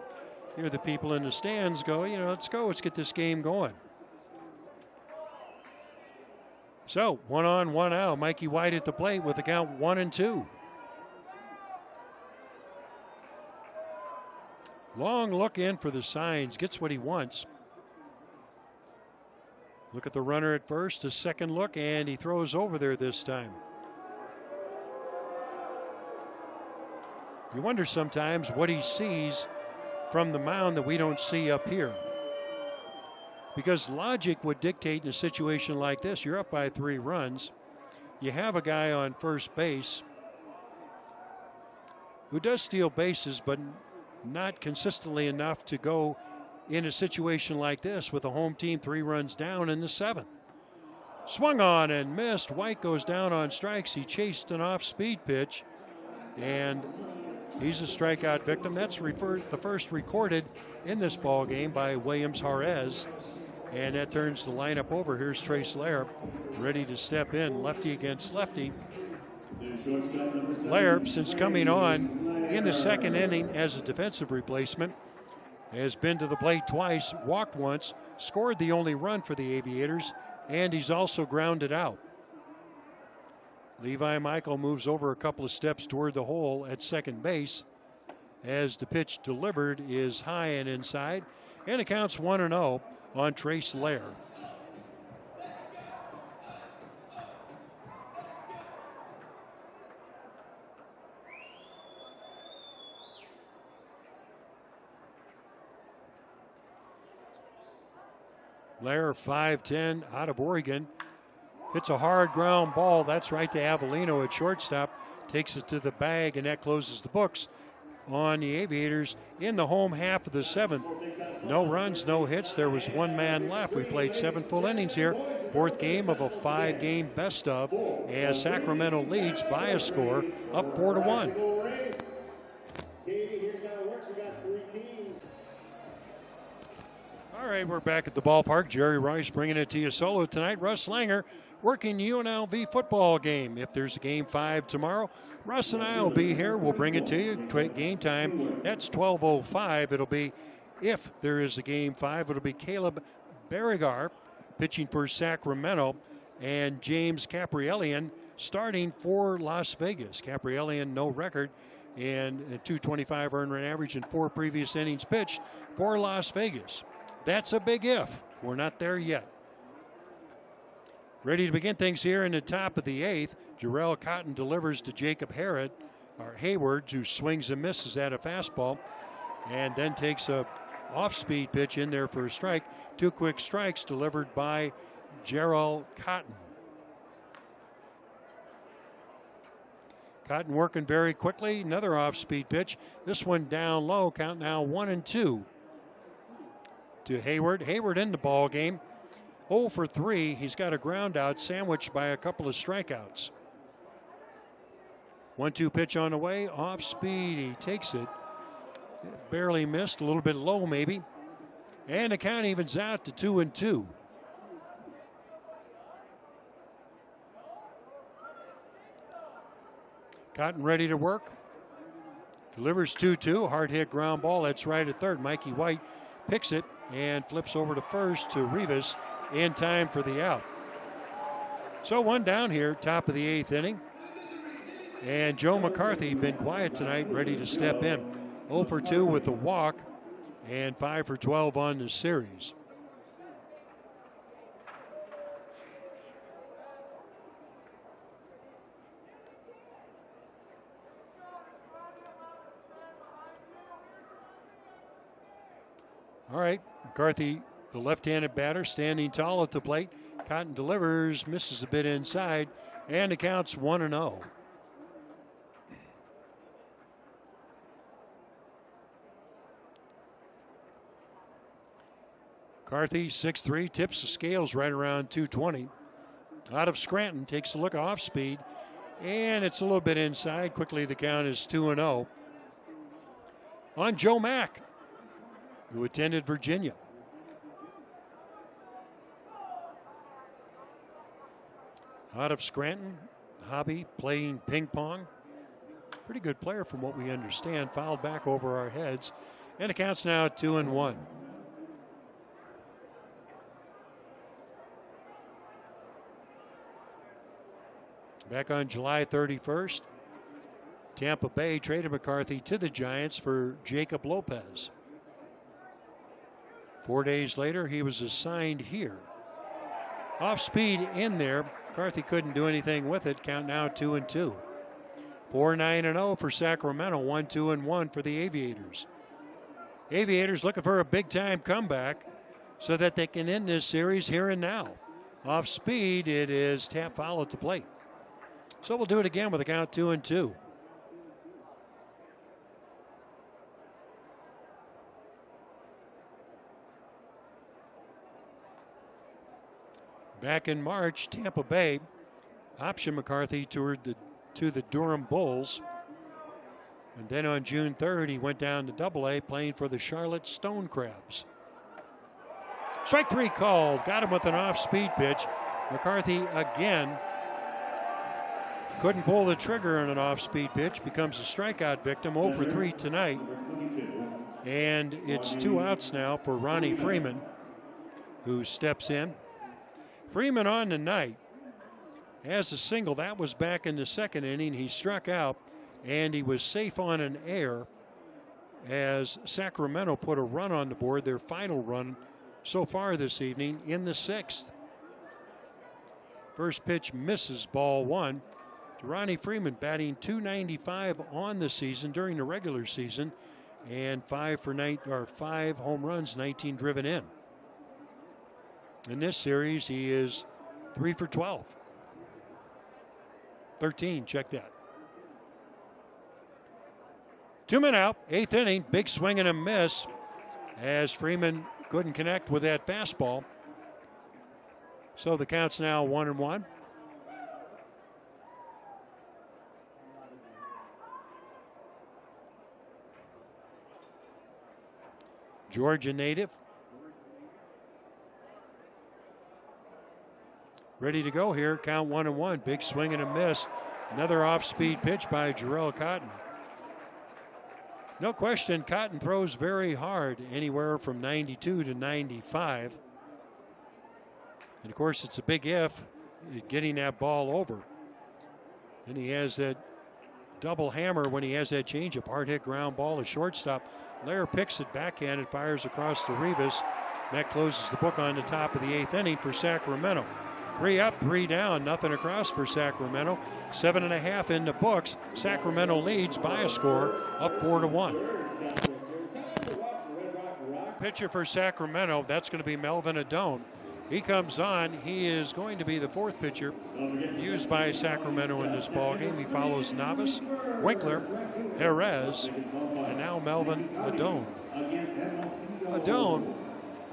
Hear the people in the stands go, let's go. Let's get this game going. So 1 on, 1 out. Mikey White at the plate with the count 1-2. Long look in for the signs. Gets what he wants. Look at the runner at first. A second look, and he throws over there this time. You wonder sometimes what he sees from the mound that we don't see up here. Because logic would dictate in a situation like this, you're up by 3 runs. You have a guy on first base who does steal bases, but not consistently enough to go in a situation like this with a home team 3 runs down in the 7th. Swung on and missed. White goes down on strikes. He chased an off-speed pitch, and he's a strikeout victim. That's the first recorded in this ball game by Williams Jerez. And that turns the lineup over. Here's Trace Lair ready to step in, lefty against lefty. Lair, since coming on in the 2nd inning as a defensive replacement, has been to the plate twice, walked once, scored the only run for the Aviators, and he's also grounded out. Levi Michael moves over a couple of steps toward the hole at second base as the pitch delivered is high and inside, and it counts 1-0 on Trace Lair. Blair, 5'10", out of Oregon. Hits a hard ground ball. That's right to Avellino at shortstop. Takes it to the bag, and that closes the books on the Aviators in the home half of the 7th. No runs, no hits. There was one man left. We played 7 full innings here. 4th game of a 5-game best of, as Sacramento leads by a score, up 4-1. All right, we're back at the ballpark. Jerry Rice bringing it to you solo tonight. Russ Langer working UNLV football game. If there's a game 5 tomorrow, Russ and I will be here. We'll bring it to you. Game time, that's 12:05. It'll be, if there is a game 5, it'll be Caleb Barrigar pitching for Sacramento and James Caprielian starting for Las Vegas. Caprielian, no record, and a .225 earned run average in 4 previous innings pitched for Las Vegas. That's a big if. We're not there yet. Ready to begin things here in the top of the 8th. Jarrell Cotton delivers to Jacob Hayward, who swings and misses at a fastball, and then takes a off-speed pitch in there for a strike. 2 quick strikes delivered by Jarrell Cotton. Cotton working very quickly. Another off-speed pitch. This one down low. Count now 1-2 to Hayward. Hayward in the ball game. 0 for 3. He's got a ground out sandwiched by a couple of strikeouts. 1-2 pitch on the way. Off speed. He takes it. Barely missed. A little bit low maybe. And the count evens out to 2-2. Cotton ready to work. Delivers 2-2. Hard hit ground ball. That's right at third. Mikey White picks it and flips over to first to Rivas in time for the out. So 1 down here, top of the 8th inning. And Joe McCarthy been quiet tonight, ready to step in. 0 for 2 with the walk and 5 for 12 on the series. All right, McCarthy, the left-handed batter, standing tall at the plate. Cotton delivers, misses a bit inside, and the count's 1-0. McCarthy, 6'3", tips the scales right around 220. Out of Scranton, takes a look off speed, and it's a little bit inside. Quickly, the count is 2-0 on Joe Mack, who attended Virginia. Out of Scranton, hobby, playing ping pong. Pretty good player from what we understand. Fouled back over our heads. And it counts now at 2-1. Back on July 31st, Tampa Bay traded McCarthy to the Giants for Jacob Lopez. 4 days later, he was assigned here. Off speed in there. McCarthy couldn't do anything with it. Count now 2-2. 4-9-0 for Sacramento. 1-2-1 for the Aviators. Aviators looking for a big-time comeback so that they can end this series here and now. Off speed, it is tap foul at the plate. So we'll do it again with a count 2-2. Back in March, Tampa Bay optioned McCarthy to the Durham Bulls. And then on June 3rd, he went down to Double-A playing for the Charlotte Stone Crabs. Strike 3 called. Got him with an off-speed pitch. McCarthy again couldn't pull the trigger on an off-speed pitch. Becomes a strikeout victim. 0 for 3 tonight. And it's 2 outs now for Ronnie Freeman, who steps in. Freeman on the night has a single. That was back in the 2nd inning. He struck out, and he was safe on an error as Sacramento put a run on the board, their final run so far this evening in the 6th. First pitch misses, ball 1. To Ronnie Freeman, batting .295 on the season during the regular season, and 5 home runs, 19 driven in. In this series, he is 3 for 12. 13, check that. 2 men out, 8th inning, big swing and a miss as Freeman couldn't connect with that fastball. So the count's now 1-1. Georgia native. Ready to go here, count 1-1. Big swing and a miss. Another off-speed pitch by Jarrell Cotton. No question, Cotton throws very hard, anywhere from 92 to 95. And of course, it's a big if, getting that ball over. And he has that double hammer when he has that changeup. Hard hit ground ball to shortstop. Lair picks it backhanded, fires across to Rivas. That closes the book on the top of the 8th inning for Sacramento. 3 up, 3 down, nothing across for Sacramento. 7.5 in the books. Sacramento leads by a score of 4-1. Pitcher for Sacramento, that's going to be Melvin Adone. He comes on. He is going to be the 4th pitcher used by Sacramento in this ballgame. He follows Navas, Winkler, Jerez, and now Melvin Adone. Adone,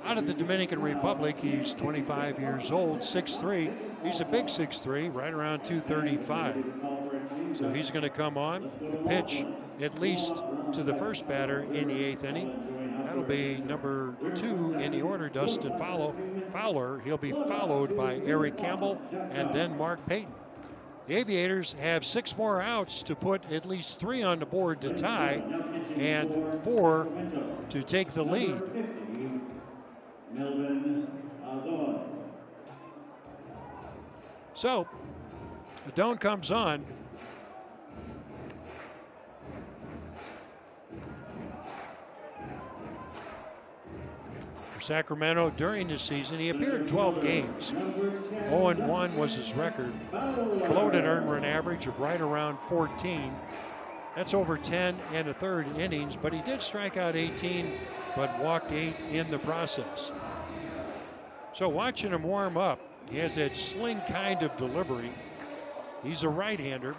out of the Dominican Republic, he's 25 years old, 6'3". He's a big 6'3", right around 235. So he's going to come on, the pitch at least to the first batter in the 8th inning. That'll be number 2 in the order, Dustin Fowler. He'll be followed by Eric Campbell and then Mark Payton. The Aviators have 6 more outs to put at least 3 on the board to tie and 4 to take the lead. So, Adone comes on. For Sacramento during this season, he appeared in 12 games. 0-1 was his record. Floated earned run average of right around 14. That's over 10 1/3 innings, but he did strike out 18, but walked 8 in the process. So watching him warm up, he has that sling kind of delivery. He's a right-hander.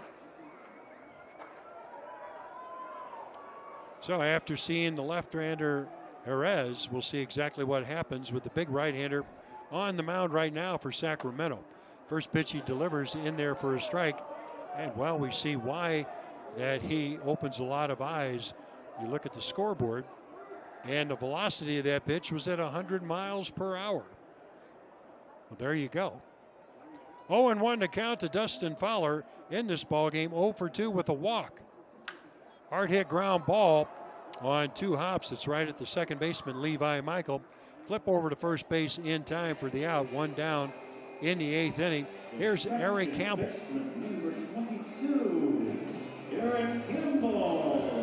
So after seeing the left-hander Jerez, we'll see exactly what happens with the big right-hander on the mound right now for Sacramento. First pitch he delivers in there for a strike. And well, we see why that he opens a lot of eyes. You look at the scoreboard, and the velocity of that pitch was at 100 miles per hour. Well, there you go. 0-1 to count to Dustin Fowler in this ballgame. 0 for 2 with a walk. Hard hit ground ball on 2 hops. It's right at the second baseman, Levi Michael. Flip over to first base in time for the out. 1 down in the 8th inning. Here's Eric Campbell.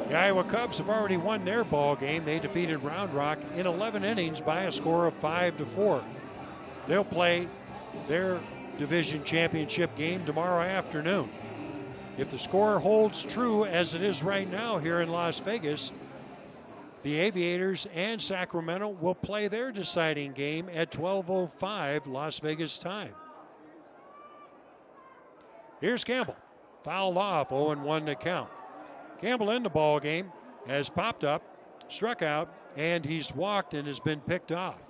The Iowa Cubs have already won their ball game. They defeated Round Rock in 11 innings by a score of 5-4. They'll play their division championship game tomorrow afternoon. If the score holds true as it is right now here in Las Vegas, the Aviators and Sacramento will play their deciding game at 12:05 Las Vegas time. Here's Campbell. Fouled off, 0-1 to count. Campbell in the ball game has popped up, struck out, and he's walked and has been picked off.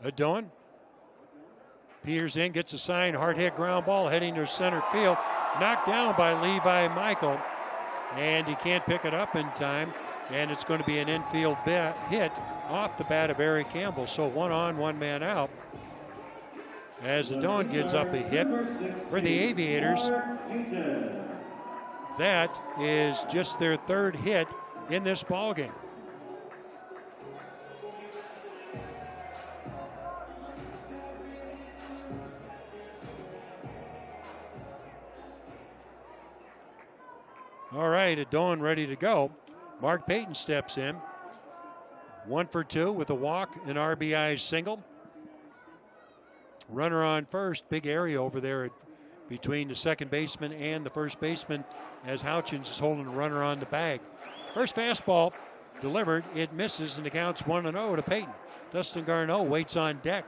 Adone. Peters in, gets a sign, hard hit ground ball heading to center field. Knocked down by Levi Michael, and he can't pick it up in time, and it's going to be an infield hit off the bat of Eric Campbell. So 1 on, 1 man out. As Adone gives up a hit for the Aviators. That is just their 3rd hit in this ballgame. All right, Adone ready to go. Mark Payton steps in. 1 for 2 with a walk, an RBI single. Runner on first, big area over there at between the second baseman and the first baseman as Houchins is holding the runner on the bag. First fastball delivered, it misses, and the count's 1-0 to Peyton. Dustin Garneau waits on deck.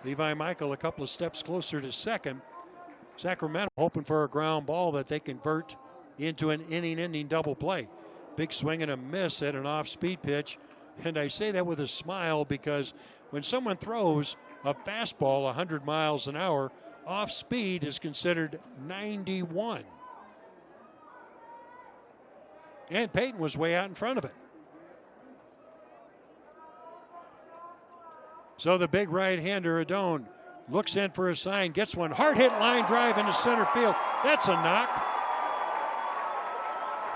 Levi Michael a couple of steps closer to second. Sacramento hoping for a ground ball that they convert into an inning-ending double play. Big swing and a miss at an off-speed pitch. And I say that with a smile because when someone throws a fastball 100 miles an hour, off-speed is considered 91. And Peyton was way out in front of it. So the big right-hander, Adone, looks in for a sign, gets one. Hard hit line drive into center field. That's a knock.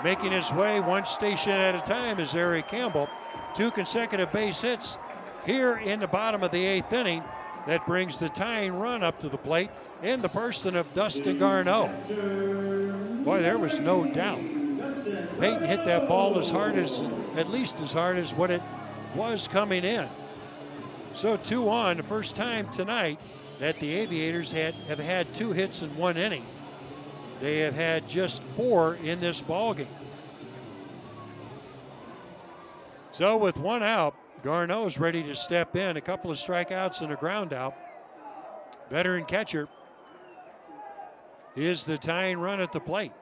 Making his way one station at a time is Eric Campbell. 2 consecutive base hits here in the bottom of the 8th inning. That brings the tying run up to the plate in the person of Dustin Garneau. Boy, there was no doubt. Peyton hit that ball at least as hard as what it was coming in. So 2 on, the first time tonight that the Aviators have had 2 hits in 1 inning. They have had just 4 in this ballgame. So with 1 out, Garneau is ready to step in. A couple of strikeouts and a ground out. Veteran catcher is the tying run at the plate.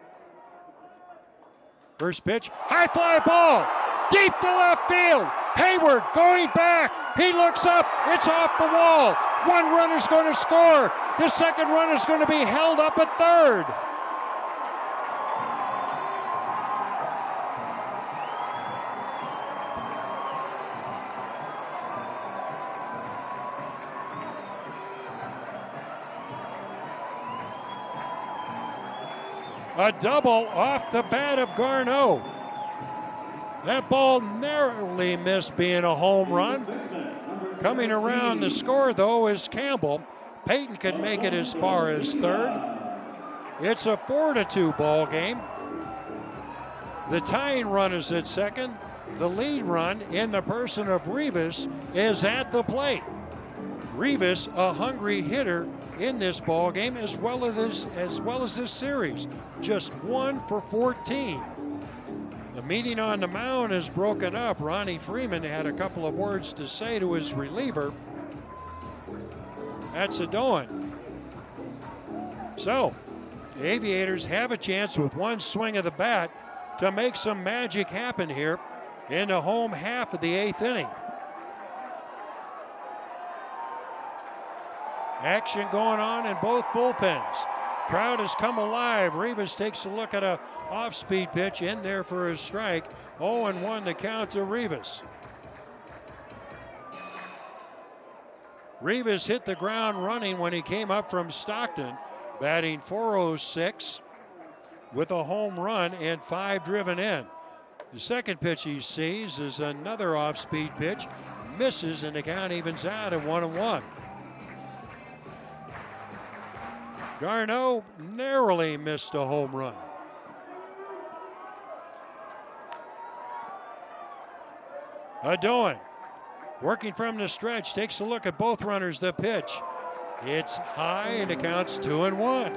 First pitch, high fly ball, deep to left field. Hayward going back. He looks up. It's off the wall. 1 runner's going to score. The second run is going to be held up at third. A double off the bat of Garneau. That ball narrowly missed being a home run. Coming around the score, though, is Campbell. Peyton could make it as far as third. It's a 4-2 ball game. The tying run is at second. The lead run in the person of Rivas is at the plate. Rivas, a hungry hitter in this ball game as well as this series. Just 1 for 14. The meeting on the mound is broken up. Ronnie Freeman had a couple of words to say to his reliever. That's Adone. So, the Aviators have a chance with 1 swing of the bat to make some magic happen here in the home half of the 8th inning. Action going on in both bullpens. Crowd has come alive. Rivas takes a look at a off-speed pitch in there for a strike. 0-1 the count to Rivas. Rivas hit the ground running when he came up from Stockton, batting .406 with a home run and 5 driven in. The second pitch he sees is another off-speed pitch. Misses, and the count evens out at 1-1. Garneau narrowly missed a home run. Adone, working from the stretch, takes a look at both runners. The pitch, it's high, and it counts 2-1.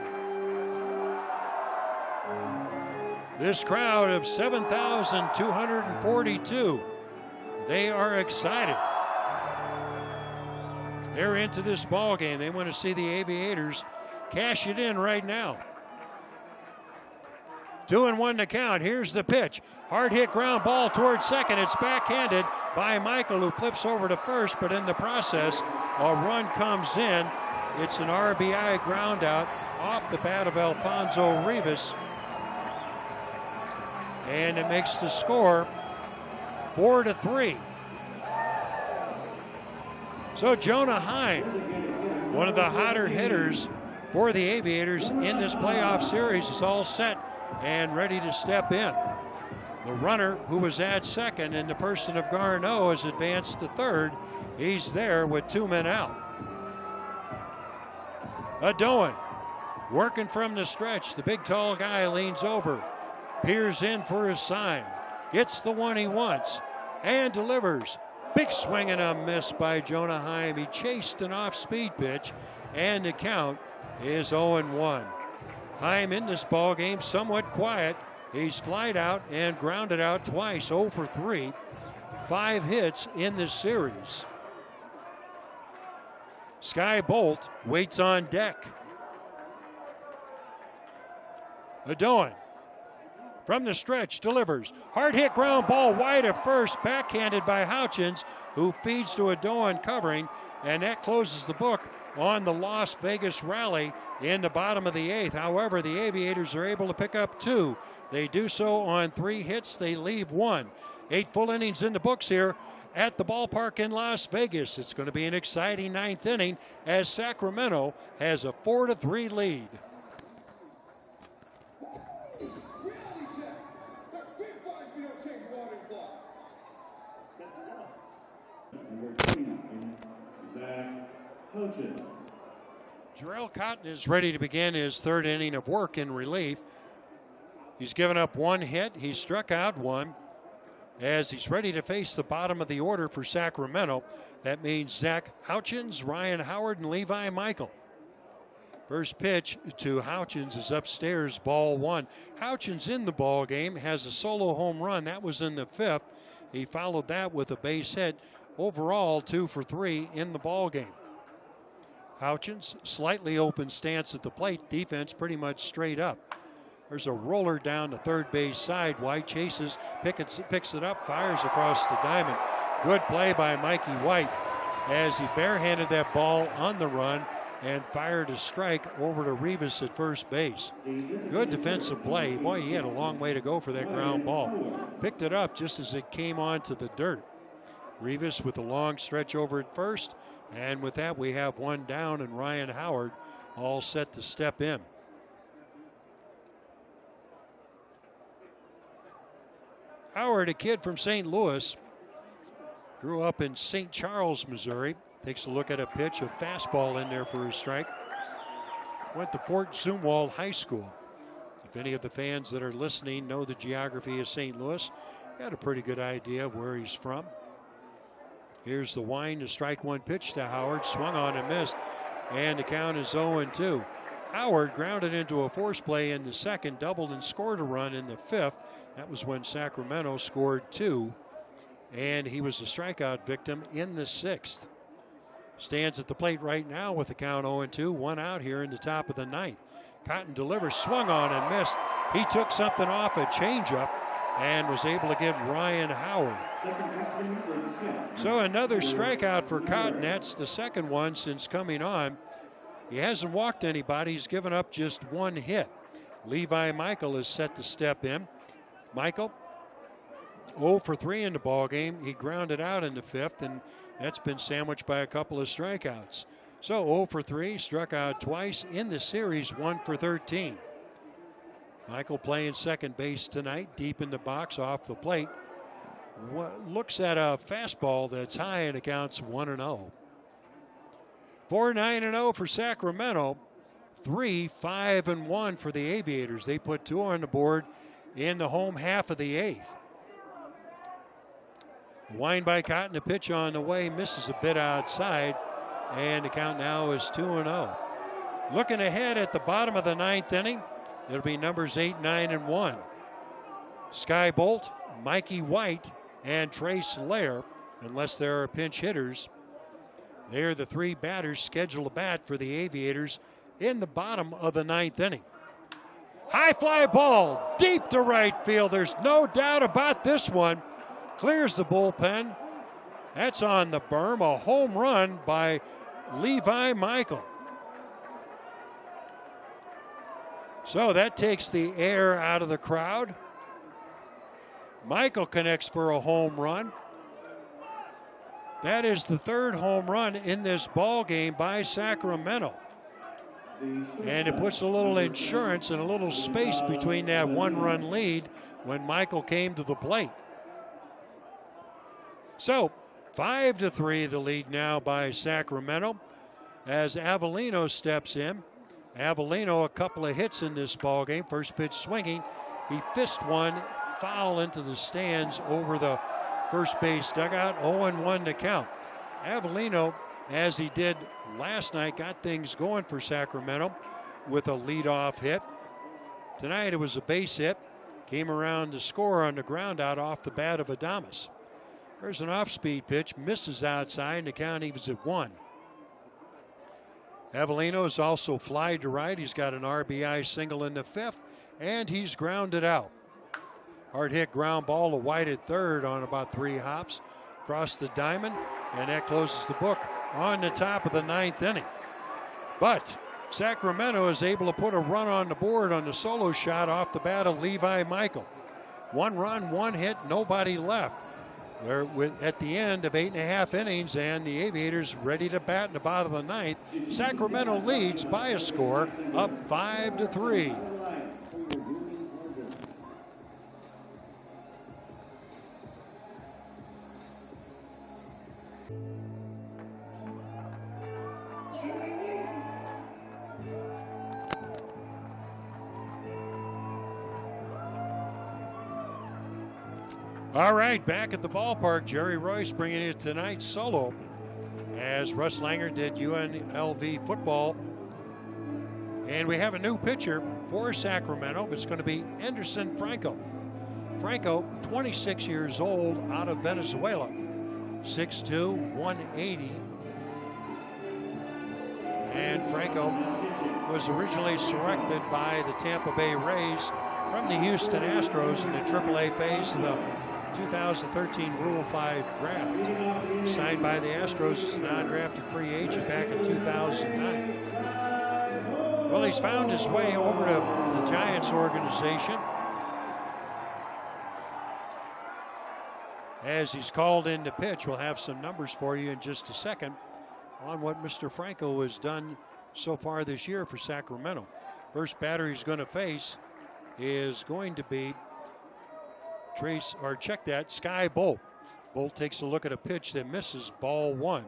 This crowd of 7,242, they are excited. They're into this ball game. They want to see the Aviators cash it in right now. 2-1 to count. Here's the pitch. Hard hit ground ball towards second. It's backhanded by Michael, who flips over to first, but in the process, a run comes in. It's an RBI ground out off the bat of Alfonso Rivas. And it makes the score 4-3. So Jonah Heim, one of the hotter hitters for the Aviators in this playoff series, is all set and ready to step in. The runner who was at second in the person of Garneau has advanced to third. He's there with 2 men out. Adone working from the stretch. The big tall guy leans over, peers in for his sign, gets the one he wants, and delivers. Big swing and a miss by Jonah Heim. He chased an off-speed pitch, and the count is 0-1. Heim in this ball game somewhat quiet. He's flied out and grounded out twice, 0 for 3. 5 hits in this series. Sky Bolt waits on deck. Adoin from the stretch delivers. Hard hit ground ball wide at first, backhanded by Houchins, who feeds to Adoin covering, and that closes the book on the Las Vegas rally in the bottom of the 8th. However, the Aviators are able to pick up 2. They do so on 3 hits. They leave 1. 8 full innings in the books here at the ballpark in Las Vegas. It's going to be an exciting 9th inning as Sacramento has a 4-3 lead. Jarrell Cotton is ready to begin his 3rd inning of work in relief. He's given up 1 hit. He's struck out 1 as he's ready to face the bottom of the order for Sacramento. That means Zach Houchins, Ryan Howard, and Levi Michael. First pitch to Houchins is upstairs, ball 1. Houchins in the ball game has a solo home run. That was in the 5th. He followed that with a base hit. Overall, 2 for 3 in the ball game. Houchins, slightly open stance at the plate. Defense pretty much straight up. There's a roller down the third base side. White chases, picks it up, fires across the diamond. Good play by Mikey White as he barehanded that ball on the run and fired a strike over to Rivas at first base. Good defensive play. Boy, he had a long way to go for that ground ball. Picked it up just as it came onto the dirt. Rivas with a long stretch over at first. And with that, we have 1 down, and Ryan Howard all set to step in. Howard, a kid from St. Louis, grew up in St. Charles, Missouri. Takes a look at a pitch, a fastball in there for a strike. Went to Fort Zumwalt High School. If any of the fans that are listening know the geography of St. Louis, got a pretty good idea of where he's from. Here's the wind to strike 1 pitch to Howard. Swung on and missed. And the count is 0-2. Howard grounded into a force play in the 2nd, doubled and scored a run in the 5th. That was when Sacramento scored 2. And he was a strikeout victim in the 6th. Stands at the plate right now with the count 0-2. 1 out here in the top of the 9th. Cotton delivers, swung on and missed. He took something off a changeup and was able to get Ryan Howard. So another strikeout for Cotton. That's the 2nd one since coming on. He hasn't walked anybody. He's given up just 1 hit. Levi Michael is set to step in. Michael, 0 for 3 in the ball game. He grounded out in the 5th, and that's been sandwiched by a couple of strikeouts. So 0 for 3, struck out twice in the series, 1 for 13. Michael playing second base tonight, deep in the box off the plate. Looks at a fastball that's high and it counts 1-0. 4-9-0 for Sacramento. 3-5-1 for the Aviators. They put 2 on the board in the home half of the 8th. Wind by Cotton, a pitch on the way, misses a bit outside, and the count now is 2-0. Looking ahead at the bottom of the 9th inning, it'll be numbers 8, 9, and 1. Sky Bolt, Mikey White, and Trace Lair, unless there are pinch hitters. They're the 3 batters scheduled to bat for the Aviators in the bottom of the 9th inning. High fly ball, deep to right field. There's no doubt about this one. Clears the bullpen. That's on the berm, a home run by Levi Michael. So that takes the air out of the crowd. Michael connects for a home run. That is the 3rd home run in this ball game by Sacramento. And it puts a little insurance and a little space between that 1-run lead when Michael came to the plate. So 5-3 the lead now by Sacramento as Avellino steps in. Avellino, a couple of hits in this ball game. First pitch swinging. He fisted one foul into the stands over the first base dugout. 0-1 to count. Avellino as he did last night, got things going for Sacramento with a leadoff hit. Tonight it was a base hit. Came around to score on the ground out off the bat of Adames. There's an off-speed pitch, misses outside, and the count evens at 1. Avellino is also fly to right. He's got an RBI single in the 5th, and he's grounded out. Hard hit ground ball to White at third on about 3 hops. Across the diamond, and that closes the book on the top of the 9th inning. But Sacramento is able to put a run on the board on the solo shot off the bat of Levi Michael. 1 run, 1 hit, nobody left. They're at the end of 8.5 innings, and the Aviators ready to bat in the bottom of the 9th. Sacramento leads by a score of 5-3. All right, back at the ballpark, Jerry Royce bringing you tonight's solo as Russ Langer did UNLV football. And we have a new pitcher for Sacramento. It's going to be Anderson Franco. Franco, 26 years old, out of Venezuela, 6'2", 180. And Franco was originally selected by the Tampa Bay Rays from the Houston Astros in the AAA phase of the 2013 Rule 5 draft. Signed by the Astros as a non-drafted free agent back in 2009. Well, he's found his way over to the Giants organization as he's called in to pitch. We'll have some numbers for you in just a second on what Mr. Franco has done so far this year for Sacramento. First batter he's going to face is going to be Sky Bolt. Bolt takes a look at a pitch that misses, ball 1.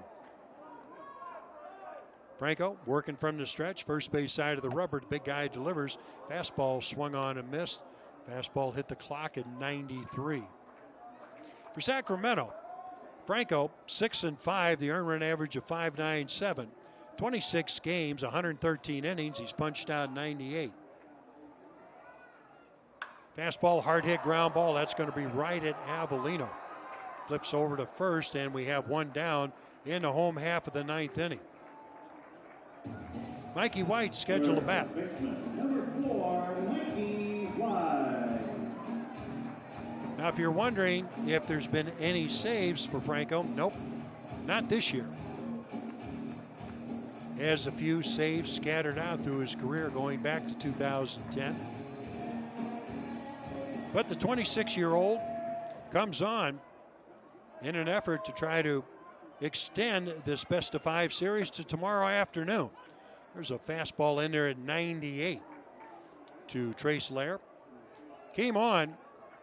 Franco working from the stretch, first base side of the rubber. The big guy delivers. Fastball swung on and missed. Fastball hit the clock at 93. For Sacramento, Franco 6-5, the earned run average of 5.97. 26 games, 113 innings. He's punched out 98. Fastball, hard hit ground ball. That's going to be right at Avellino. Flips over to first, and we have 1 down in the home half of the 9th inning. Mikey White scheduled a bat. Number 4, Mikey White. Now, if you're wondering if there's been any saves for Franco, nope, not this year. He has a few saves scattered out through his career going back to 2010. But the 26-year-old comes on in an effort to try to extend this best-of-5 series to tomorrow afternoon. There's a fastball in there at 98 to Trace Lair. Came on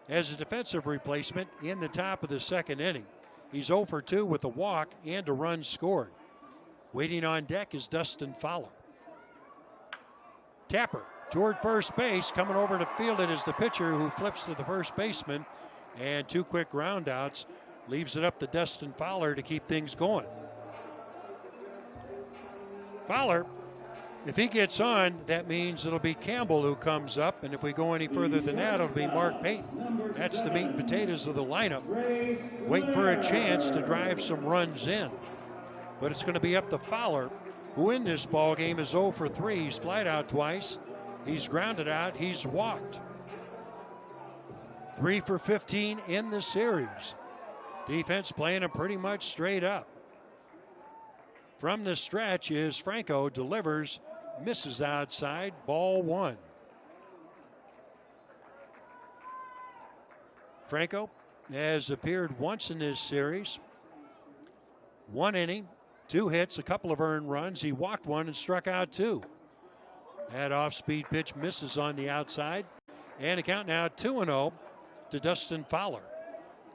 as a defensive replacement in the top of the 2nd inning. He's 0 for 2 with a walk and a run scored. Waiting on deck is Dustin Fowler. Tapper toward first base, coming over to field it is the pitcher who flips to the first baseman, and 2 quick ground outs. Leaves it up to Dustin Fowler to keep things going. Fowler, if he gets on, that means it'll be Campbell who comes up, and if we go any further than that, it'll be Mark Payton. That's the meat and potatoes of the lineup, waiting for a chance to drive some runs in. But it's going to be up to Fowler, who in this ball game is 0 for 3. He's flied out twice. He's grounded out. He's walked. 3 for 15 in the series. Defense playing him pretty much straight up. From the stretch is Franco, delivers, misses outside, ball 1. Franco has appeared once in this series. 1 inning, 2 hits, a couple of earned runs. He walked 1 and struck out 2. That off-speed pitch misses on the outside. And a count now 2-0 to Dustin Fowler.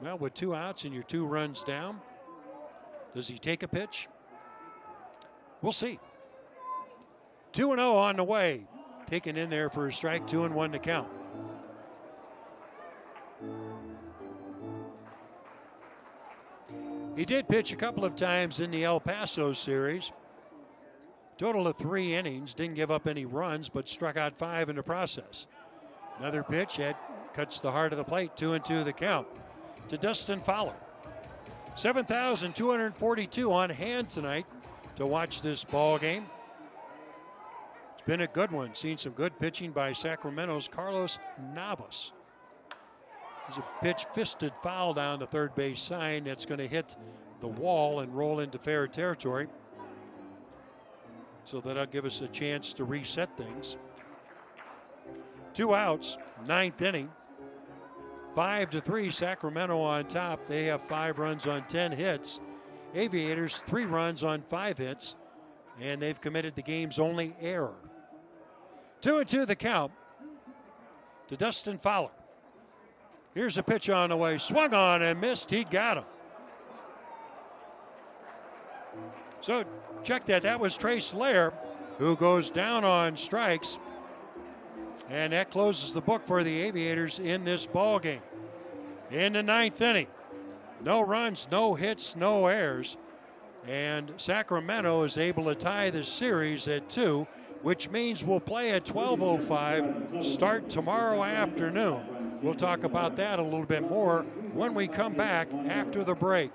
Well, with 2 outs and your 2 runs down, does he take a pitch? We'll see. 2-0 on the way. Taken in there for a strike, 2-1 to count. He did pitch a couple of times in the El Paso series. Total of 3 innings, didn't give up any runs, but struck out 5 in the process. Another pitch, cuts the heart of the plate, 2-2 the count to Dustin Fowler. 7,242 on hand tonight to watch this ball game. It's been a good one. Seen some good pitching by Sacramento's Carlos Navas. There's a pitch fisted foul down the third base sign that's going to hit the wall and roll into fair territory. So that'll give us a chance to reset things. 2 outs, 9th inning. 5-3, Sacramento on top. They have 5 runs on 10 hits. Aviators 3 runs on 5 hits, and they've committed the game's only error. 2-2 the count to Dustin Fowler. Here's a pitch on the way, swung on and missed. He got him. So check that. That was Trace Lair, who goes down on strikes. And that closes the book for the Aviators in this ball game. In the 9th inning, no runs, no hits, no errors. And Sacramento is able to tie the series at 2, which means we'll play at 12:05, start tomorrow afternoon. We'll talk about that a little bit more when we come back after the break.